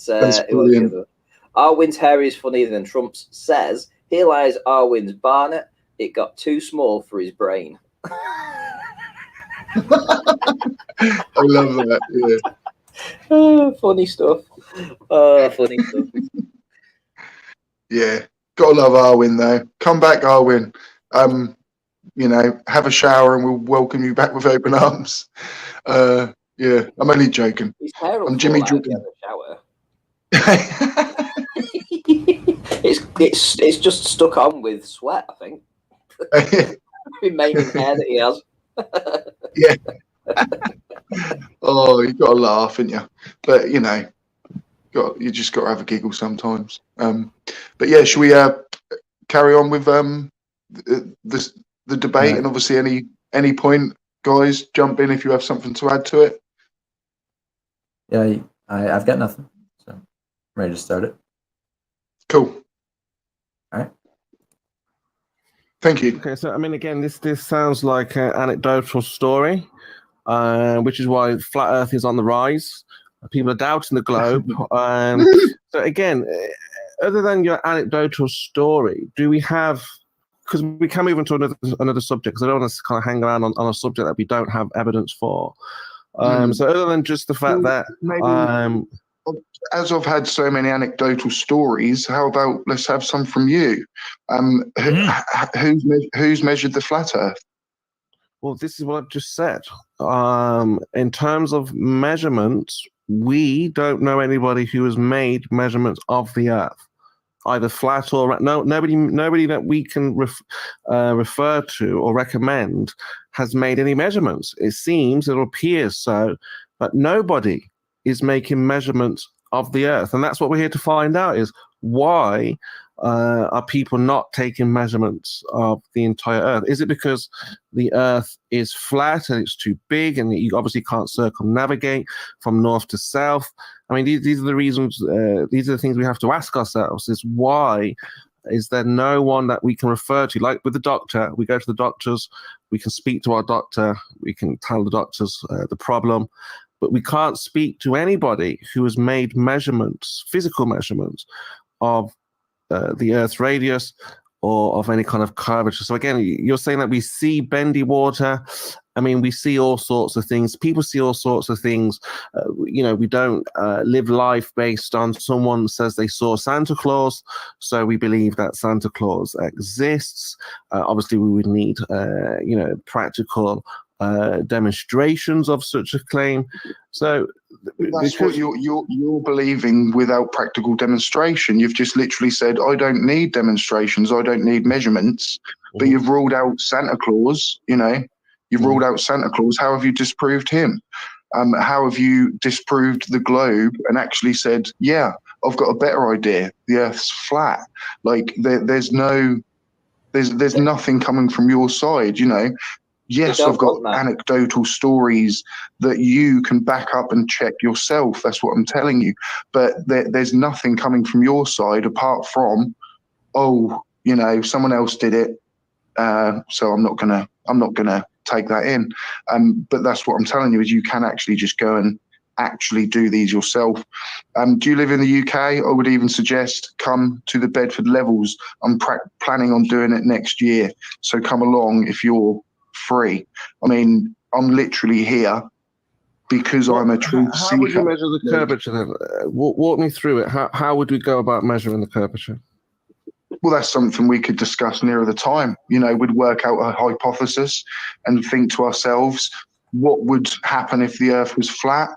Arwin's hair is funnier than Trump's. Says, here lies Arwin's Barnet. It got too small for his brain. I love that. Yeah. Funny stuff. Funny stuff. Yeah, gotta love Arwin though. Come back, Arwin. Have a shower and we'll welcome you back with open arms. Yeah, I'm only joking. His hair will I'm Jimmy fall out Jordan. of the shower. It's just stuck on with sweat, I think. Remaining hair that he has. Yeah. Oh, you gotta laugh, ain't you? But you just gotta have a giggle sometimes. But yeah, should we carry on with the debate? And obviously any point, guys, jump in if you have something to add to it. Yeah, I've got nothing, so I'm ready to start it. Cool. All right. Thank you. Okay, so I mean, again, this sounds like an anecdotal story, which is why flat Earth is on the rise. People are doubting the globe. So again, other than your anecdotal story, do we have? Because we can move into another subject. Because I don't want to kind of hang around on a subject that we don't have evidence for. So other than just the fact that as I've had so many anecdotal stories, how about let's have some from you? Who's measured the flat Earth? Well, this is what I've just said. In terms of measurements, we don't know anybody who has made measurements of the Earth, either flat or nobody that we can refer to or recommend has made any measurements. It appears so, but nobody is making measurements of the Earth, and that's what we're here to find out: is why are people not taking measurements of the entire Earth? Is it because the Earth is flat and it's too big, and you obviously can't circumnavigate from north to south? I mean, these are the reasons. These are the things we have to ask ourselves: is why is there no one that we can refer to? Like with the doctor, we go to the doctors, we can speak to our doctor, we can tell the doctors the problem, but we can't speak to anybody who has made measurements, physical measurements of the Earth's radius or of any kind of curvature. So again, you're saying that we see bendy water. I mean, we see all sorts of things. People see all sorts of things. We don't live life based on someone says they saw Santa Claus, so we believe that Santa Claus exists. Obviously, we would need, practical demonstrations of such a claim. So that's what you're believing without practical demonstration. You've just literally said, I don't need demonstrations, I don't need measurements, but you've ruled out Santa Claus. You've ruled out Santa Claus. How have you disproved him? How have you disproved the globe and actually said, yeah, I've got a better idea, the Earth's flat? Like there's nothing coming from your side. Yes, I've got anecdotal stories that you can back up and check yourself. That's what I'm telling you. But there's nothing coming from your side apart from, someone else did it, so I'm not gonna take that in. But that's what I'm telling you, is you can actually just go and actually do these yourself. Do you live in the UK? I would even suggest come to the Bedford Levels. I'm planning on doing it next year, so come along if you're free. I mean, I'm literally here because I'm a truth seeker. How would you measure the curvature then? Walk me through it. How would we go about measuring the curvature? Well, that's something we could discuss nearer the time. We'd work out a hypothesis and think to ourselves, what would happen if the Earth was flat?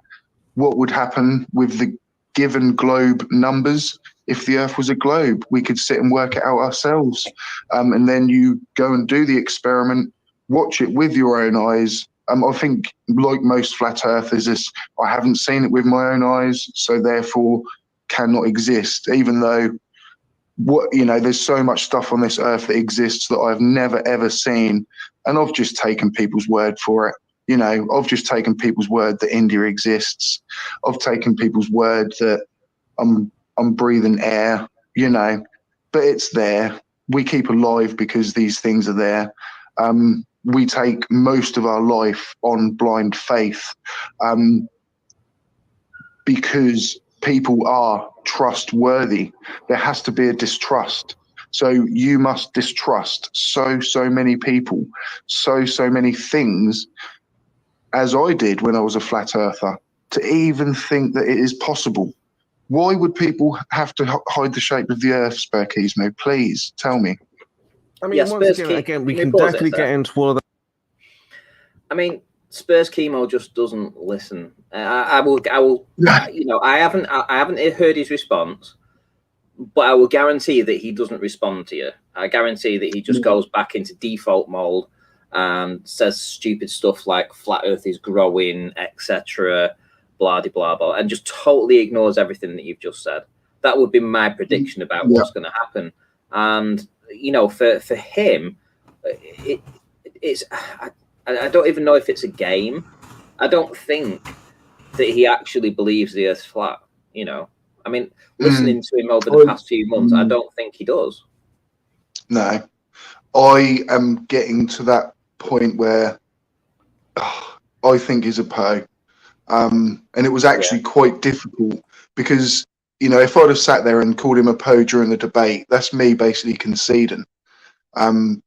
What would happen with the given globe numbers if the Earth was a globe? We could sit and work it out ourselves. And then you go and do the experiment, watch it with your own eyes. I think, like most flat earthers, I haven't seen it with my own eyes, so therefore cannot exist, even though there's so much stuff on this earth that exists that I've never ever seen, and I've just taken people's word for it. I've just taken people's word that India exists. I've taken people's word that I'm breathing air, but it's there. we keep alive because these things are there. We take most of our life on blind faith, because people are trustworthy. There has to be a distrust. So you must distrust so many people, so many things, as I did when I was a flat earther, to even think that it is possible. Why would people have to hide the shape of the earth, Spurkismo? Please tell me. I mean, Yeah, once Spurs again, we can can pause it a definitely sec. get into all of that. I mean, Spurs Chemo just doesn't listen. I will. You know, I haven't heard his response, but I will guarantee that he doesn't respond to you. I guarantee that he just goes back into default mode and says stupid stuff like "flat Earth is growing," etc., blah blah blah, and just totally ignores everything that you've just said. That would be my prediction about what's going to happen. And you know, for him, it's. I don't even know if it's a game. I don't think that he actually believes the Earth's flat. You know, I mean, listening to him over the past few months, I don't think he does. No, I am getting to that point where I think he's a Poe. And it was actually quite difficult because, you know, if I'd have sat there and called him a Poe during the debate, that's me basically conceding.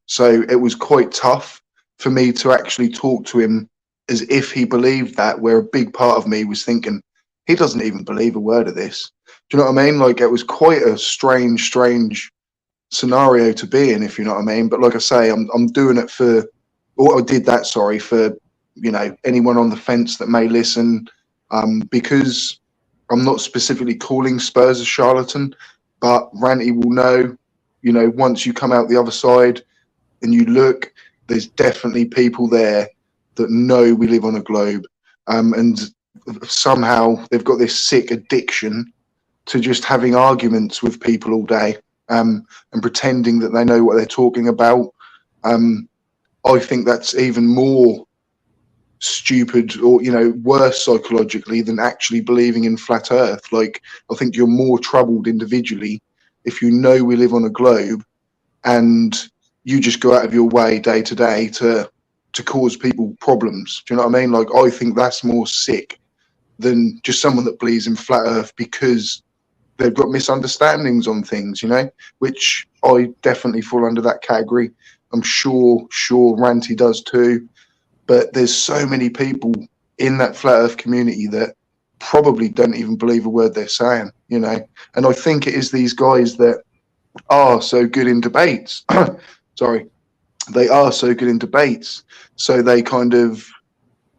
So it was quite tough for me to actually talk to him as if he believed that, where a big part of me was thinking, he doesn't even believe a word of this. Do you know what I mean? Like, it was quite a strange scenario to be in, if you know what I mean. But like I say, I'm doing it for, or I did that, sorry, for, you know, anyone on the fence that may listen, because I'm not specifically calling Spurs a charlatan, but Ranty will know, you know, once you come out the other side and you look, there's definitely people there that know we live on a globe, and somehow they've got this sick addiction to just having arguments with people all day, and pretending that they know what they're talking about. I think that's even more stupid, or, you know, worse psychologically than actually believing in flat earth. Like, I think you're more troubled individually if you know we live on a globe and you just go out of your way day to day to cause people problems. Do you know what I mean? Like, I think that's more sick than just someone that believes in flat earth because they've got misunderstandings on things, you know, which I definitely fall under that category. I'm sure Ranty does too. But there's so many people in that flat earth community that probably don't even believe a word they're saying, you know. And I think it is these guys that are so good in debates. Sorry. They are so good in debates. So they kind of,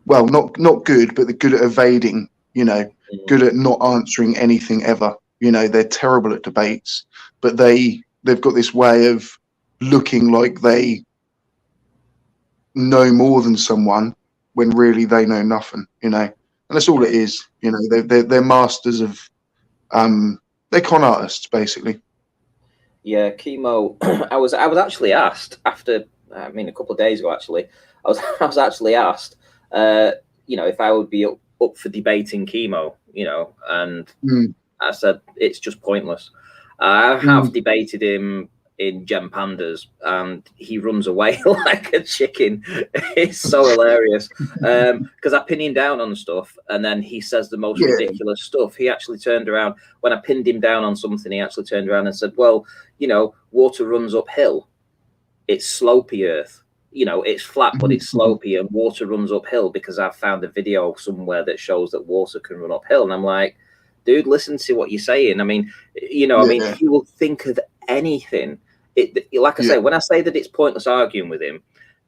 well, not good, but they're good at evading, you know, good at not answering anything ever. You know, they're terrible at debates, but they've got this way of looking like they know more than someone when really they know nothing, you know. And that's all it is, you know. They're masters of they're con artists, basically. Yeah, Chemo. I was actually asked after, I mean, a couple of days ago, actually, I was actually asked, you know, if I would be up for debating Chemo, you know, and I said it's just pointless. I have debated him in Gem Pandas, and he runs away like a chicken. It's so hilarious because I pin him down on stuff, and then he says the most ridiculous stuff. He actually turned around when I pinned him down on something. He actually turned around and said, "Well, you know, water runs uphill. It's slopey Earth. You know, it's flat, but it's slopey, and water runs uphill because I've found a video somewhere that shows that water can run uphill." And I'm like, dude, listen to what you're saying. I mean, you know, I mean, if you will think of anything. Like I say, when I say that it's pointless arguing with him,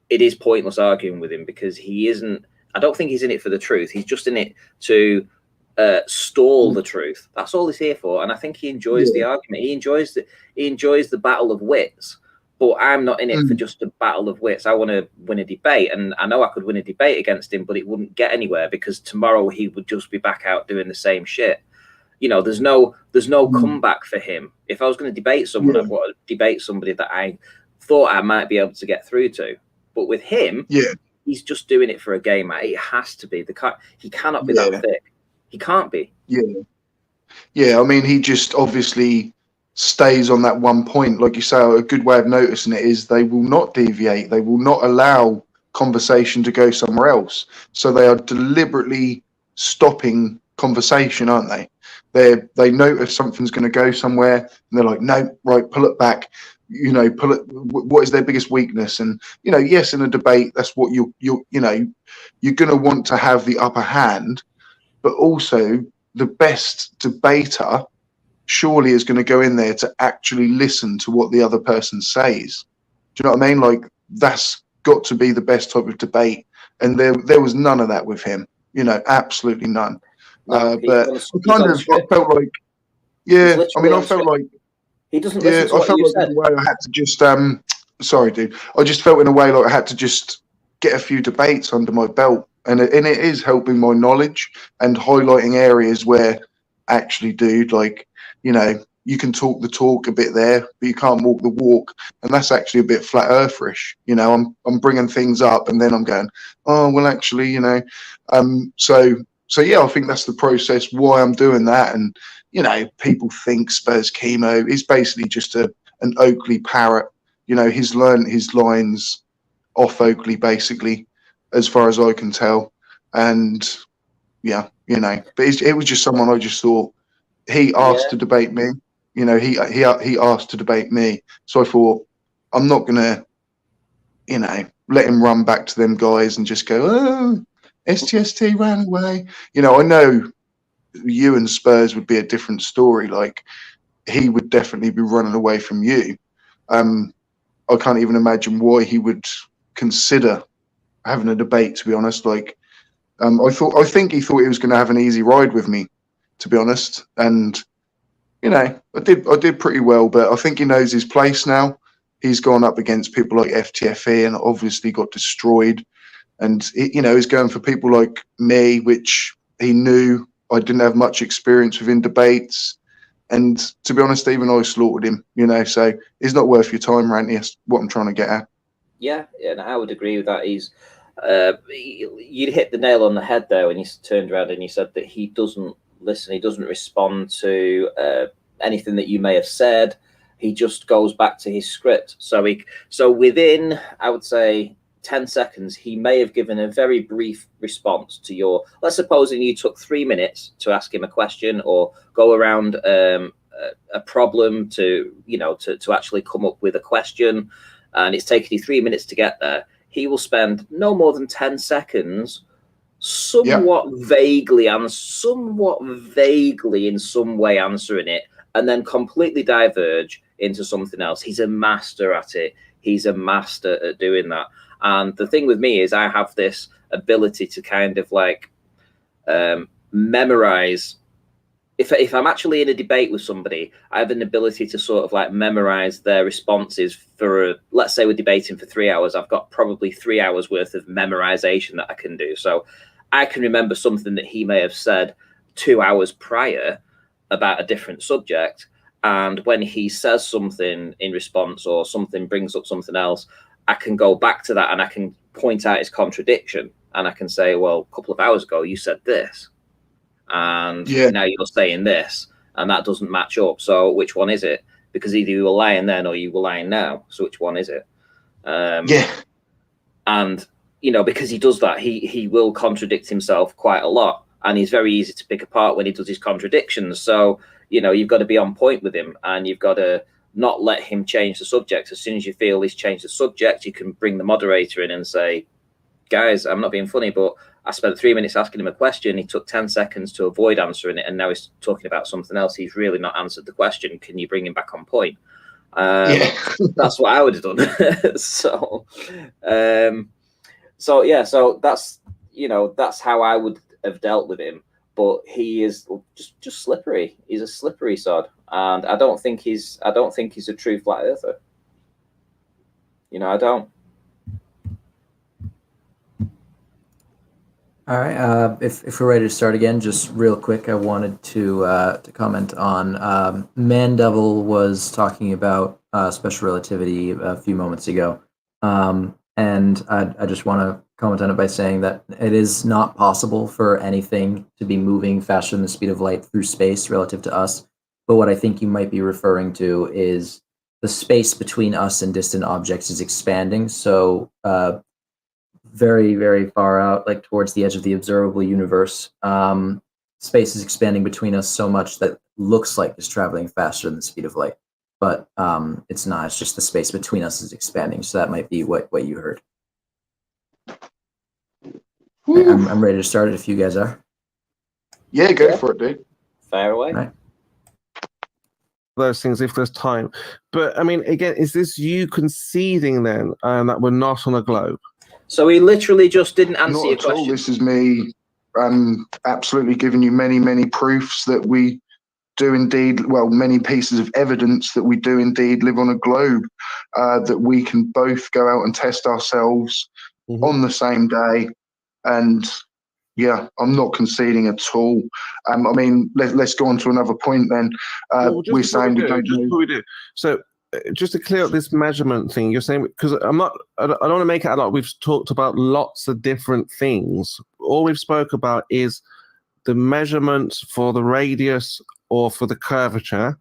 it is pointless arguing with him because he isn't. I don't think he's in it for the truth. He's just in it to stall the truth. That's all he's here for. And I think he enjoys the argument. He enjoys the battle of wits. But I'm not in it for just a battle of wits. I want to win a debate, and I know I could win a debate against him, but it wouldn't get anywhere because tomorrow he would just be back out doing the same shit. You know, there's no comeback for him. If I was going to debate someone, I'd want to debate somebody that I thought I might be able to get through to. But with him, he's just doing it for a game. It has to be. He cannot be that thick. He can't be. Yeah. I mean, he just obviously stays on that one point. Like you say, a good way of noticing it is they will not deviate. They will not allow conversation to go somewhere else. So they are deliberately stopping conversation, aren't they? They notice something's going to go somewhere, and they're like, no, right, pull it back. You know, pull it. What is their biggest weakness? And you know, yes, in a debate, that's what you're going to want to have the upper hand, but also the best debater surely is going to go in there to actually listen to what the other person says. Do you know what I mean? Like, that's got to be the best type of debate, and there was none of that with him. You know, absolutely none. No, But I felt like, yeah, I mean, I felt like, he doesn't yeah, listen to I what felt you like said. in a way I had to just, sorry, dude, I just felt in a way like I had to just get a few debates under my belt, and it is helping my knowledge and highlighting areas where actually, dude, like, you know, you can talk the talk a bit there, but you can't walk the walk, and that's actually a bit flat eartherish. You know, I'm bringing things up, and then I'm going, oh well, actually, you know, so yeah, I think that's the process why I'm doing that. And you know, people think Spurs Chemo is basically just an Oakley parrot. You know, he's learned his lines off Oakley basically, as far as I can tell, and yeah, you know, but it was just someone I just thought he asked to debate me. You know, he asked to debate me, so I thought I'm not gonna, you know, let him run back to them guys and just go, oh, STST ran away. You know, I know you and Spurs would be a different story. Like, he would definitely be running away from you. I can't even imagine why he would consider having a debate, to be honest. Like, I think he thought he was going to have an easy ride with me, to be honest. And you know, I did pretty well, but I think he knows his place now. He's gone up against people like FTFE and obviously got destroyed. And you know, he's going for people like me, which he knew I didn't have much experience with in debates. And to be honest, even I slaughtered him. You know, so he's not worth your time, Ranty. That's what I'm trying to get at. Yeah, and I would agree with that. You hit the nail on the head there when you turned around and you said that he doesn't listen, he doesn't respond to anything that you may have said. He just goes back to his script. So within, I would say, 10 seconds, he may have given a very brief response to your. Let's suppose you took 3 minutes to ask him a question or go around a problem to actually come up with a question, and it's taken you 3 minutes to get there. He will spend no more than 10 seconds somewhat vaguely in some way answering it, and then completely diverge into something else. He's a master at it. He's a master at doing that. And the thing with me is I have this ability to kind of like memorize. If I'm actually in a debate with somebody, I have an ability to sort of like memorize their responses for, let's say we're debating for 3 hours. I've got probably 3 hours worth of memorization that I can do. So I can remember something that he may have said 2 hours prior about a different subject. And when he says something in response or something brings up something else, I can go back to that and I can point out his contradiction. And I can say, well, a couple of hours ago, you said this. And now you're saying this, and that doesn't match up. So which one is it? Because either you were lying then or you were lying now. So which one is it? And, you know, because he does that, he will contradict himself quite a lot. And he's very easy to pick apart when he does his contradictions. So, you know, you've got to be on point with him, and you've got to not let him change the subject. As soon as you feel he's changed the subject, you can bring the moderator in and say, guys, I'm not being funny, but I spent 3 minutes asking him a question. He took 10 seconds to avoid answering it, and now he's talking about something else. He's really not answered the question. Can you bring him back on point? That's what I would have done. So that's, you know, that's how I would have dealt with him. But he is just slippery. He's a slippery sod, and I don't think he's a true flat earther. You know, I don't. All right. If we're ready to start again, just real quick, I wanted to comment on Mandevil was talking about special relativity a few moments ago, and I just want to comment on it by saying that it is not possible for anything to be moving faster than the speed of light through space relative to us. but what I think you might be referring to is the space between us and distant objects is expanding. So very, very far out, like towards the edge of the observable universe, space is expanding between us so much that looks like it's traveling faster than the speed of light. But it's not. It's just the space between us is expanding. So that might be what you heard. I'm ready to start it if you guys are. Yeah, go for it, dude. Fire away. Right. Those things if there's time. But I mean, again, is this you conceding then that we're not on a globe? So he literally just didn't answer Not your at all. question. This is me absolutely giving you many, many proofs that we do indeed, well, many pieces of evidence that we do indeed live on a globe, that we can both go out and test ourselves on the same day. And yeah, I'm not conceding at all. I mean, let's go on to another point then. We're saying we don't know. So just to clear up this measurement thing, you're saying, because I don't want to make it a lot. We've talked about lots of different things. All we've spoke about is the measurement for the radius or for the curvature.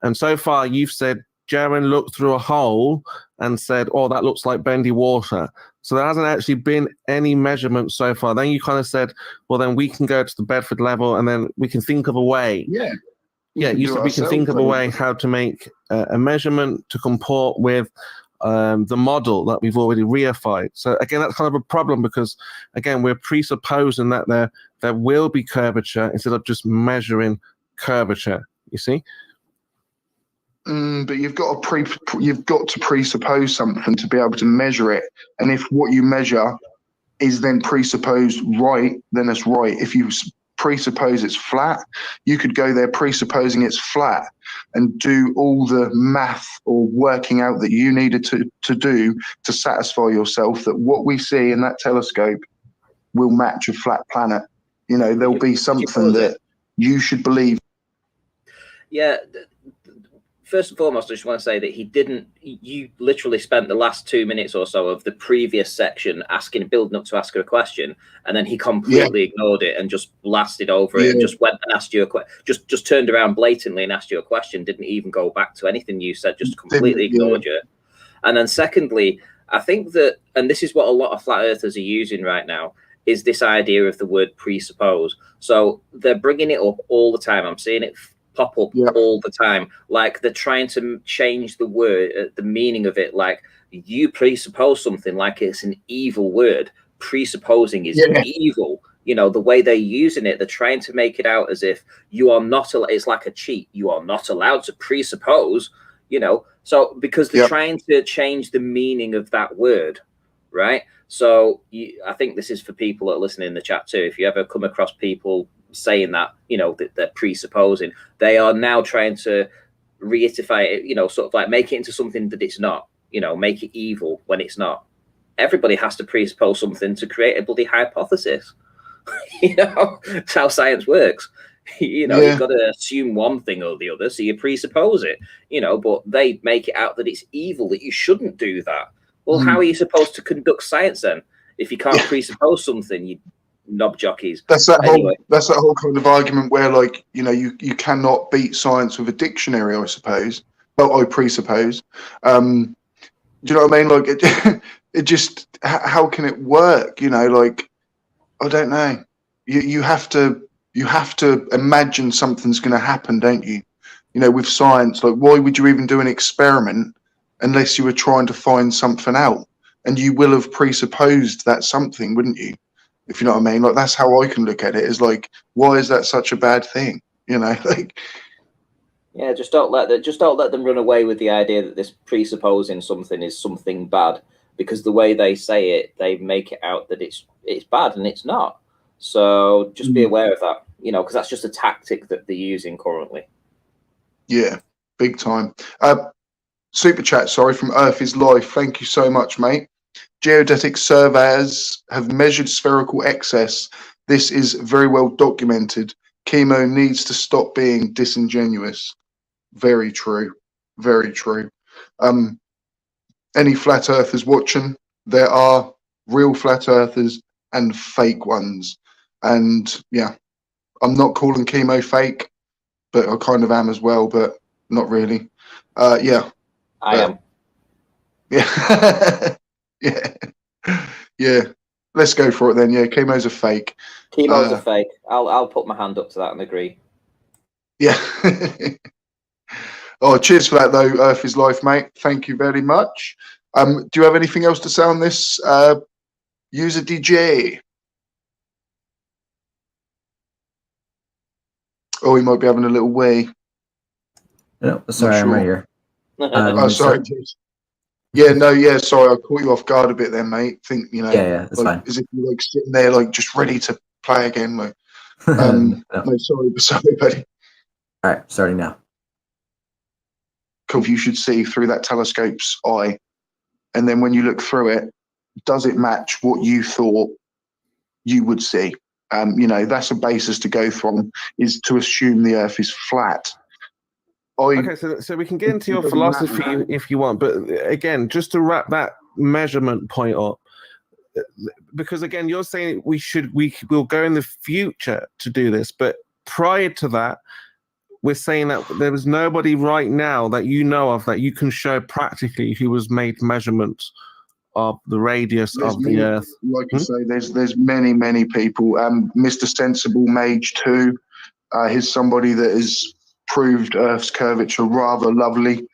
And so far you've said, Jaren looked through a hole and said, oh, that looks like bendy water. So there hasn't actually been any measurement so far. Then you kind of said, well, then we can go to the Bedford level and then we can think of a way. Yeah. Yeah, you said we can think of a way how to make a measurement to comport with the model that we've already reified. So again, that's kind of a problem because, again, we're presupposing that there will be curvature instead of just measuring curvature, you see? But you've got to presuppose something to be able to measure it. And if what you measure is then presupposed right, then it's right. If you presuppose it's flat, you could go there presupposing it's flat and do all the math or working out that you needed to do to satisfy yourself that what we see in that telescope will match a flat planet. You know, there'll be something that you should believe. Yeah. First and foremost, I just want to say that you literally spent the last 2 minutes or so of the previous section building up to ask her a question, and then he completely ignored it and just blasted over it and just went and asked you a question, just turned around blatantly and asked you a question, didn't even go back to anything you said, just completely ignored you. And then secondly, I think that, and this is what a lot of flat earthers are using right now, is this idea of the word presuppose. So they're bringing it up all the time. I'm seeing it pop up all the time, like they're trying to change the word, the meaning of it. Like you presuppose something like it's an evil word. Presupposing is evil. You know, the way they're using it, they're trying to make it out as if you are not. It's like a cheat. You are not allowed to presuppose. You know, so because they're trying to change the meaning of that word, right? So I think this is for people that are listening in the chat too. If you ever come across people saying that, you know, that they're presupposing, they are now trying to reiterate it, you know, sort of like make it into something that it's not, you know, make it evil when it's not. Everybody has to presuppose something to create a bloody hypothesis. You know, that's how science works. You know, you've got to assume one thing or the other, so you presuppose it, you know, but they make it out that it's evil, that you shouldn't do that. Well, how are you supposed to conduct science then if you can't presuppose something, you knob jockeys? That's that whole kind of argument where, like, you know, you cannot beat science with a dictionary, I suppose. Well, I presuppose. Do you know what I mean? Like, it just, how can it work? You know, like, I don't know. You have to imagine something's going to happen, don't you? You know, with science, like, why would you even do an experiment unless you were trying to find something out? And you will have presupposed that something, wouldn't you? If you know what I mean? Like, that's how I can look at it, is like, why is that such a bad thing? You know, like, yeah, just don't let them run away with the idea that this presupposing something is something bad, because the way they say it, they make it out that it's bad, and it's not. So just be aware of that, you know, because that's just a tactic that they're using currently. Yeah, big time. Super chat, sorry, from Earth is Life. Thank you so much, mate. Geodetic surveyors have measured spherical excess. This is very well documented. Chemo needs to stop being disingenuous. Very true. Very true. Any flat earthers watching, there are real flat earthers and fake ones. And yeah, I'm not calling chemo fake. but I kind of am as well, but not really. Yeah. I am. Yeah. Yeah. Yeah. Let's go for it then. Yeah, chemo's a fake. Chemo's a fake. I'll put my hand up to that and agree. Yeah. Oh, cheers for that though, Earth is Life, mate. Thank you very much. Do you have anything else to say on this, user DJ? Oh, he might be having a little wee. No, sorry, I'm right here. Oh, sorry. Yeah, no, yeah, sorry, I caught you off guard a bit there, mate. Think, you know, Yeah, that's like, fine. as if you're like sitting there, like just ready to play again. Like, no, sorry, buddy. All right, starting now. You should see through that telescope's eye, and then when you look through it, does it match what you thought you would see? You know, that's a basis to go from, is to assume the Earth is flat. Okay, so we can get into your philosophy if you want, but again, just to wrap that measurement point up, because again, you're saying we'll go in the future to do this, but prior to that, we're saying that there was nobody right now that you know of that you can show practically who was made measurements of the radius of the Earth. Like you say, there's many people. Mr. Sensible Mage 2, he's somebody that has proved Earth's curvature rather lovely.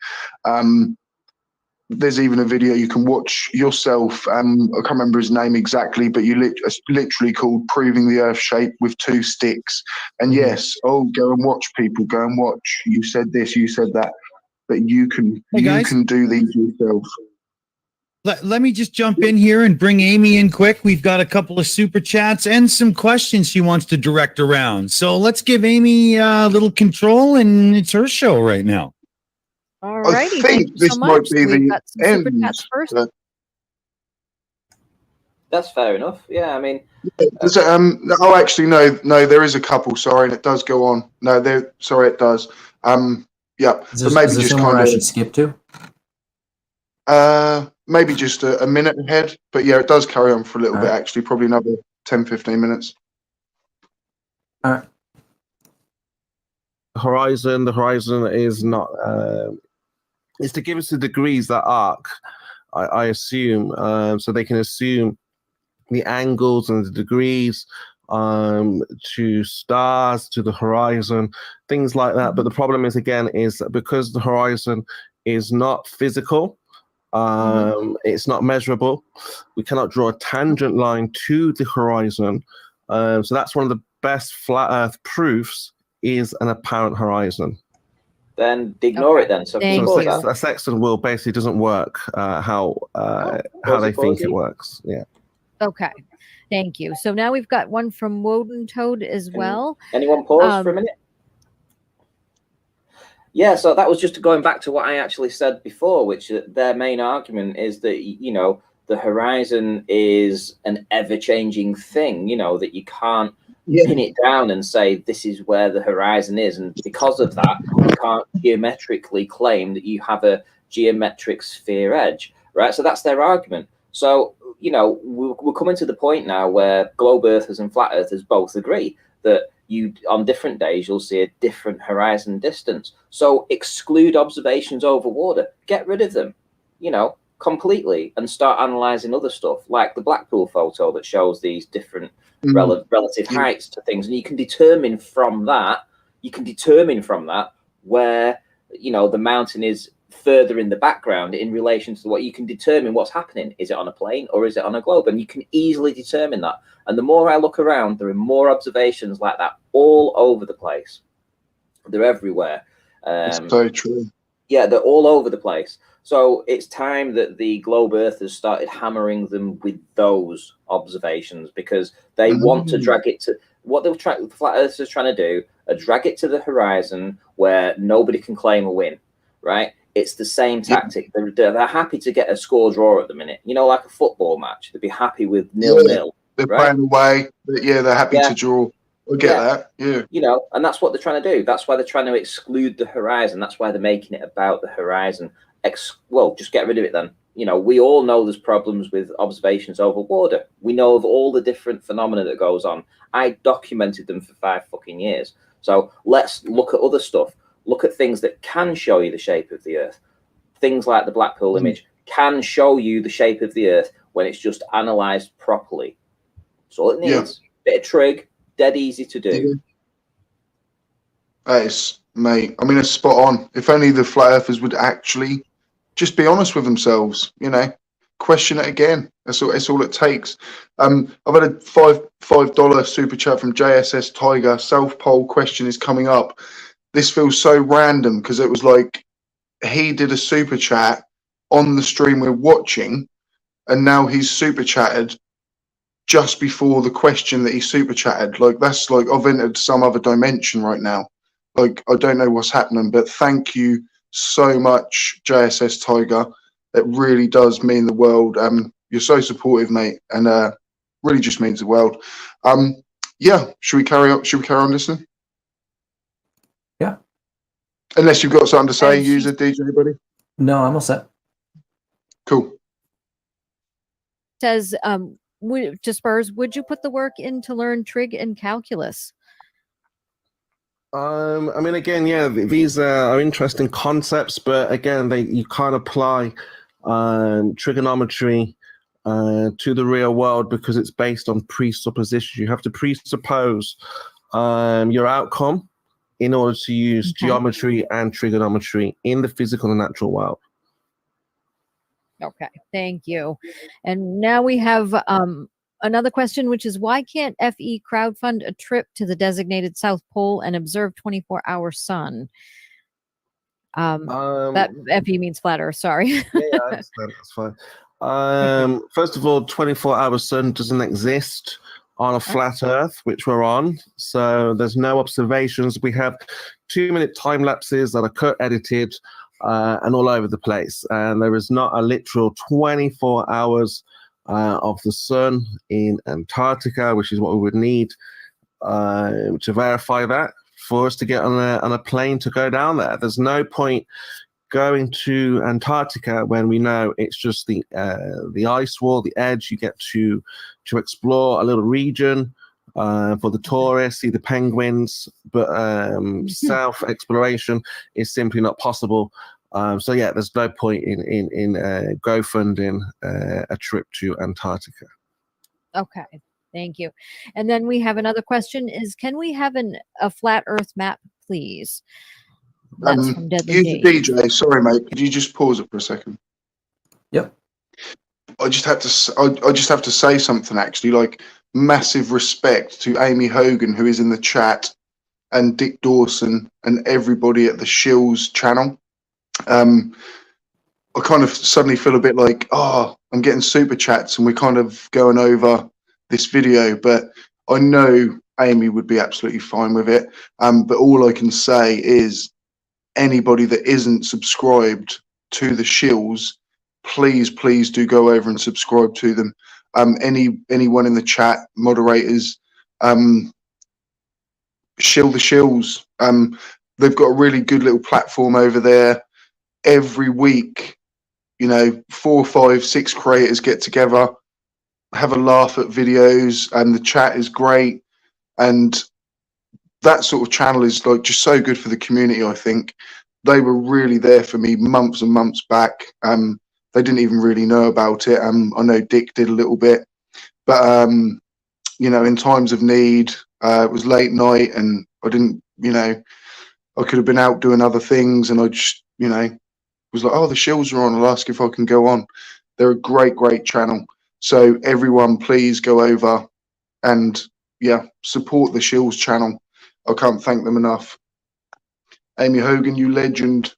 There's even a video you can watch yourself. I can't remember his name exactly, but it's literally called "Proving the Earth Shape with 2 Sticks." And yes, go and watch, people. Go and watch. You said this, you said that, but you can do these yourself. Let me just jump in here and bring Amy in quick. We've got a couple of super chats and some questions she wants to direct around. So let's give Amy a little control, and it's her show right now. All righty, thank you so much. We've got some super chats first. That's fair enough. Yeah, I mean, oh, actually, no, there is a couple. Sorry, and it does go on. No, it does. Yeah, but maybe just kind of. I should skip to. Maybe just a minute ahead, but yeah, it does carry on for a little bit. Actually, probably another 10-15 minutes. All right. The horizon is not. Is to give us the degrees that arc, I assume, so they can assume the angles and the degrees to stars, to the horizon, things like that. But the problem is, again, is that because the horizon is not physical, it's not measurable, we cannot draw a tangent line to the horizon. So that's one of the best flat Earth proofs is an apparent horizon. Then ignore it then. So a sextant wheel basically doesn't work how they think it works. Yeah. Okay. Thank you. So now we've got one from Woden Toad as well. Anyone pause for a minute? Yeah, so that was just going back to what I actually said before, which their main argument is that, you know, the horizon is an ever-changing thing, you know, that you can't pin it down and say this is where the horizon is, and because of that you can't geometrically claim that you have a geometric sphere edge, right? So that's their argument. So, you know, we're coming to the point now where globe earthers and flat earthers both agree that you on different days you'll see a different horizon distance. So exclude observations over water, get rid of them, you know, completely, and start analyzing other stuff like the Blackpool photo that shows these different relative heights to things, and you can determine from that where, you know, the mountain is further in the background in relation to what you can determine what's happening. Is it on a plane or is it on a globe? And you can easily determine that. And the more I look around, there are more observations like that all over the place. They're everywhere. It's so true. Yeah, they're all over the place. So it's time that the globe earthers started hammering them with those observations, because they want to drag it to what the flat earthers are trying to do, drag it to the horizon where nobody can claim a win, right? It's the same tactic. They're happy to get a score draw at the minute, you know, like a football match. They'd be happy with 0-0. They're playing away, but yeah, they're happy to draw. I get that. Yeah. You know, and that's what they're trying to do. That's why they're trying to exclude the horizon. That's why they're making it about the horizon. Well, just get rid of it then. You know, we all know there's problems with observations over water. We know of all the different phenomena that goes on. I documented them for 5 fucking years. So let's look at other stuff. Look at things that can show you the shape of the Earth. Things like the Blackpool image can show you the shape of the Earth when it's just analysed properly. That's all it needs. Bit of trig, dead easy to do. That is, mate. I mean, it's spot on. If only the flat earthers would actually just be honest with themselves, you know, question it again. That's all it takes. I've had a $5 super chat from JSS Tiger. South Pole question is coming up. This feels so random because it was like he did a super chat on the stream we're watching, and now he's super chatted just before the question that he super chatted. Like, that's like I've entered some other dimension right now. Like, I don't know what's happening, but thank you so much, JSS Tiger. It really does mean the world. You're so supportive, mate, and really just means the world. Yeah, should we carry on listening? Yeah. Unless you've got something to say, user DJ, buddy. No, I'm all set. Cool. Says, to Spurs, would you put the work in to learn trig and calculus? I mean, again, yeah, these are interesting concepts, but again, you can't apply trigonometry to the real world because it's based on presuppositions. You have to presuppose your outcome in order to use geometry and trigonometry in the physical and natural world. Okay, thank you. And now we have another question, which is, why can't FE crowdfund a trip to the designated South Pole and observe 24-hour sun? That FE means flat Earth, sorry. Yeah, I understand. That's fine. First of all, 24-hour sun doesn't exist on a flat Earth, which we're on. So there's no observations. We have 2-minute time lapses that are cut, edited, and all over the place. And there is not a literal 24 hours of the sun in Antarctica, which is what we would need to verify that for us to get on a plane to go down there. There's no point going to Antarctica when we know it's just the ice wall, the edge. You get to explore a little region for the tourists, see the penguins, but self exploration is simply not possible. So yeah, there's no point in GoFunding a trip to Antarctica. Okay, thank you. And then we have another question: is can we have a flat Earth map, please? That's from Deadly Dave. DJ, sorry, mate. Could you just pause it for a second? Yep. I just have to say something, actually. Like, massive respect to Amy Hogan, who is in the chat, and Dick Dawson, and everybody at the Shills channel. I kind of suddenly feel a bit like, I'm getting super chats, and we're kind of going over this video, but I know Amy would be absolutely fine with it. But all I can say is, anybody that isn't subscribed to the Shills, please do go over and subscribe to them. Anyone in the chat, moderators, Shill the Shills. They've got a really good little platform over there. Every week, 4, 5, 6 creators get together, have a laugh at videos, and the chat is great. And that sort of channel is like just so good for the community. I think they were really there for me months and months back. They didn't even really know about it. I know Dick did a little bit, but in times of need, it was late night, and I didn't, I could have been out doing other things, and I just, was like, the Shills are on. I'll ask if I can go on. They're a great channel. So everyone, please go over and support the Shills channel. I can't thank them enough. Amy Hogan, you legend.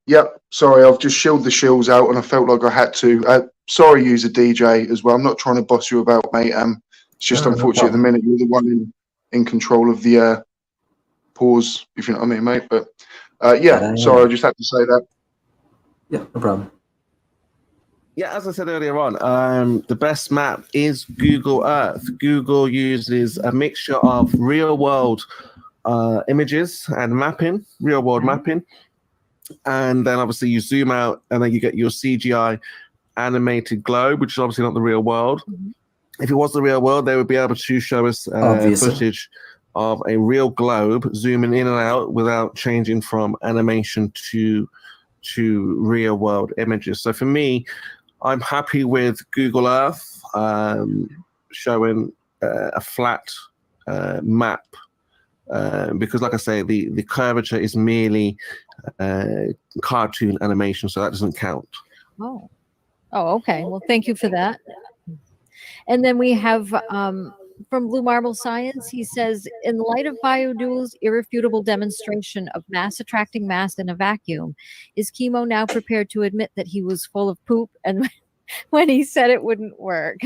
Yep, sorry, I've just shilled the Shills out, and I felt like I had to. Sorry, user DJ as well. I'm not trying to boss you about, mate. It's just unfortunate at the minute you're the one in control of the pause, if you know what I mean, mate. But sorry, I just had to say that. Yeah, no problem. Yeah, as I said earlier on, the best map is Google Earth. Google uses a mixture of real-world images and mapping, real-world mapping, and then obviously you zoom out, and then you get your CGI animated globe, which is obviously not the real world. if it was the real world, they would be able to show us Obviously. footage of a real globe zooming in and out without changing from animation to real world images. So for me, I'm happy with Google Earth showing a flat map because, like I say, the curvature is merely cartoon animation, so that doesn't count. Oh, okay. Well, thank you for that. And then we have from Blue Marble Science. He says, in light of Biodual's irrefutable demonstration of mass attracting mass in a vacuum, is Chemo now prepared to admit that he was full of poop and when he said it wouldn't work?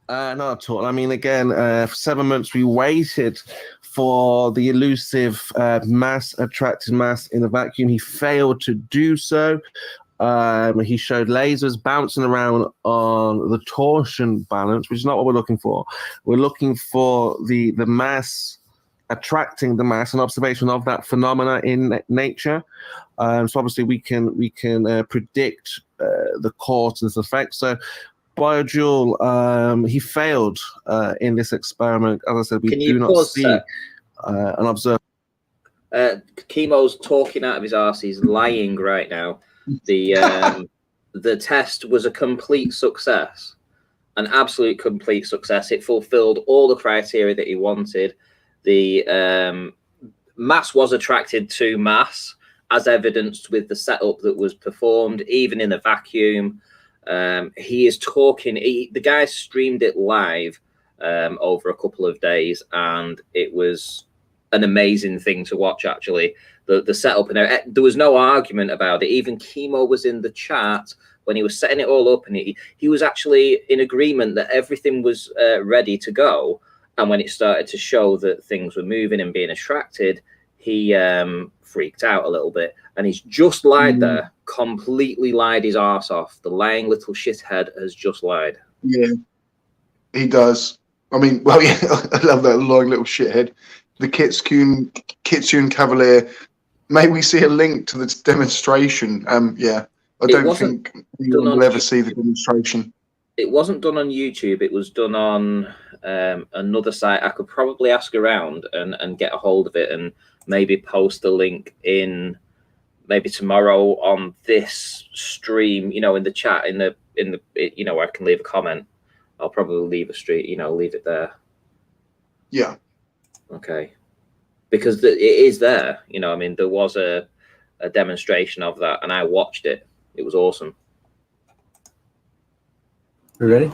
Not at all. I mean, again, for 7 months we waited for the elusive mass attracted mass in a vacuum. He failed to do so. He showed lasers bouncing around on the torsion balance, which is not what we're looking for. We're looking for the mass attracting the mass, an observation of that phenomena in nature. So obviously we can predict the cause of this effect. So Biodual, he failed in this experiment. As I said, we do not see an observer. Chemo's talking out of his arse. He's lying right now. The test was a complete success, an absolute complete success. It fulfilled all the criteria that he wanted. The mass was attracted to mass, as evidenced with the setup that was performed, even in a vacuum. He is talking. The guy streamed it live over a couple of days, and it was an amazing thing to watch. Actually, the setup, and there was no argument about it. Even Chemo was in the chat when he was setting it all up, and he was actually in agreement that everything was ready to go. And when it started to show that things were moving and being attracted, he freaked out a little bit. And he's just lied there, completely lied his arse off. The lying little shithead has just lied. Yeah, he does. I mean, well, yeah, I love that lying little shithead. The Kitsune Cavalier. May we see a link to the demonstration? Yeah, I don't think anyone will ever see the demonstration. It wasn't done on YouTube. It was done on another site. I could probably ask around and get a hold of it and maybe post a link in maybe tomorrow on this stream. You know, in the chat, in the you know, I can leave a comment. I'll probably leave leave it there. Yeah. Okay. Because it is there. You know, I mean, there was a demonstration of that, and I watched it. It was awesome. You ready?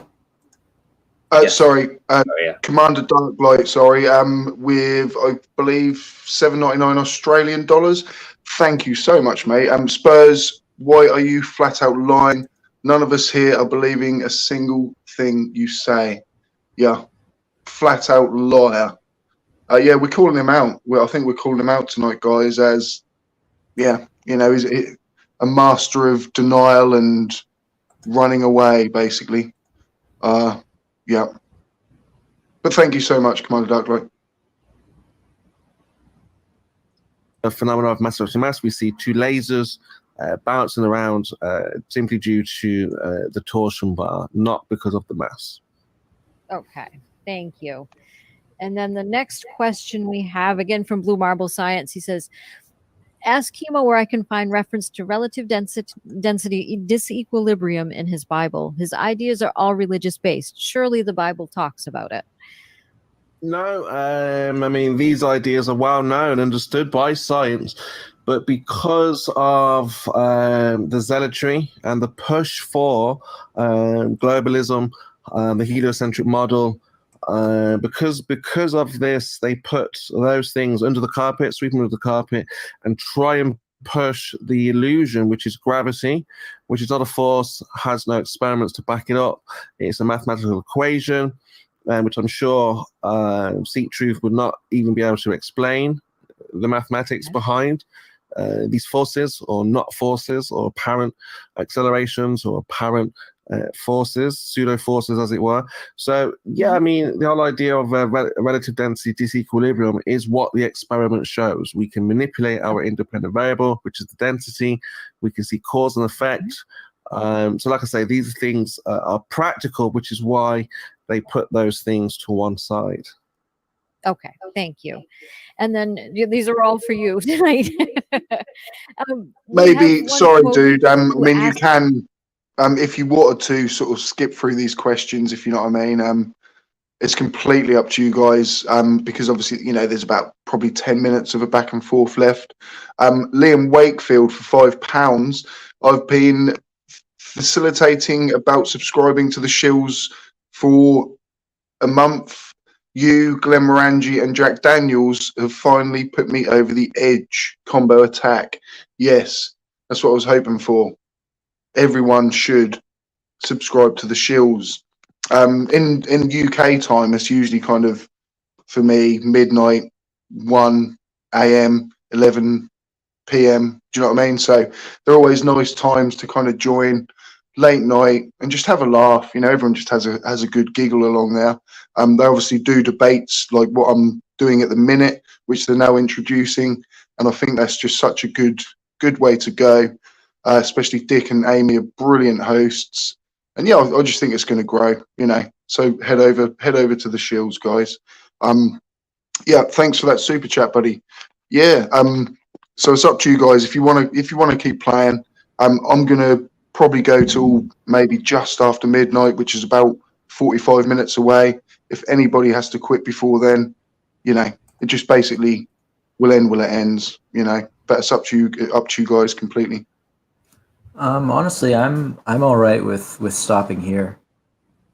Yes. Sorry, Oh, yeah. Commander Darklight. Sorry, with I believe $7.99 Australian dollars. Thank you so much, mate. Spurs, why are you flat out lying? None of us here are believing a single thing you say. Yeah, flat out liar. Yeah, we're calling him out. Well, I think we're calling him out tonight, guys. As yeah, you know, he's a master of denial and running away, basically. Yeah. But thank you so much, Commander Darklight. A phenomenon of mass attracting mass. We see two lasers bouncing around simply due to the torsion bar, not because of the mass. Okay, thank you. And then the next question we have, again from Blue Marble Science, he says, ask Chemo where I can find reference to relative density disequilibrium in his Bible. His ideas are all religious based. Surely the Bible talks about it. No, I mean, these ideas are well known, understood by science, but because of the zealotry and the push for globalism, the heliocentric model, because of this, they put those things under the carpet, sweep them under the carpet, and try and push the illusion, which is gravity, which is not a force, has no experiments to back it up. It's a mathematical equation, which I'm sure Seek Truth would not even be able to explain the mathematics behind these forces or not forces or apparent accelerations or apparent forces, pseudo forces, as it were. So, yeah, I mean, the whole idea of relative density disequilibrium is what the experiment shows. We can manipulate our independent variable, which is the density. We can see cause and effect. So like I say, these things are practical, which is why they put those things to one side. Okay, thank you. And then these are all for you tonight. We have Maybe, one sorry, quote dude. I who mean, you asked- can, if you wanted to, sort of skip through these questions, if you know what I mean. It's completely up to you guys, because obviously, you know, there's about probably 10 minutes of a back and forth left. Liam Wakefield for £5. I've been facilitating about subscribing to the shills for a month. You, Glenn Morangi, and Jack Daniels have finally put me over the edge. Combo attack. Yes, that's what I was hoping for. Everyone should subscribe to the shills. In UK time, it's usually kind of, for me, midnight, 1 a.m., 11 p.m. Do you know what I mean? So they're always nice times to kind of join late night and just have a laugh. You know, everyone just has a good giggle along there. They obviously do debates like what I'm doing at the minute, which they're now introducing, and I think that's just such a good way to go. Especially Dick and Amy are brilliant hosts, and yeah, I just think it's going to grow. You know, so head over to the Shields, guys. Yeah, thanks for that super chat, buddy. Yeah, so it's up to you guys. If you want to keep playing, I'm gonna probably go till maybe just after midnight, which is about 45 minutes away. If anybody has to quit before then, you know, it just basically will end when it ends. You know, but it's up to you guys completely. Honestly, I'm all right with stopping here.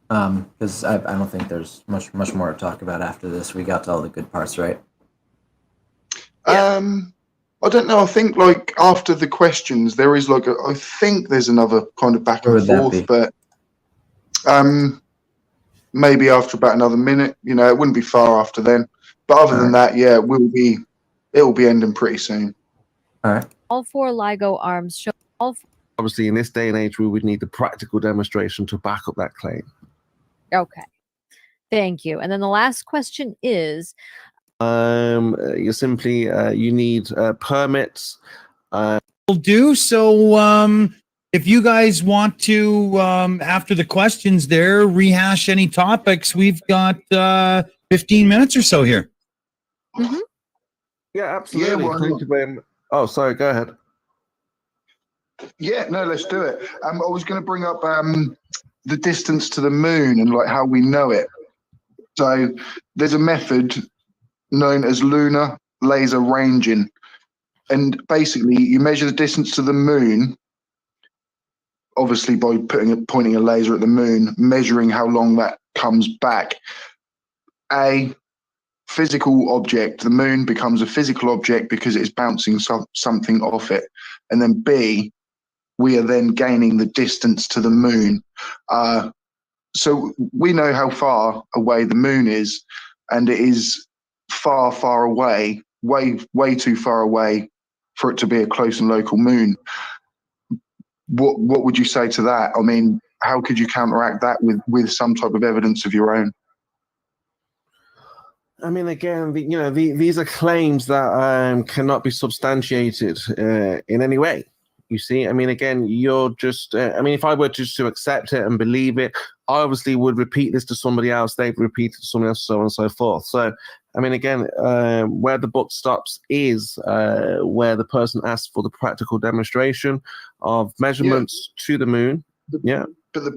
Because I don't think there's much more to talk about after this. We got to all the good parts, right? I don't know. I think like after the questions, there is like I think there's another kind of back Where and would that forth, be? but maybe after about another minute. You know, it wouldn't be far after then. But other than that, yeah, it will be ending pretty soon. All right. all four LIGO arms show Obviously, in this day and age, we would need the practical demonstration to back up that claim. Okay. Thank you. And then the last question is You simply you need permits. Will do. So if you guys want to, after the questions there, rehash any topics, we've got 15 minutes or so here. mhm. Yeah, absolutely. Yeah, well, Thank you very much. Oh, sorry, go ahead. Yeah, no, let's do it. I was going to bring up the distance to the moon and like how we know it. So there's a method known as lunar laser ranging, and basically you measure the distance to the moon, obviously by pointing a laser at the moon, measuring how long that comes back. A physical object, the moon becomes a physical object because it's bouncing something off it, and then B, we are then gaining the distance to the moon. So we know how far away the moon is, and it is far, far away, way too far away for it to be a close and local moon. What would you say to that? I mean, how could you counteract that with some type of evidence of your own? I mean, again, these are claims that cannot be substantiated in any way. You see, I mean, again, you're just, I mean, if I were just to accept it and believe it, I obviously would repeat this to somebody else, they'd repeat it to somebody else, so on and so forth. So, I mean, again, where the book stops is where the person asks for the practical demonstration of measurements to the moon. Yeah. But the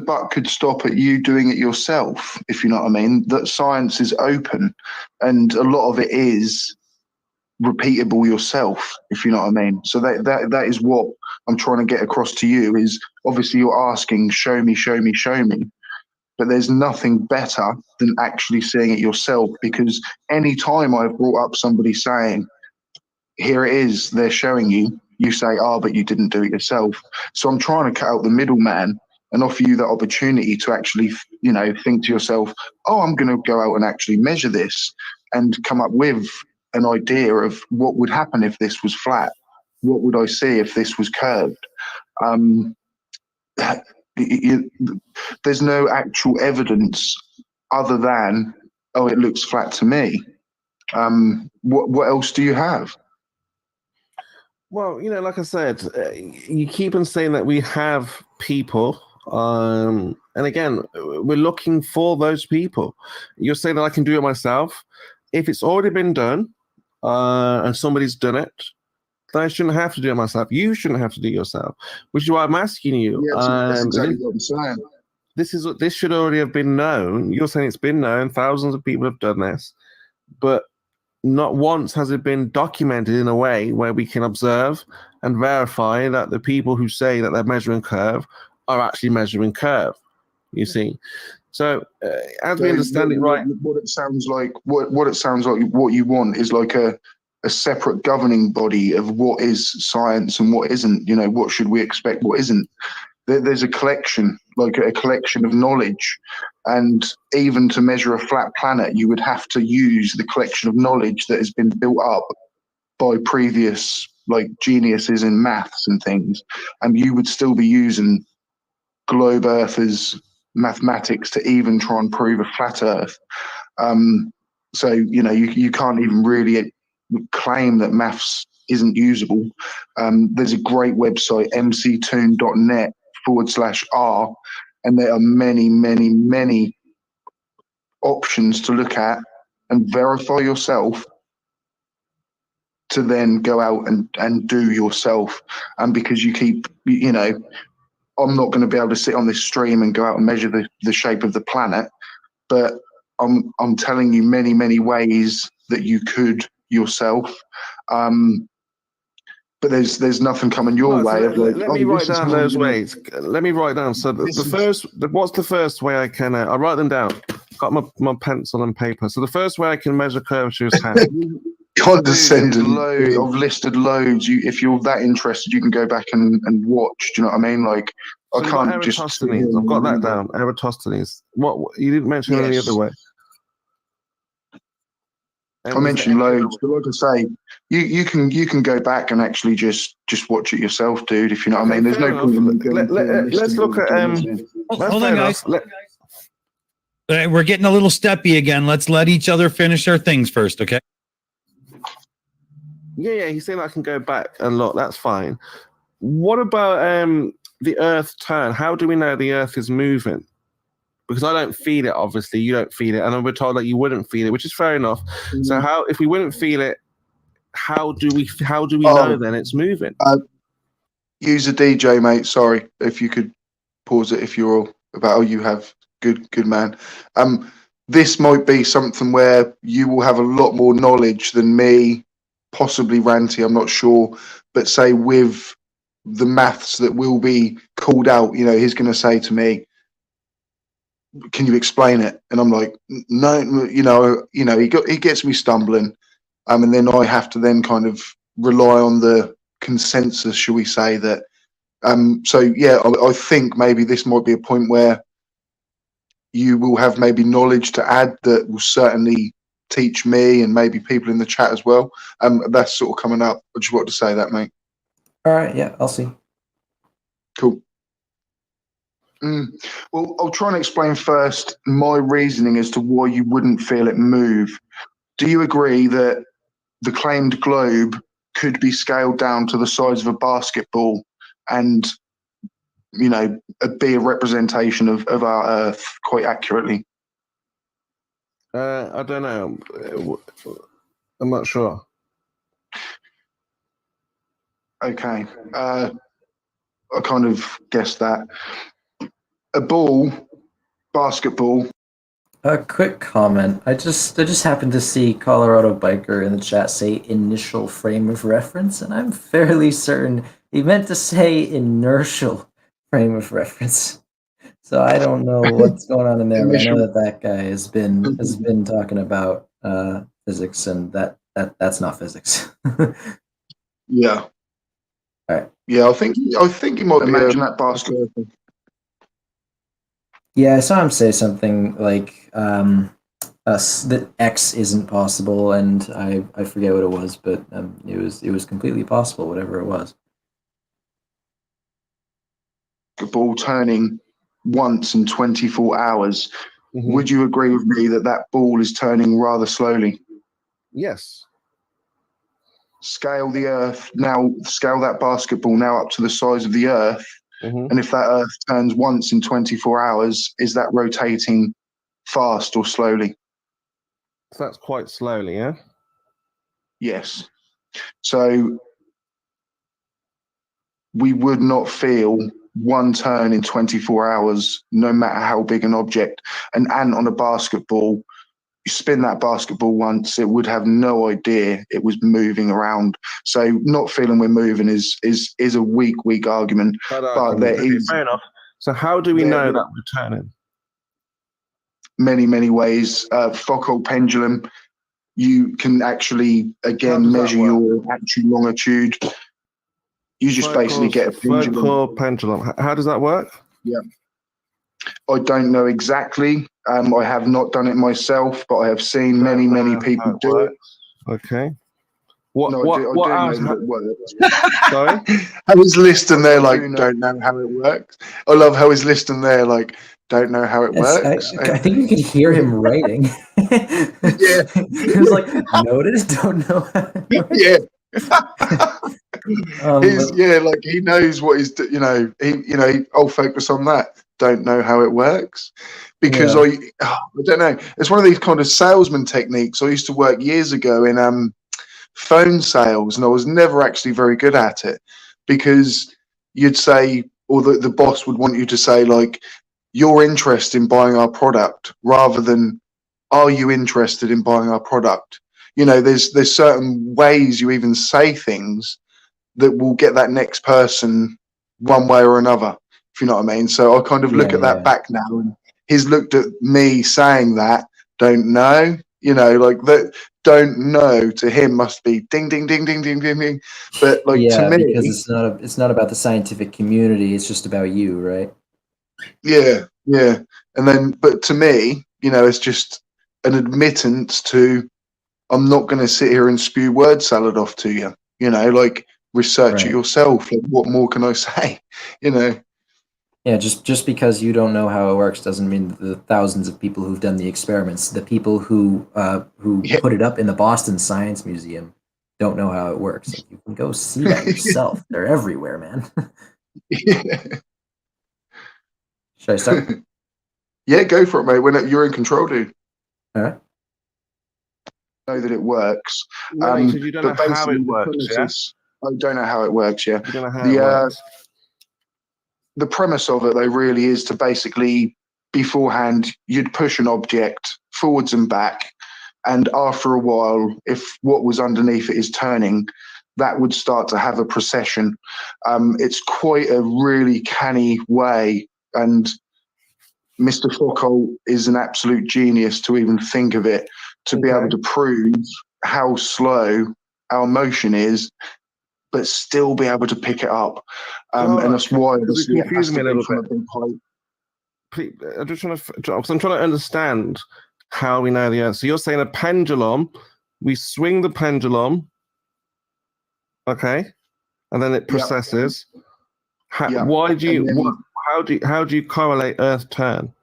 buck could stop at you doing it yourself, if you know what I mean. That science is open, and a lot of it is repeatable yourself, if you know what I mean. So that is what I'm trying to get across to you. Is obviously you're asking, show me, but there's nothing better than actually seeing it yourself. Because any time I've brought up somebody saying, here it is, they're showing you, you say, but you didn't do it yourself. So I'm trying to cut out the middleman and offer you that opportunity to actually, you know, think to yourself, I'm going to go out and actually measure this and come up with an idea of what would happen if this was flat. What would I see if this was curved? There's no actual evidence other than, it looks flat to me. What else do you have? Well, like I said, you keep on saying that we have people, and again, we're looking for those people. You're saying that I can do it myself. If it's already been done, and somebody's done it, then I shouldn't have to do it myself. You shouldn't have to do it yourself, which is why I'm asking you. Yeah, that's exactly what I'm saying. This should already have been known. You're saying it's been known. Thousands of people have done this, but not once has it been documented in a way where we can observe and verify that the people who say that they're measuring curve are actually measuring curve. You see, so as we understand it, right? What it sounds like, what you want is like a separate governing body of what is science and what isn't. What should we expect, what isn't. There's a collection, like a collection of knowledge, and even to measure a flat planet, you would have to use the collection of knowledge that has been built up by previous geniuses in maths and things, and you would still be using globe earthers mathematics to even try and prove a flat earth. So you can't even really claim that maths isn't usable. There's a great website, mctoon.net/r, and there are many, many, many options to look at and verify yourself to then go out and do yourself. And because you keep, I'm not going to be able to sit on this stream and go out and measure the shape of the planet, but I'm telling you many, many ways that you could yourself. But there's nothing coming your way. So let me write down those ways. Let me write down. So what's the first way I can? I'll write them down. Got my pencil and paper. So the first way I can measure curvature is how. Condescending. I've listed loads. If you're that interested, you can go back and watch. Do you know what I mean? I can't just. Eratosthenes. I've got that down. Eratosthenes. What you didn't mention any other way. I mentioned loads, but like I say, you can go back and actually just watch it yourself, dude. If you know what I mean. There's no point. Let's look at. Hold on, guys. We're getting a little steppy again. Let's let each other finish our things first, okay? Yeah. He's saying I can go back and look. That's fine. What about the Earth turn? How do we know the Earth is moving? Because I don't feel it, obviously. You don't feel it. And we're told that you wouldn't feel it, which is fair enough. So if we wouldn't feel it, how do we know then it's moving? Use a DJ, mate. Sorry, if you could pause it if you're about. Oh, you have. Good man. This might be something where you will have a lot more knowledge than me, possibly Ranty, I'm not sure. But say with the maths that will be called out, he's going to say to me, can you explain it? And I'm like, no, he gets me stumbling. And then I have to then kind of rely on the consensus, shall we say that. So yeah, I think maybe this might be a point where you will have maybe knowledge to add that will certainly teach me and maybe people in the chat as well. That's sort of coming up. I just wanted to say that, mate. All right, yeah, I'll see. Cool. Well, I'll try and explain first my reasoning as to why you wouldn't feel it move. Do you agree that the claimed globe could be scaled down to the size of a basketball and, be a representation of our Earth quite accurately? I don't know. I'm not sure. Okay. I kind of guessed that. A basketball. A quick comment. I just happened to see Colorado Biker in the chat say initial frame of reference, and I'm fairly certain he meant to say inertial frame of reference. So I don't know what's going on in there, but I know that guy has been talking about physics, and that's not physics. Yeah. All right. Yeah, I think he might imagine that basketball. Yeah, I saw him say something like that X isn't possible, and I forget what it was, but it was completely possible, whatever it was. The ball turning once in 24 hours. Mm-hmm. Would you agree with me that ball is turning rather slowly? Yes. scale the Earth now, scale that basketball now up to the size of the Earth, and if that Earth turns once in 24 hours, is that rotating fast or slowly? So that's quite slowly, yeah? Yes. So we would not feel one turn in 24 hours, no matter how big an object. An ant on a basketball, you spin that basketball once, it would have no idea it was moving around. So not feeling we're moving is a weak argument. But there is fair enough. So how do we know that we're turning? many ways. Foucault pendulum, you can actually again measure your actual longitude. You just basically get a pendulum. Foucault pendulum. How does that work? Yeah. I don't know exactly. I have not done it myself, but I have seen many people do it. Okay. I do know how it works. Sorry? How he's listing there like, don't know how it works. I love how he's listing there like, don't know how it works. I think you could hear him writing. Yeah. He was like, noted, don't know. Yeah. Like he knows what he's, I'll focus on that. Don't know how it works. Because I don't know. It's one of these kind of salesman techniques. I used to work years ago in phone sales, and I was never actually very good at it, because you'd say, or the boss would want you to say, like, you're interested in buying our product, rather than, are you interested in buying our product? There's certain ways you even say things that will get that next person one way or another, if you know what I mean. So I kind of look at that back now, and he's looked at me saying that, don't know, like that. Don't know to him must be ding ding ding ding ding ding ding. But like to me, because it's not about the scientific community, it's just about you, right? Yeah. And then, but to me, it's just an admittance to, I'm not going to sit here and spew word salad off to you. Like, research it yourself. Like, what more can I say? Yeah, just because you don't know how it works doesn't mean that the thousands of people who've done the experiments, the people who put it up in the Boston Science Museum, don't know how it works. Like, you can go see that yourself. They're everywhere, man. Should I start? Yeah, go for it, mate. When you're in control, dude. All right. Know that it works. No, you don't know how it works. Yeah? I don't know how it works. Yeah. You don't know how it works. The premise of it, though, really is to basically, beforehand, you'd push an object forwards and back, and after a while, if what was underneath it is turning, that would start to have a precession. It's quite a really canny way, and Mr. Foucault is an absolute genius to even think of it, to be able to prove how slow our motion is, but still be able to pick it up. And that's why it confused me a little bit. I'm just trying to understand how we know the Earth. So you're saying a pendulum, we swing the pendulum, okay, and then it precesses. How do you correlate Earth turn?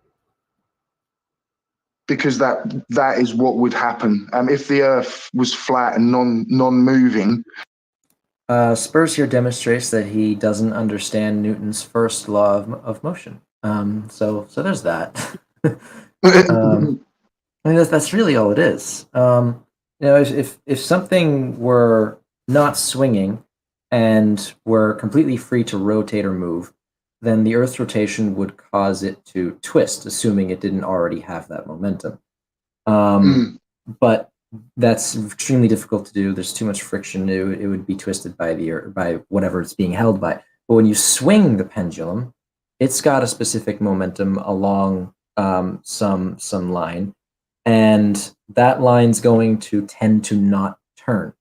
Because that is what would happen. If the Earth was flat and non-moving. Spurs here demonstrates that he doesn't understand Newton's first law of motion. So there's that. I mean, that's really all it is. If something were not swinging and were completely free to rotate or move, then the Earth's rotation would cause it to twist, assuming it didn't already have that momentum. But that's extremely difficult to do. There's too much friction. It would be twisted by by whatever it's being held by. But when you swing the pendulum, it's got a specific momentum along some line, and that line's going to tend to not turn.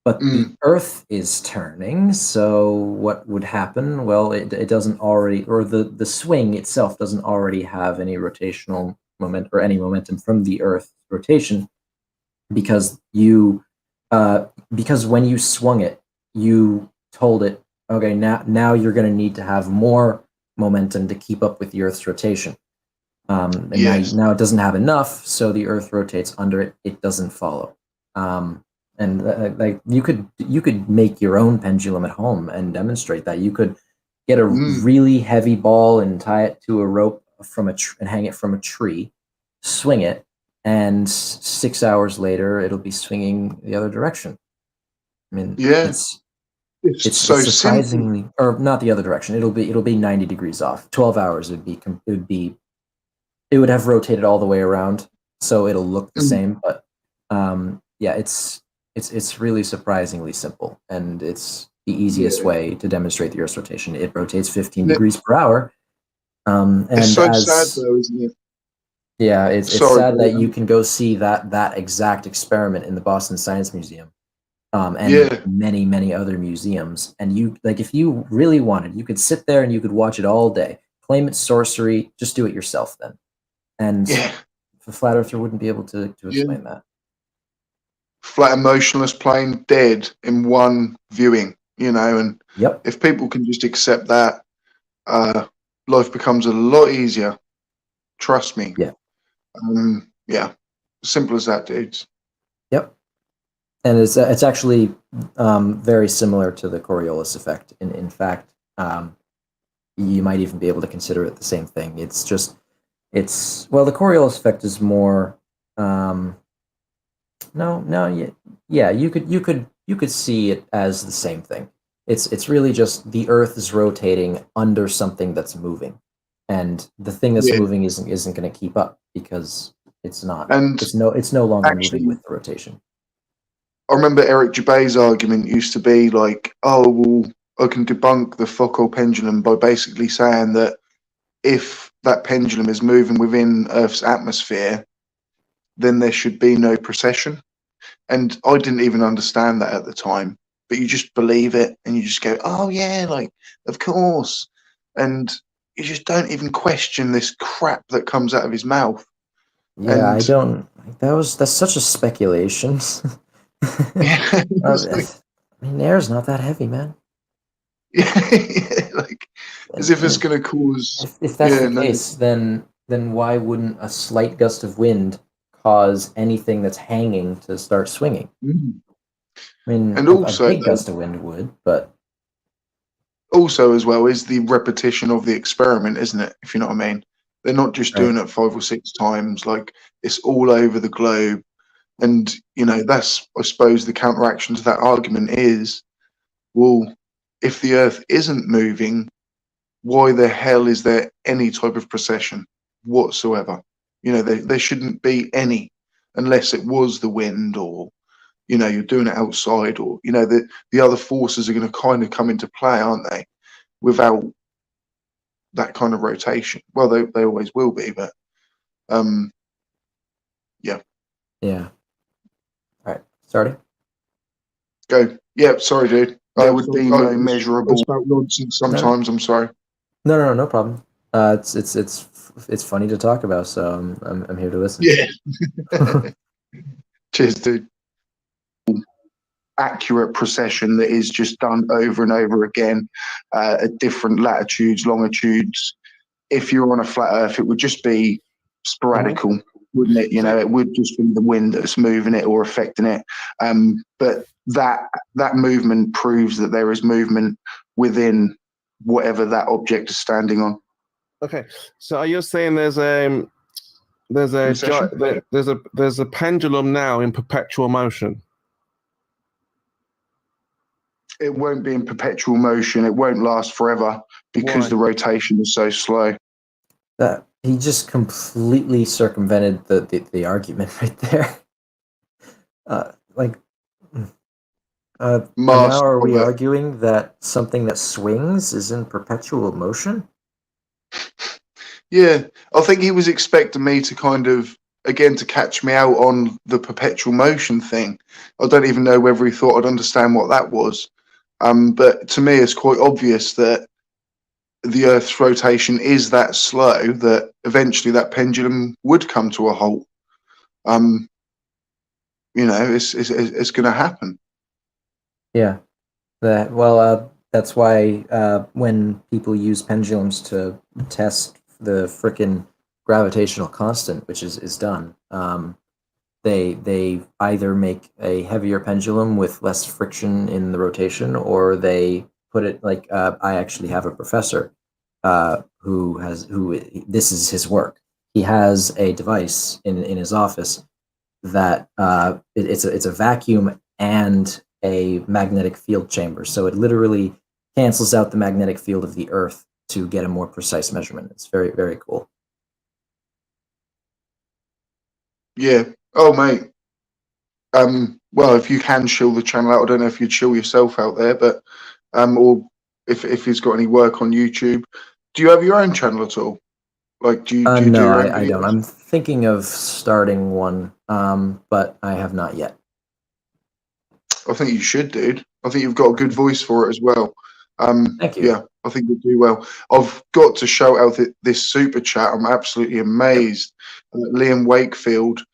But the Earth is turning, so what would happen? Well, it doesn't already, or the swing itself doesn't already have any rotational moment or any momentum from the Earth's rotation, because when you swung it, you told it, okay, now you're going to need to have more momentum to keep up with the Earth's rotation. And now it doesn't have enough, so the Earth rotates under it. It doesn't follow. And like you could make your own pendulum at home and demonstrate that. You could get a really heavy ball and tie it to a rope and hang it from a tree, swing it, and 6 hours later it'll be swinging the other direction. I mean, Yeah. it's so surprisingly, simple. or not the other direction. It'll be 90 degrees off. 12 hours it would have rotated all the way around, so it'll look the same. But yeah, it's really surprisingly simple, and it's the easiest way to demonstrate the Earth's rotation. It rotates 15 degrees per hour. And it's so sad, though, isn't it? Yeah, it's Sorry, sad that you can go see that exact experiment in the Boston Science Museum, and Yeah. many other museums. And you, like, if you really wanted, you could sit there and you could watch it all day. Claim it's sorcery. Just do it yourself then. And the flat earther wouldn't be able to explain that. Flat and motionless, plain dead in one viewing, and if people can just accept that, life becomes a lot easier. Trust me. Yeah. Simple as that, dudes. Yep. And it's actually very similar to the Coriolis effect. In fact, you might even be able to consider it the same thing. The Coriolis effect is more. You could see it as the same thing. It's really just the Earth is rotating under something that's moving, and the thing that's moving isn't going to keep up because it's not. And it's no longer moving with the rotation. I remember Eric Dubé's argument used to be like, "Oh, well, I can debunk the Foucault pendulum by basically saying that if that pendulum is moving within Earth's atmosphere, then there should be no precession." And I didn't even understand that at the time, but you just believe it and you just go, "Oh yeah, like, of course." And you just don't even question this crap that comes out of his mouth. Yeah, I don't. That's such a speculation. I mean, air's not that heavy, man. Like, as if it's going to cause. If that's the case, then why wouldn't a slight gust of wind cause anything that's hanging to start swinging? I mean, and also, a big gust of wind would, but also as well is the repetition of the experiment, isn't it? If you know what I mean. They're not just doing it 5 or 6 times. Like, it's all over the globe. And, that's, I suppose, the counteraction to that argument is, well, if the Earth isn't moving, why the hell is there any type of precession whatsoever? There shouldn't be any, unless it was the wind or, you're doing it outside, or, the other forces are going to kind of come into play, aren't they? Without that kind of rotation. Well, they always will be, but yeah. Yeah. All right. Starting? Go. Yeah, sorry, dude. I would be immeasurable nonsense sometimes. I'm sorry. No problem. It's funny to talk about, so I'm here to listen. Yeah. Cheers, dude. Accurate precession that is just done over and over again at different latitudes, longitudes. If you're on a flat Earth, it would just be sporadical, wouldn't it? It would just be the wind that's moving it or affecting it. But that movement proves that there is movement within whatever that object is standing on. Okay, so are you saying there's a pendulum now in perpetual motion? It won't be in perpetual motion. It won't last forever because the rotation is so slow. He just completely circumvented the argument right there. Now are we arguing that something that swings is in perpetual motion? Yeah, I think he was expecting me to kind of, again, to catch me out on the perpetual motion thing. I don't even know whether he thought I'd understand what that was. But to me, it's quite obvious that the Earth's rotation is that slow that eventually that pendulum would come to a halt. It's going to happen. Yeah. That's why when people use pendulums to test the frickin' gravitational constant, which is done, They either make a heavier pendulum with less friction in the rotation, or they put it like I actually have a professor who this is his work. He has a device in his office that it's a vacuum and a magnetic field chamber. So it literally cancels out the magnetic field of the Earth to get a more precise measurement. It's very, very cool. Yeah. Oh, mate. Well, if you can chill the channel out, I don't know if you'd chill yourself out there, but or if he's got any work on YouTube. Do you have your own channel at all? Like, do you do No, your own I don't. videos? I'm thinking of starting one, but I have not yet. I think you should, dude. I think you've got a good voice for it as well. Thank you. Yeah, I think you do well. I've got to shout out this super chat. I'm absolutely amazed. Liam Wakefield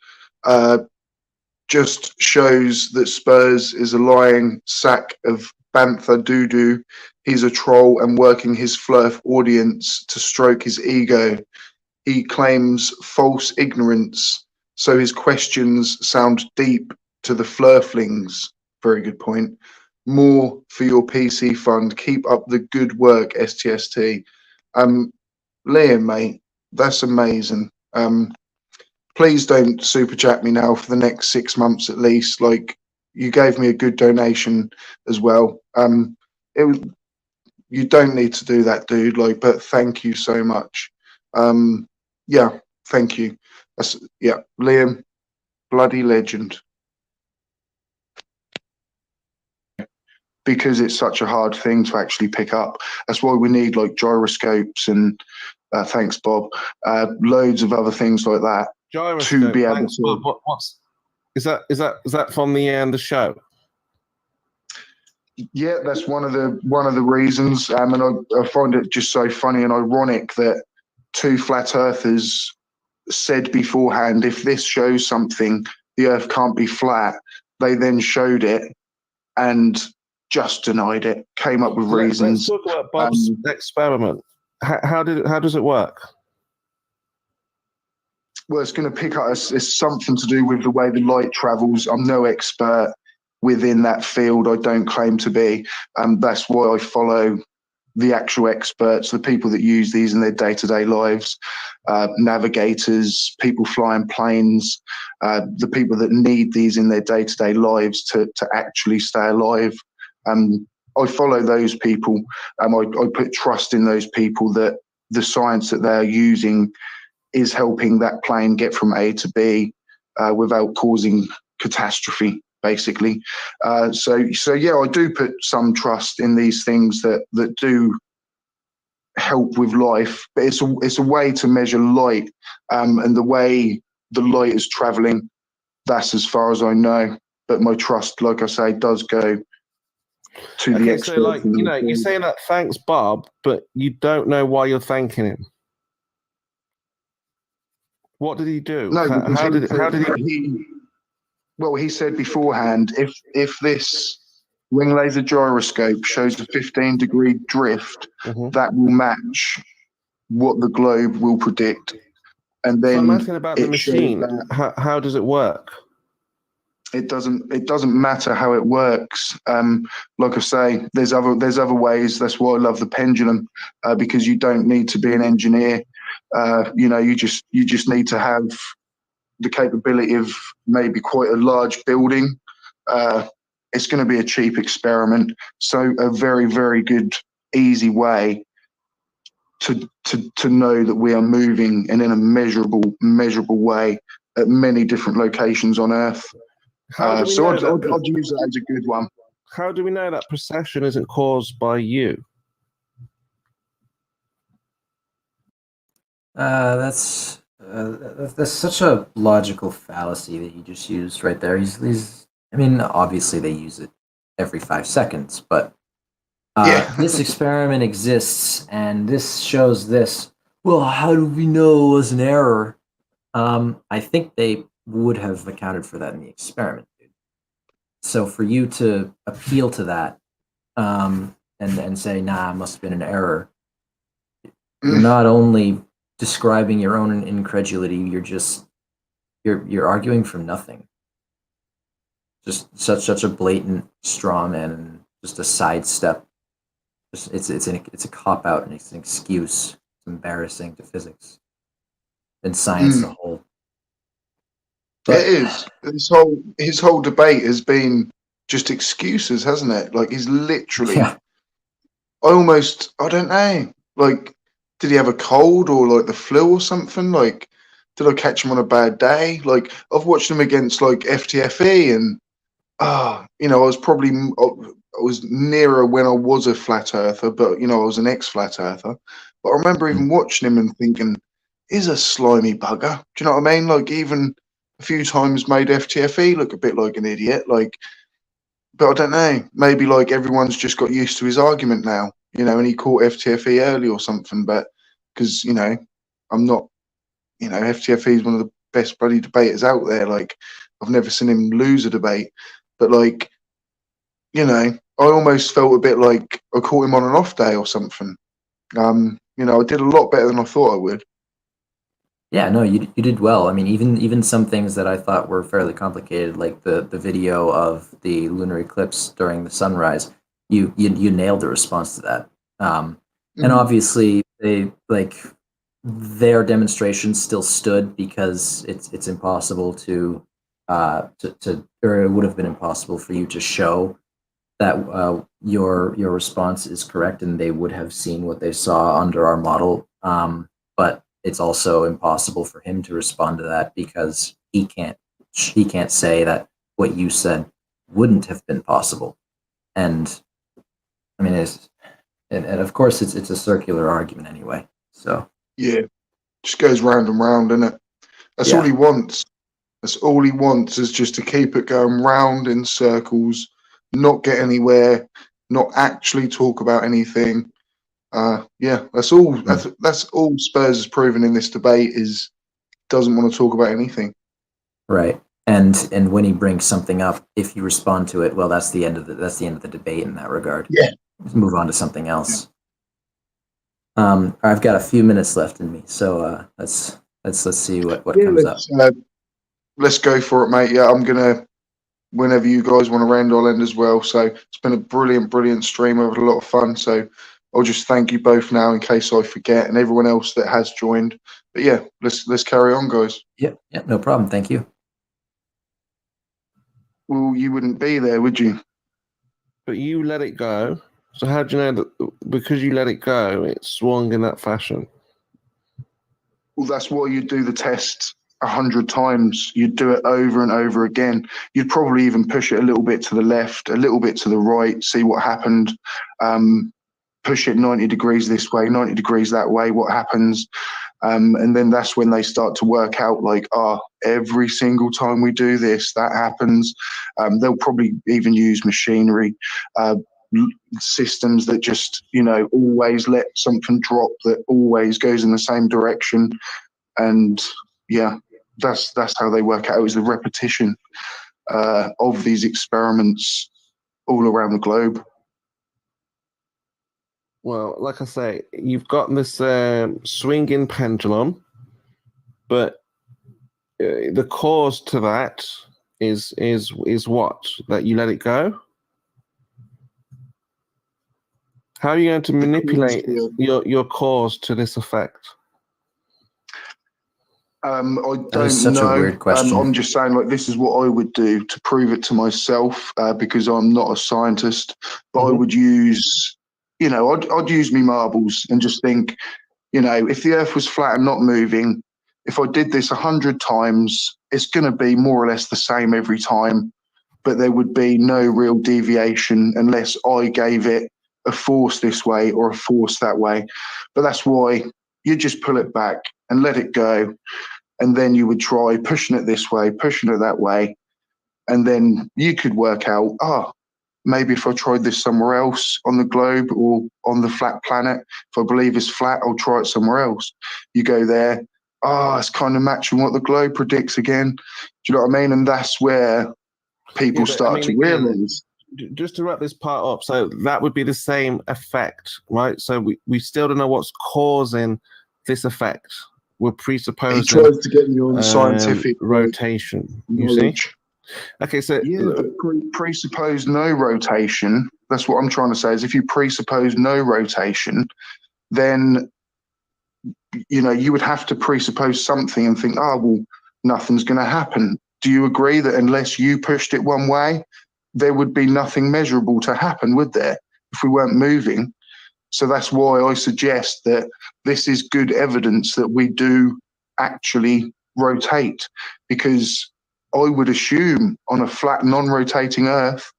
just shows that Spurs is a lying sack of bantha doo-doo. He's a troll and working his flurf audience to stroke his ego. He claims false ignorance, so his questions sound deep to the flurflings. Very good point. More for your PC fund. Keep up the good work, STST. Liam, mate, that's amazing. Please don't super chat me now for the next 6 months at least. Like, you gave me a good donation as well. You don't need to do that, dude. Like, but thank you so much. Yeah, thank you. Yeah, Liam, bloody legend. Because it's such a hard thing to actually pick up. That's why we need like gyroscopes and thanks, Bob. Loads of other things like that to be able Thanks, to. Bob. Is that from the show? Yeah, that's one of the reasons, and I find it just so funny and ironic that two flat earthers said beforehand, if this shows something, the Earth can't be flat. They then showed it and just denied it. Came up with reasons. Let's talk about Bob's experiment. How does it work? Well, it's going to pick up. It's something to do with the way the light travels. I'm no expert within that field. I don't claim to be. That's why I follow the actual experts, the people that use these in their day-to-day lives, navigators, people flying planes, the people that need these in their day-to-day lives to actually stay alive. I follow those people. I put trust in those people that the science that they're using is helping that plane get from A to B without causing catastrophe, basically. So yeah, I do put some trust in these things that do help with life, but it's a way to measure light, and the way the light is traveling, that's as far as I know. But my trust, like I say, does go to the experts. So, like, you're saying that thanks, Bob, but you don't know why you're thanking him. What did he do? No, how did he? Well, he said beforehand, if this ring laser gyroscope shows a 15-degree drift, that will match what the globe will predict. And then so I'm asking about the machine. How does it work? It doesn't matter how it works. Like I say, there's other ways. That's why I love the pendulum, because you don't need to be an engineer. You just need to have the capability of maybe quite a large building. It's going to be a cheap experiment, so a very, very good, easy way to know that we are moving in a measurable way at many different locations on Earth. So I'd use that as a good one. How do we know that precession isn't caused by you? That's such a logical fallacy that you just used right there. I mean, obviously they use it every 5 seconds, but this experiment exists and this shows this. Well, how do we know it was an error? I think they would have accounted for that in the experiment, dude. So for you to appeal to that and say, nah, it must have been an error, you're not only describing your own incredulity, you're just you're arguing from nothing. Just such a blatant straw man and just a sidestep. It's a cop out and it's an excuse. It's embarrassing to physics and science as a whole. But, It is. His whole debate has been just excuses, hasn't it? Like he's literally. yeah. I don't know. Like, did he have a cold or like the flu or something? Like, did I catch him on a bad day? Like, I've watched him against like FTFE, and I was nearer when I was a flat earther, but I was an ex-flat earther. But I remember even watching him and thinking, he's a slimy bugger. Do you know what I mean? Like, even a few times made FTFE look a bit like an idiot. Like, but I don't know. Maybe like everyone's just got used to his argument now, and he caught FTFE early or something. But because I'm not, FTFE is one of the best bloody debaters out there. Like, I've never seen him lose a debate. But like, I almost felt a bit like I caught him on an off day or something. I did a lot better than I thought I would. Yeah, no, you did well. I mean, even some things that I thought were fairly complicated, like the video of the lunar eclipse during the sunrise, you nailed the response to that. And obviously, their demonstration still stood because it's impossible to or it would have been impossible for you to show that your response is correct, and they would have seen what they saw under our model. But it's also impossible for him to respond to that because he can't say that what you said wouldn't have been possible. And I mean, and of course it's a circular argument anyway. So yeah, just goes round and round, isn't it? That's all he wants. That's all he wants, is just to keep it going round in circles, not get anywhere, not actually talk about anything. That's all. That's all Spurs has proven in this debate, is doesn't want to talk about anything. Right, and when he brings something up, if you respond to it, well, that's the end of the debate in that regard. Yeah, let's move on to something else. I've got a few minutes left in me, so let's see what comes up. Let's go for it, mate. Yeah, I'm gonna. Whenever you guys want to end, I'll end as well. So it's been a brilliant stream. I've had a lot of fun. So I'll just thank you both now in case I forget, and everyone else that has joined. But yeah, let's carry on, guys. Yep, no problem. Thank you. Well, you wouldn't be there, would you? But you let it go. So how do you know that because you let it go, it swung in that fashion? Well, that's why you do the test 100 times. You'd do it over and over again. You'd probably even push it a little bit to the left, a little bit to the right, see what happened. Push it 90 degrees this way, 90 degrees that way, what happens? And then that's when they start to work out, like, every single time we do this, that happens. They'll probably even use machinery, systems that just, always let something drop that always goes in the same direction. And yeah, that's how they work out, is the repetition of these experiments all around the globe. Well, like I say, you've got this swinging pendulum, but the cause to that is what? That you let it go? How are you going to manipulate your cause to this effect? I don't That is such know. a weird question. I'm just saying, like, this is what I would do to prove it to myself, because I'm not a scientist. But I would use, I'd use me marbles and just think, if the Earth was flat and not moving, if I did this 100 times, it's going to be more or less the same every time. But there would be no real deviation unless I gave it a force this way or a force that way. But that's why you just pull it back and let it go. And then you would try pushing it this way, pushing it that way. And then you could work out, maybe if I tried this somewhere else on the globe or on the flat planet, if I believe it's flat, I'll try it somewhere else. You go there, it's kind of matching what the globe predicts again. Do you know what I mean? And that's where people start to realize. Just to wrap this part up, so that would be the same effect, right? So we still don't know what's causing this effect. we're He presupposing tries to get you on scientific rotation. You see? knowledge. Okay, so Yeah, but presuppose no rotation. That's what I'm trying to say. Is if you presuppose no rotation, then you would have to presuppose something and think, oh well, nothing's going to happen. Do you agree that unless you pushed it one way, there would be nothing measurable to happen, would there, if we weren't moving? So that's why I suggest that this is good evidence that we do actually rotate, because I would assume on a flat, non-rotating Earth,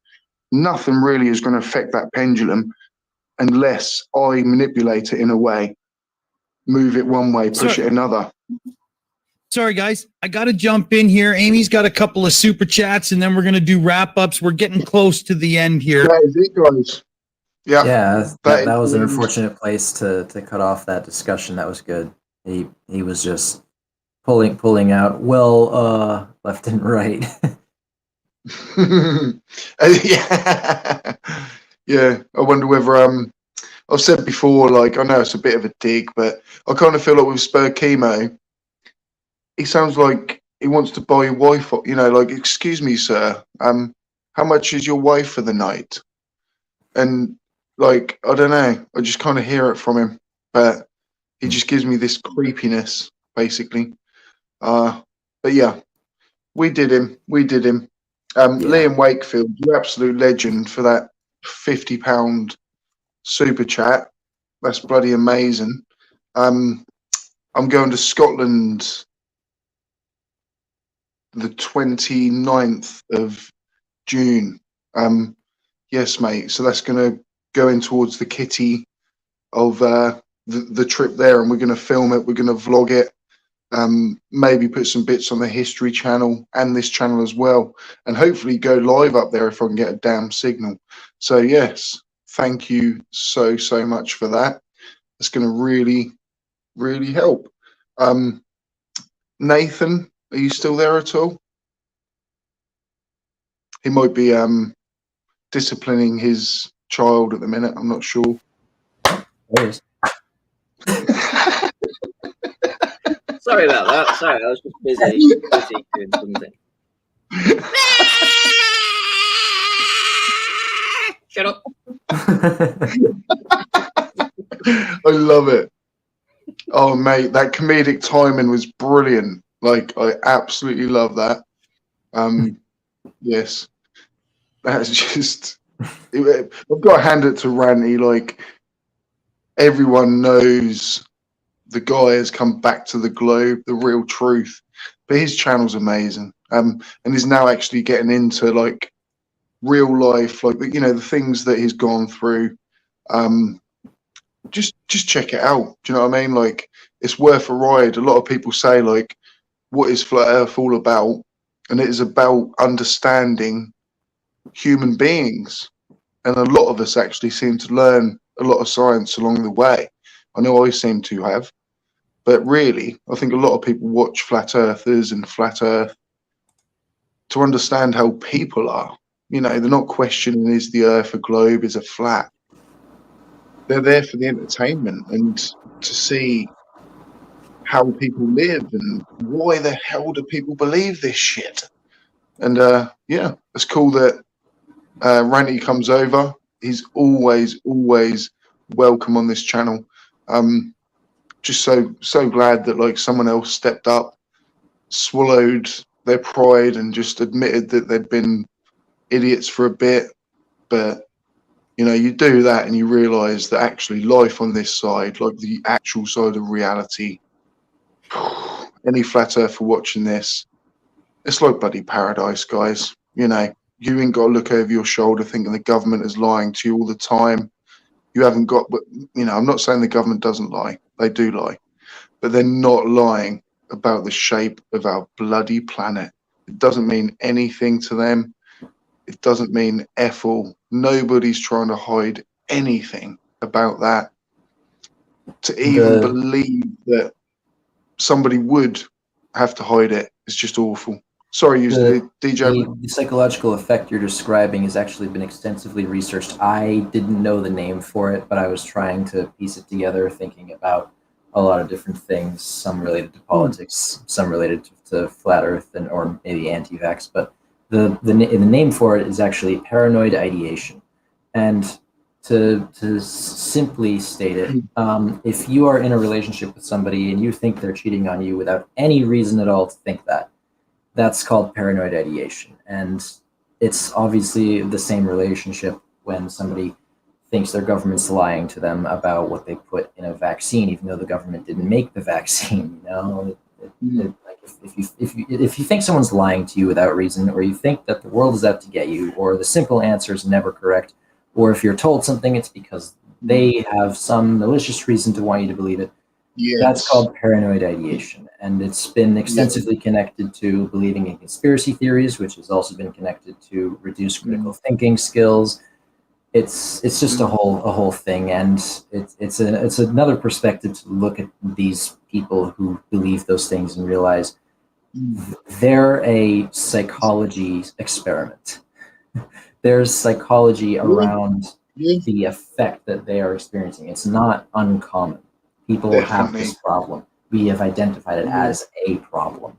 nothing really is going to affect that pendulum unless I manipulate it in a way, move it one way, push it another. Sorry, guys. I got to jump in here. Amy's got a couple of super chats, and then we're going to do wrap-ups. We're getting close to the end here. That is it, guys. Yeah, that was an unfortunate place to cut off that discussion. That was good. He was just pulling out left and right. Yeah. Yeah. I wonder whether I've said before, like, I know it's a bit of a dig, but I kind of feel like with Spur Chemo, he sounds like he wants to buy your wife, like, excuse me, sir, how much is your wife for the night? And like, I don't know, I just kind of hear it from him, but he just gives me this creepiness, basically. But yeah, we did him. Liam Wakefield, you absolute legend for that £50 super chat. That's bloody amazing. I'm going to Scotland the 29th of June. Yes, mate. So that's going to go in towards the kitty of the trip there, and we're going to film it. We're going to vlog it. Maybe put some bits on the History Channel and this channel as well, and hopefully go live up there if I can get a damn signal. So yes, thank you so much for that. It's going to really help. Nathan, are you still there at all? He might be disciplining his child at the minute. I'm not sure. There he is. Sorry about that. Sorry, I was just busy doing something. Shut up. I love it. Oh, mate, that comedic timing was brilliant. Like, I absolutely love that. Yes, that's just. I've got to hand it to Ranty. Like, everyone knows the guy has come back to the globe, the real truth. But his channel's amazing. And he's now actually getting into like real life, like the things that he's gone through. Just check it out. Do you know what I mean? Like, it's worth a ride. A lot of people say, like, what is Flat Earth all about? And it is about understanding human beings. And a lot of us actually seem to learn a lot of science along the way. I know I seem to have. But really, I think a lot of people watch Flat Earthers and Flat Earth to understand how people are. They're not questioning, is the Earth a globe, is it flat? They're there for the entertainment and to see how people live and why the hell do people believe this shit. And yeah, it's cool that Ranty comes over. He's always welcome on this channel. Just so glad that like someone else stepped up, swallowed their pride and just admitted that they'd been idiots for a bit. But you do that and you realize that actually life on this side, like the actual side of reality, any flat earther watching this, it's like bloody paradise, guys. You ain't got to look over your shoulder thinking the government is lying to you all the time. You haven't got, but I'm not saying the government doesn't lie. They do lie, but they're not lying about the shape of our bloody planet. It doesn't mean anything to them. It doesn't mean F all. Nobody's trying to hide anything about that. To even believe that somebody would have to hide it is just awful. Sorry, DJ. The psychological effect you're describing has actually been extensively researched. I didn't know the name for it, but I was trying to piece it together, thinking about a lot of different things, some related to politics, some related to flat Earth or maybe anti-vax. But the name for it is actually paranoid ideation. And to simply state it, if you are in a relationship with somebody and you think they're cheating on you without any reason at all to think that, that's called paranoid ideation. And it's obviously the same relationship when somebody thinks their government's lying to them about what they put in a vaccine, even though the government didn't make the vaccine. Like if you think someone's lying to you without reason, or you think that the world is out to get you, or the simple answer is never correct, or if you're told something, it's because they have some malicious reason to want you to believe it. Yes. That's called paranoid ideation, and it's been extensively connected to believing in conspiracy theories, which has also been connected to reduced critical thinking skills. It's just a whole thing, and it's another perspective to look at these people who believe those things and realize they're a psychology experiment. There's psychology around the effect that they are experiencing. It's not uncommon. People have this problem. We have identified it as a problem.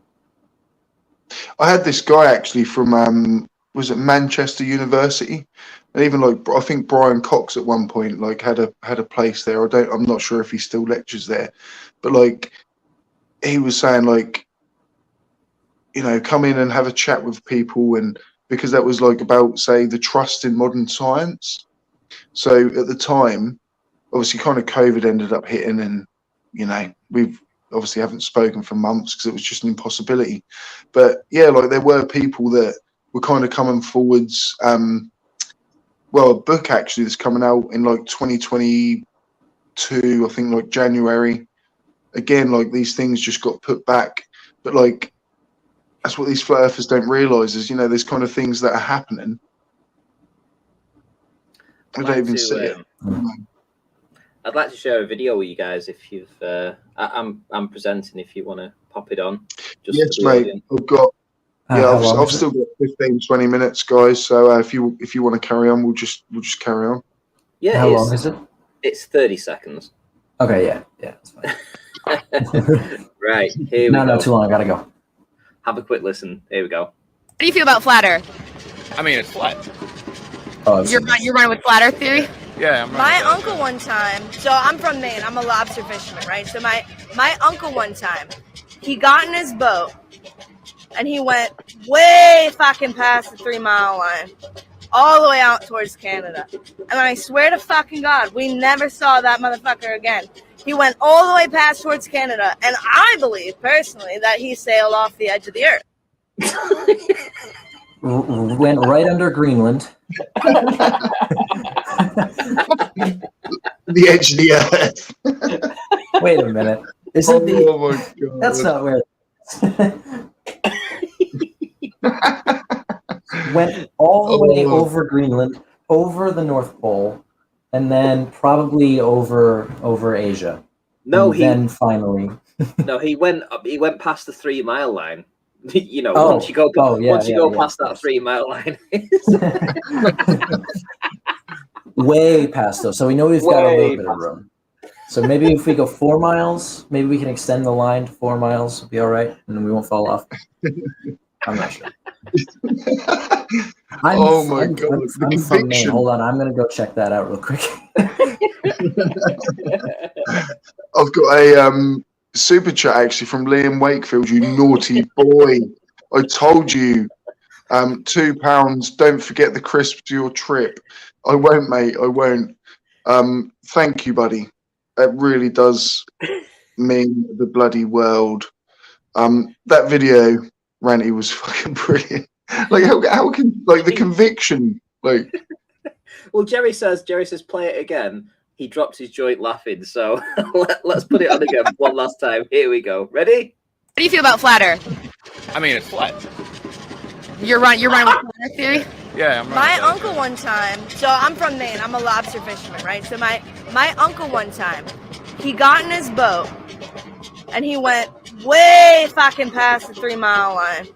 I had this guy actually from was it Manchester University, and even like I think Brian Cox at one point like had a place there. I'm not sure if he still lectures there, but like he was saying like, you know, come in and have a chat with people, and because that was like about, say, the trust in modern science. So at the time, obviously kind of COVID ended up hitting, and you know, we've obviously haven't spoken for months because it was just an impossibility. But yeah, like there were people that were kind of coming forwards. Well, a book actually that's coming out in like 2022, I think like January. Again, like these things just got put back, but like that's what these flat earthers don't realize is, you know, there's kind of things that are happening. I don't even see it. I'd like to share a video with you guys if you've. I'm presenting. If you want to pop it on. Just yes, mate. I've got. Yeah, I've still got 15, 20 minutes, guys. So if you want to carry on, we'll just carry on. Yeah. How long is it? It's 30 seconds. Okay. Yeah. That's fine. Right. Here we go. No, too long. I gotta go. Have a quick listen. Here we go. What do you feel about flat Earth? I mean, it's flat. Oh, You're running with flat Earth theory? Yeah, I'm running. My uncle one time, so I'm from Maine, I'm a lobster fisherman, right? So my uncle one time, he got in his boat and he went way fucking past the 3 mile line, all the way out towards Canada. And I swear to fucking God, we never saw that motherfucker again. He went all the way past towards Canada, and I believe personally that he sailed off the edge of the earth. Went right under Greenland. The edge of the earth. Wait a minute. Isn't the? Oh my God. That's not where. Went all the way over Greenland, over the North Pole, and then probably over Asia. No, then finally. No, he went past the 3 mile line. You know, once you go past that 3 mile line. Way past though, so we know we've got a little bit of room. So maybe if we go 4 miles, maybe we can extend the line to 4 miles. It'll be all right, and then we won't fall off. I'm not sure. Oh my God! I'm from Maine. Hold on, I'm gonna go check that out real quick. I've got a super chat actually from Liam Wakefield. You naughty boy! I told you. £2. Don't forget the crisp to your trip. I won't, mate. I won't. Thank you, buddy. That really does mean the bloody world. That video, Ranty, was fucking brilliant. Like how can like the conviction like. Well, Jerry says play it again. He dropped his joint laughing. So let's put it on again one last time. Here we go. Ready? What do you feel about flat Earth? I mean, it's flat. You're running with flat Earth theory? Yeah, I'm running. My uncle one time, so I'm from Maine, I'm a lobster fisherman, right? So my uncle one time, he got in his boat and he went way fucking past the 3 mile line,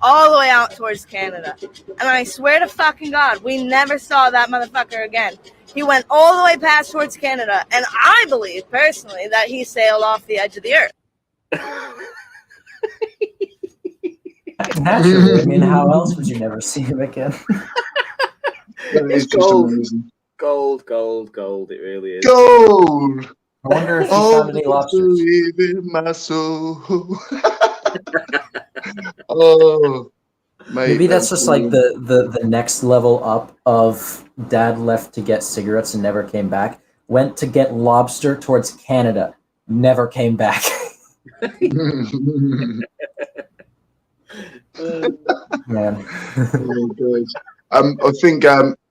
all the way out towards Canada. And I swear to fucking God, we never saw that motherfucker again. He went all the way past towards Canada, and I believe, personally, that he sailed off the edge of the earth. Naturally, I mean, how else would you never see him again? It's just gold. amazing. Gold, gold, gold. It really is. Gold! I wonder if he Oh, found any lobsters. believe in my soul. Oh, mate, Maybe that's just like brilliant. the next level up of dad left to get cigarettes and never came back. Went to get lobster towards Canada, never came back. Man. Oh, God. I think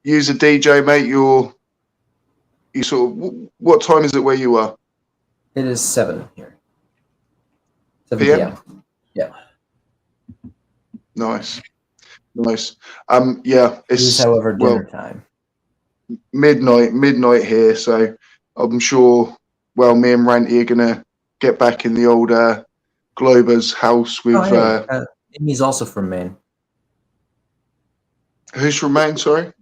you as a DJ, mate, you sort of, what time is it where you are? It is 7 here. 7 PM? p.m. Yeah. Nice. Yeah, It is, it's however, dinner well time. midnight here, so I'm sure. Well, me and Ranty are gonna get back in the old Glober's house with. Oh, hey, Amy's also from Maine. Who's from Maine? Sorry.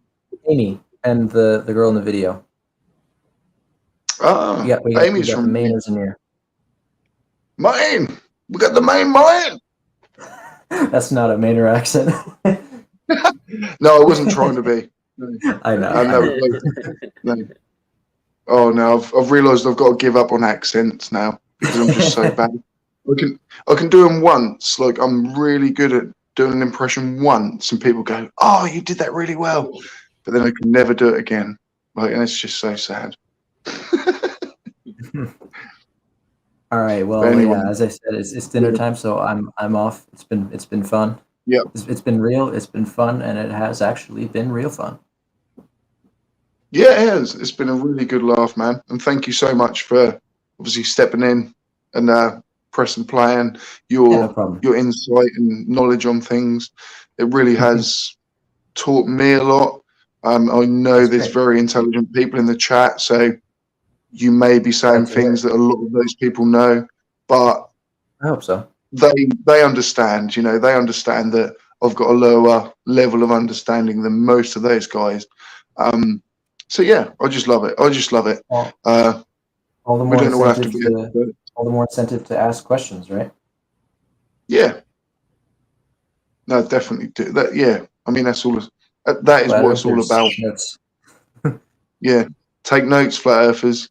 Amy and the girl in the video. Ah, We got Amy's the from Mainers in here. Maine. We got the Maine. That's not a Mainer accent. No, I wasn't trying to be. No. I know. No. Oh no, I've realised I've got to give up on accents now because I'm just so bad. I can do them once, like I'm really good at doing an impression once, and people go, "Oh, you did that really well," but then I can never do it again. Like, and it's just so sad. All right. Well, Anyway. yeah. As I said, it's dinner time, so I'm off. It's been fun. Yeah. It's been real. It's been fun, and it has actually been real fun. Yeah, it has. It's been a really good laugh, man. And thank you so much for obviously stepping in and pressing play and No problem. your insight and knowledge on things. It really has taught me a lot. I know That's there's great. very intelligent people in the chat, so you may be saying things that a lot of those people know, but I hope so. they understand. You know, they understand that I've got a lower level of understanding than most of those guys. So yeah, I just love it. All the We more don't all have to incentive be. all the more incentive to ask questions, right? Yeah. No, definitely do that. Yeah, I mean that's all. That is Flat what it's all earthers, about. notes. Yeah, take notes, flat earthers.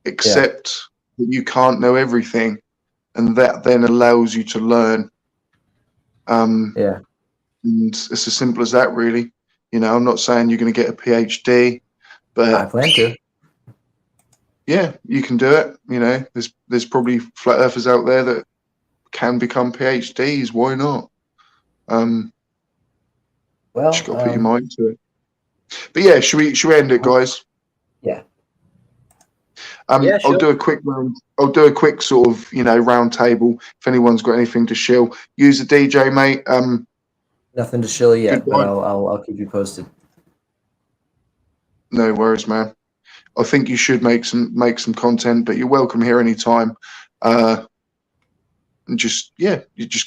Accept that you can't know everything, and that then allows you to learn. Yeah. And it's as simple as that, really. You know, I'm not saying you're going to get a PhD, I but plan to. yeah, you can do it. You know, there's probably flat earthers out there that can become PhDs. Why not? Well, Just got to put your mind to it. But yeah, should we end it, guys? Yeah. Yeah, sure. I'll do a quick round. I'll do a quick sort of round table. If anyone's got anything to shill, use the DJ, mate. Nothing to shill yet, Goodbye. but I'll keep you posted. No worries, man. I think you should make some content, but you're welcome here anytime. And you just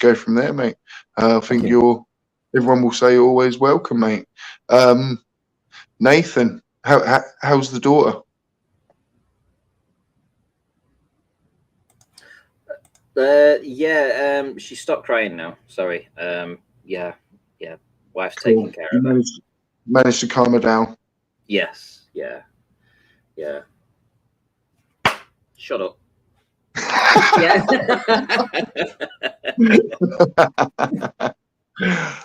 go from there, mate. I think everyone will say you're always welcome, mate. Nathan, how's the daughter? She stopped crying now. Sorry. Yeah. Wife's taking care of her. Managed to calm her down. Yes. Yeah. Shut up. Yeah.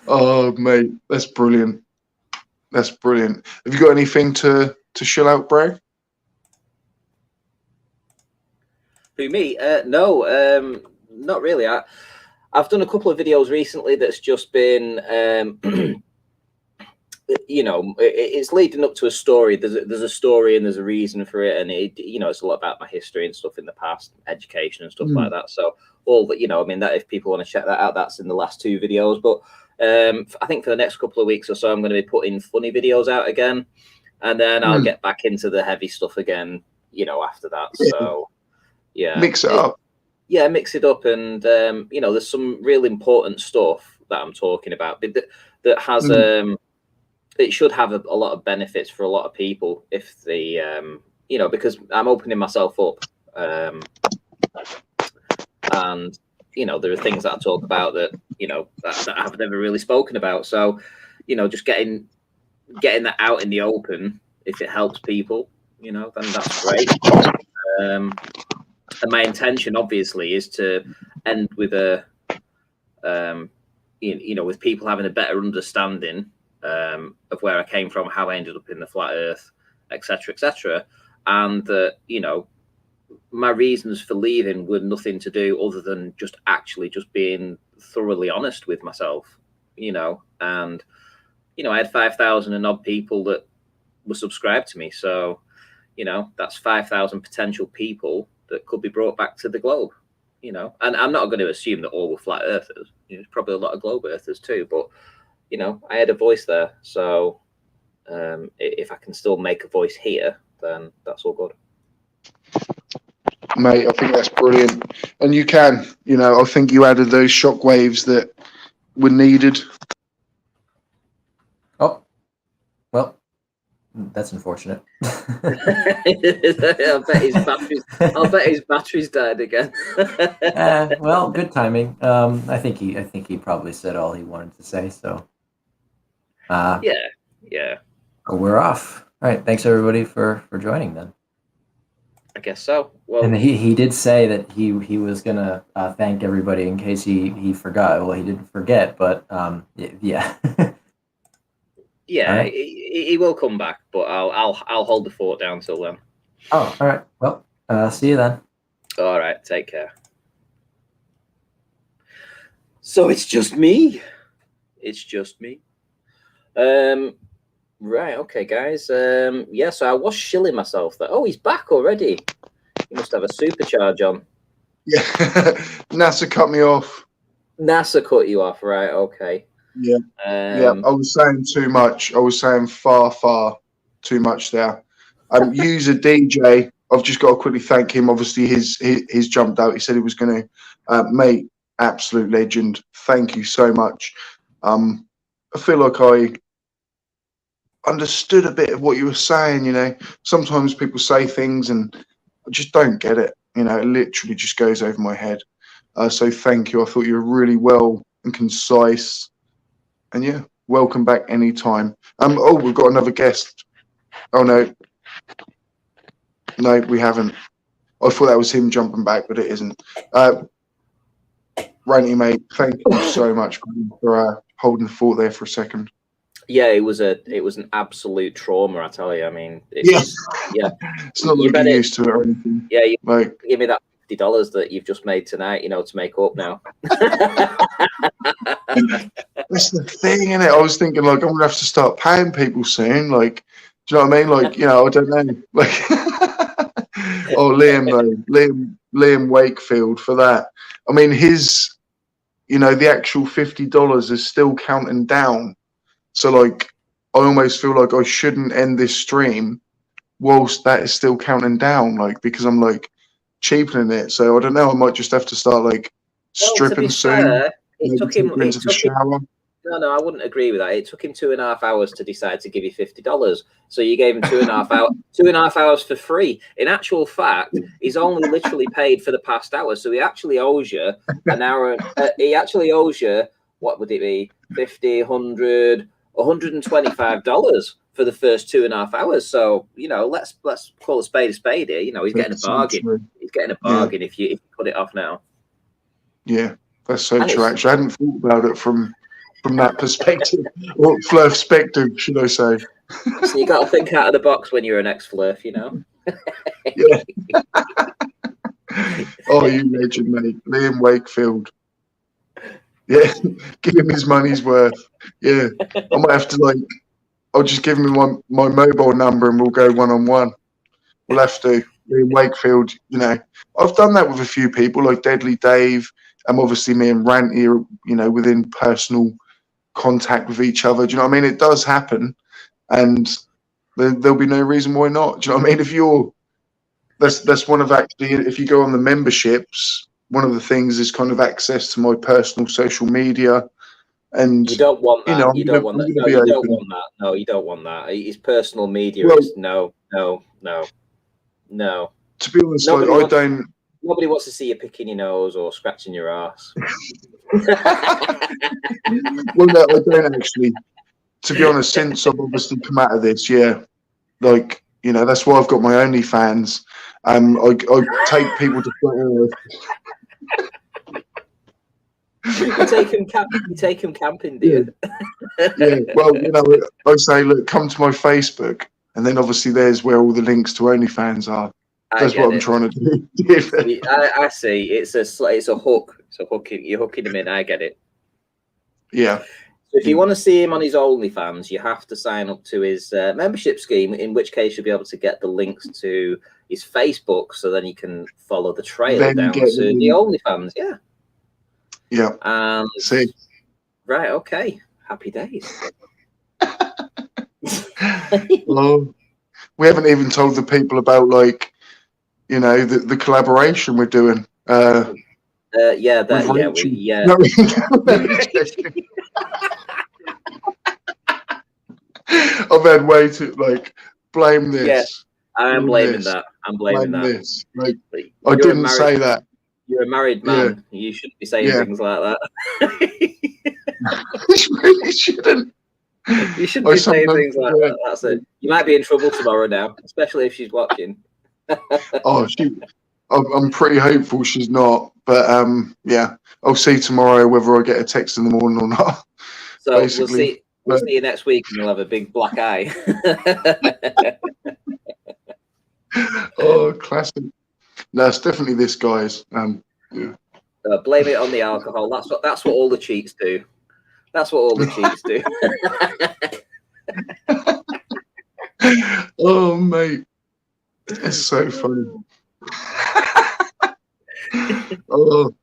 Oh, mate, that's brilliant. Have you got anything to chill out, bro? Who, me? No, not really. I've done a couple of videos recently that's just been, it's leading up to a story. There's a story and there's a reason for it, and it's a lot about my history and stuff in the past, education and stuff like that. So all that, that if people want to check that out, that's in the last 2 videos. But I think for the next couple of weeks or so, I'm going to be putting funny videos out again, and then I'll get back into the heavy stuff again, after that. So yeah, mix it up. Yeah, mix it up, and there's some real important stuff I'm talking about that has it should have a lot of benefits for a lot of people if they because I'm opening myself up, and there are things that I talk about that that I've never really spoken about. So just getting that out in the open, if it helps people, then that's great. And my intention obviously is to end with with people having a better understanding of where I came from, how I ended up in the flat earth, etc., and that my reasons for leaving were nothing to do other than just being thoroughly honest with myself, and I had 5,000 and odd people that were subscribed to me, so that's 5,000 potential people that could be brought back to the globe, and I'm not going to assume that all were flat earthers. There's probably a lot of globe earthers too, but I had a voice there, so if I can still make a voice here, then that's all good. Mate, I think that's brilliant. And you can, I think you added those shockwaves that were needed. Oh, well, that's unfortunate. I'll bet his batteries died again. Well, good timing. I think he probably said all he wanted to say. So, yeah. We're off. All right. Thanks everybody for joining then. I guess so. Well, and he did say that he was gonna thank everybody in case he forgot. Well, he didn't forget, but yeah. Yeah, right. he will come back, but I'll hold the fort down till then. Oh, all right. Well, see you then. All right. Take care. So it's just me. Right. Okay, guys. So I was shilling myself there. Oh, he's back already. He must have a supercharge on. Yeah. NASA cut me off. NASA cut you off, right? Okay. Yeah. I was saying too much. I was saying far too much there. User DJ, I've just got to quickly thank him. Obviously, his jumped out. He said he was going to, mate, absolute legend. Thank you so much. I feel like I understood a bit of what you were saying. Sometimes people say things and I just don't get it. It literally just goes over my head. So thank you. I thought you were really well and concise. And yeah, welcome back anytime. Oh, we've got another guest. Oh no, we haven't. I thought that was him jumping back, but it isn't. Ranty, mate, thank you so much for holding the fort there for a second. Yeah, it was an absolute trauma, I tell you. I mean, it's not like you're used to it or anything. Yeah, you give me that $50 that you've just made tonight, to make up now. That's the thing, innit? I was thinking, I'm gonna have to start paying people soon. Do you know what I mean? I don't know. Oh, Liam Wakefield for that. I mean, his, the actual $50 is still counting down. So, I almost feel like I shouldn't end this stream whilst that is still counting down, because I'm cheapening it. So I don't know. I might just have to start stripping soon. Fair, it took him into the shower. No, I wouldn't agree with that. It took him 2.5 hours to decide to give you $50. So you gave him 2.5 hours, 2.5 hours for free. In actual fact, he's only literally paid for the past hour. So he actually owes you an hour. He actually owes you, what would it be? $50, $100, $125 for the first 2.5 hours. So let's call a spade here. He's getting a bargain. He's getting a bargain if you cut it off now. Yeah, that's so true. Actually, I hadn't thought about it from that perspective, or perspective, should I say? So you got to think out of the box when you're an ex-flirf, Yeah. Oh, you legend, mate, Liam Wakefield. Yeah, give him his money's worth. Yeah, I might have to I'll just give him my mobile number and we'll go one-on-one. We'll have to. Liam Wakefield, I've done that with a few people like Deadly Dave, and obviously me and Ranty are, within personal contact with each other. Do you know what I mean? It does happen, and there'll be no reason why not. Do you know what I mean? That's one of actually, if you go on the memberships, one of the things is kind of access to my personal social media, And You don't want that. I'm You gonna, don't want I'm that. gonna No, be you don't open. want that. No, you don't want that. His personal media Well, is no. to be honest, Nobody like wants, I don't. nobody wants to see you picking your nose or scratching your ass. Well, no, I don't actually. To be honest, since I've obviously come out of this, yeah, like that's why I've got my OnlyFans. I take people to planet You take him camping, do you? Yeah, well, I say, look, come to my Facebook, and then obviously there's where all the links to OnlyFans are. That's what I'm trying to do. I see. It's a hook. It's a hooking. You're hooking him in. I get it. Yeah. So if you want to see him on his OnlyFans, you have to sign up to his membership scheme. In which case, you'll be able to get the links to his Facebook, so then you can follow the trail Then down get to the OnlyFans. Yeah. Yeah. See. Right. Okay. Happy days. Well, we haven't even told the people about the collaboration we're doing. Yeah. Ranty. Yeah. No, I've had way too blame this. Yeah, I am blaming this. that. I'm blaming that. This. I didn't say that. You're a married man. Yeah. You shouldn't be saying things like that. You really shouldn't. You shouldn't be saying things like that. That's it. You might be in trouble tomorrow now, especially if she's watching. I'm pretty hopeful she's not. But yeah, I'll see tomorrow whether I get a text in the morning or not. So basically. We'll see you next week, and you'll have a big black eye. Oh, classic! No, it's definitely this, guys. Yeah. Blame it on the alcohol. That's what all the cheats do. That's what all the cheats do. Oh, mate, it's so funny. Oh,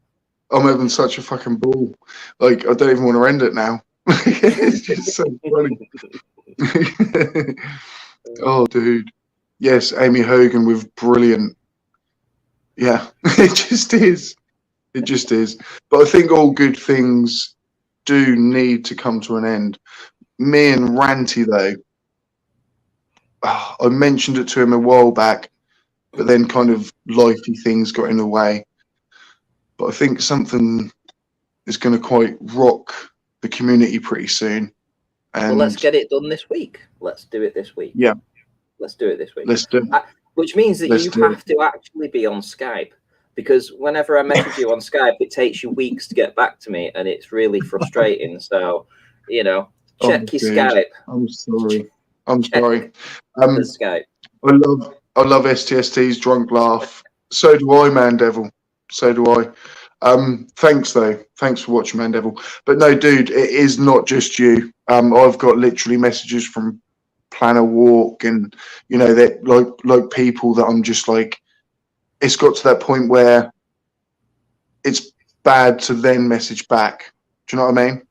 I'm having such a fucking ball. I don't even want to end it now. It's just so funny. Oh, dude. Yes, Amy Hogan with brilliant. Yeah, it just is. It just is. But I think all good things do need to come to an end. Me and Ranty, though, I mentioned it to him a while back, but then kind of lifey things got in the way. But I think something is going to quite rock the community pretty soon. And well, let's get it done this week. Let's do it this week. Yeah. Let's do it this week. Let's do it. Which means that you have to actually be on Skype, because whenever I message you on Skype, it takes you weeks to get back to me, and it's really frustrating. So, check your Skype. I'm sorry. I'm sorry. Skype. I love STST's drunk laugh. So do I, Man Devil. So do I. Thanks though. Thanks for watching, Man Devil. But no, dude, it is not just you. I've got literally messages from Plan a Walk, and that like people that I'm just like, it's got to that point where it's bad to then message back. Do you know what I mean?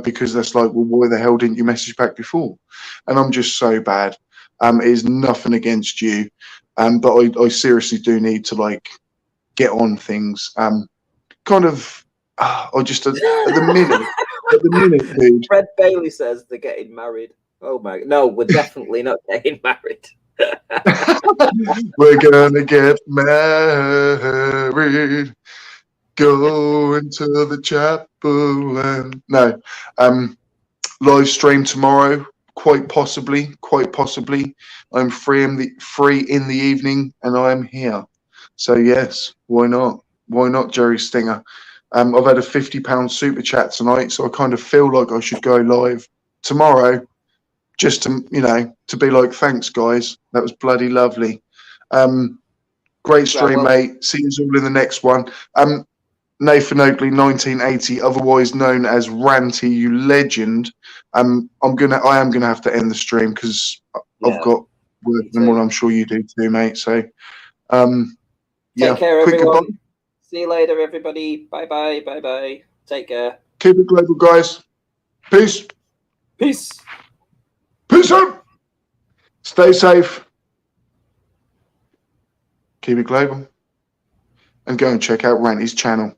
Because that's well, why the hell didn't you message back before? And I'm just so bad. It is nothing against you, but I seriously do need to get on things. Kind of, I just at the minute, dude. Fred Bailey says they're getting married. Oh my! No, we're definitely not getting married. We're gonna get married. Go into the chapel and no, live stream tomorrow. Quite possibly. I'm free in the evening, and I am here. So yes, why not? Why not, Jerry Stinger? I've had a £50 super chat tonight, so I kind of feel like I should go live tomorrow, just to to be like, thanks guys, that was bloody lovely. Great stream, mate. See you all in the next one. Nathan Oakley, 1980, otherwise known as Ranty, you legend. I am gonna have to end the stream because I've got work in the morning. I'm sure you do too, mate. So, take care, quick everyone. goodbye. See you later, everybody. Bye bye. Take care. Keep it global, guys. Peace. Peace out. Stay safe. Keep it global. And go and check out Ranty's channel.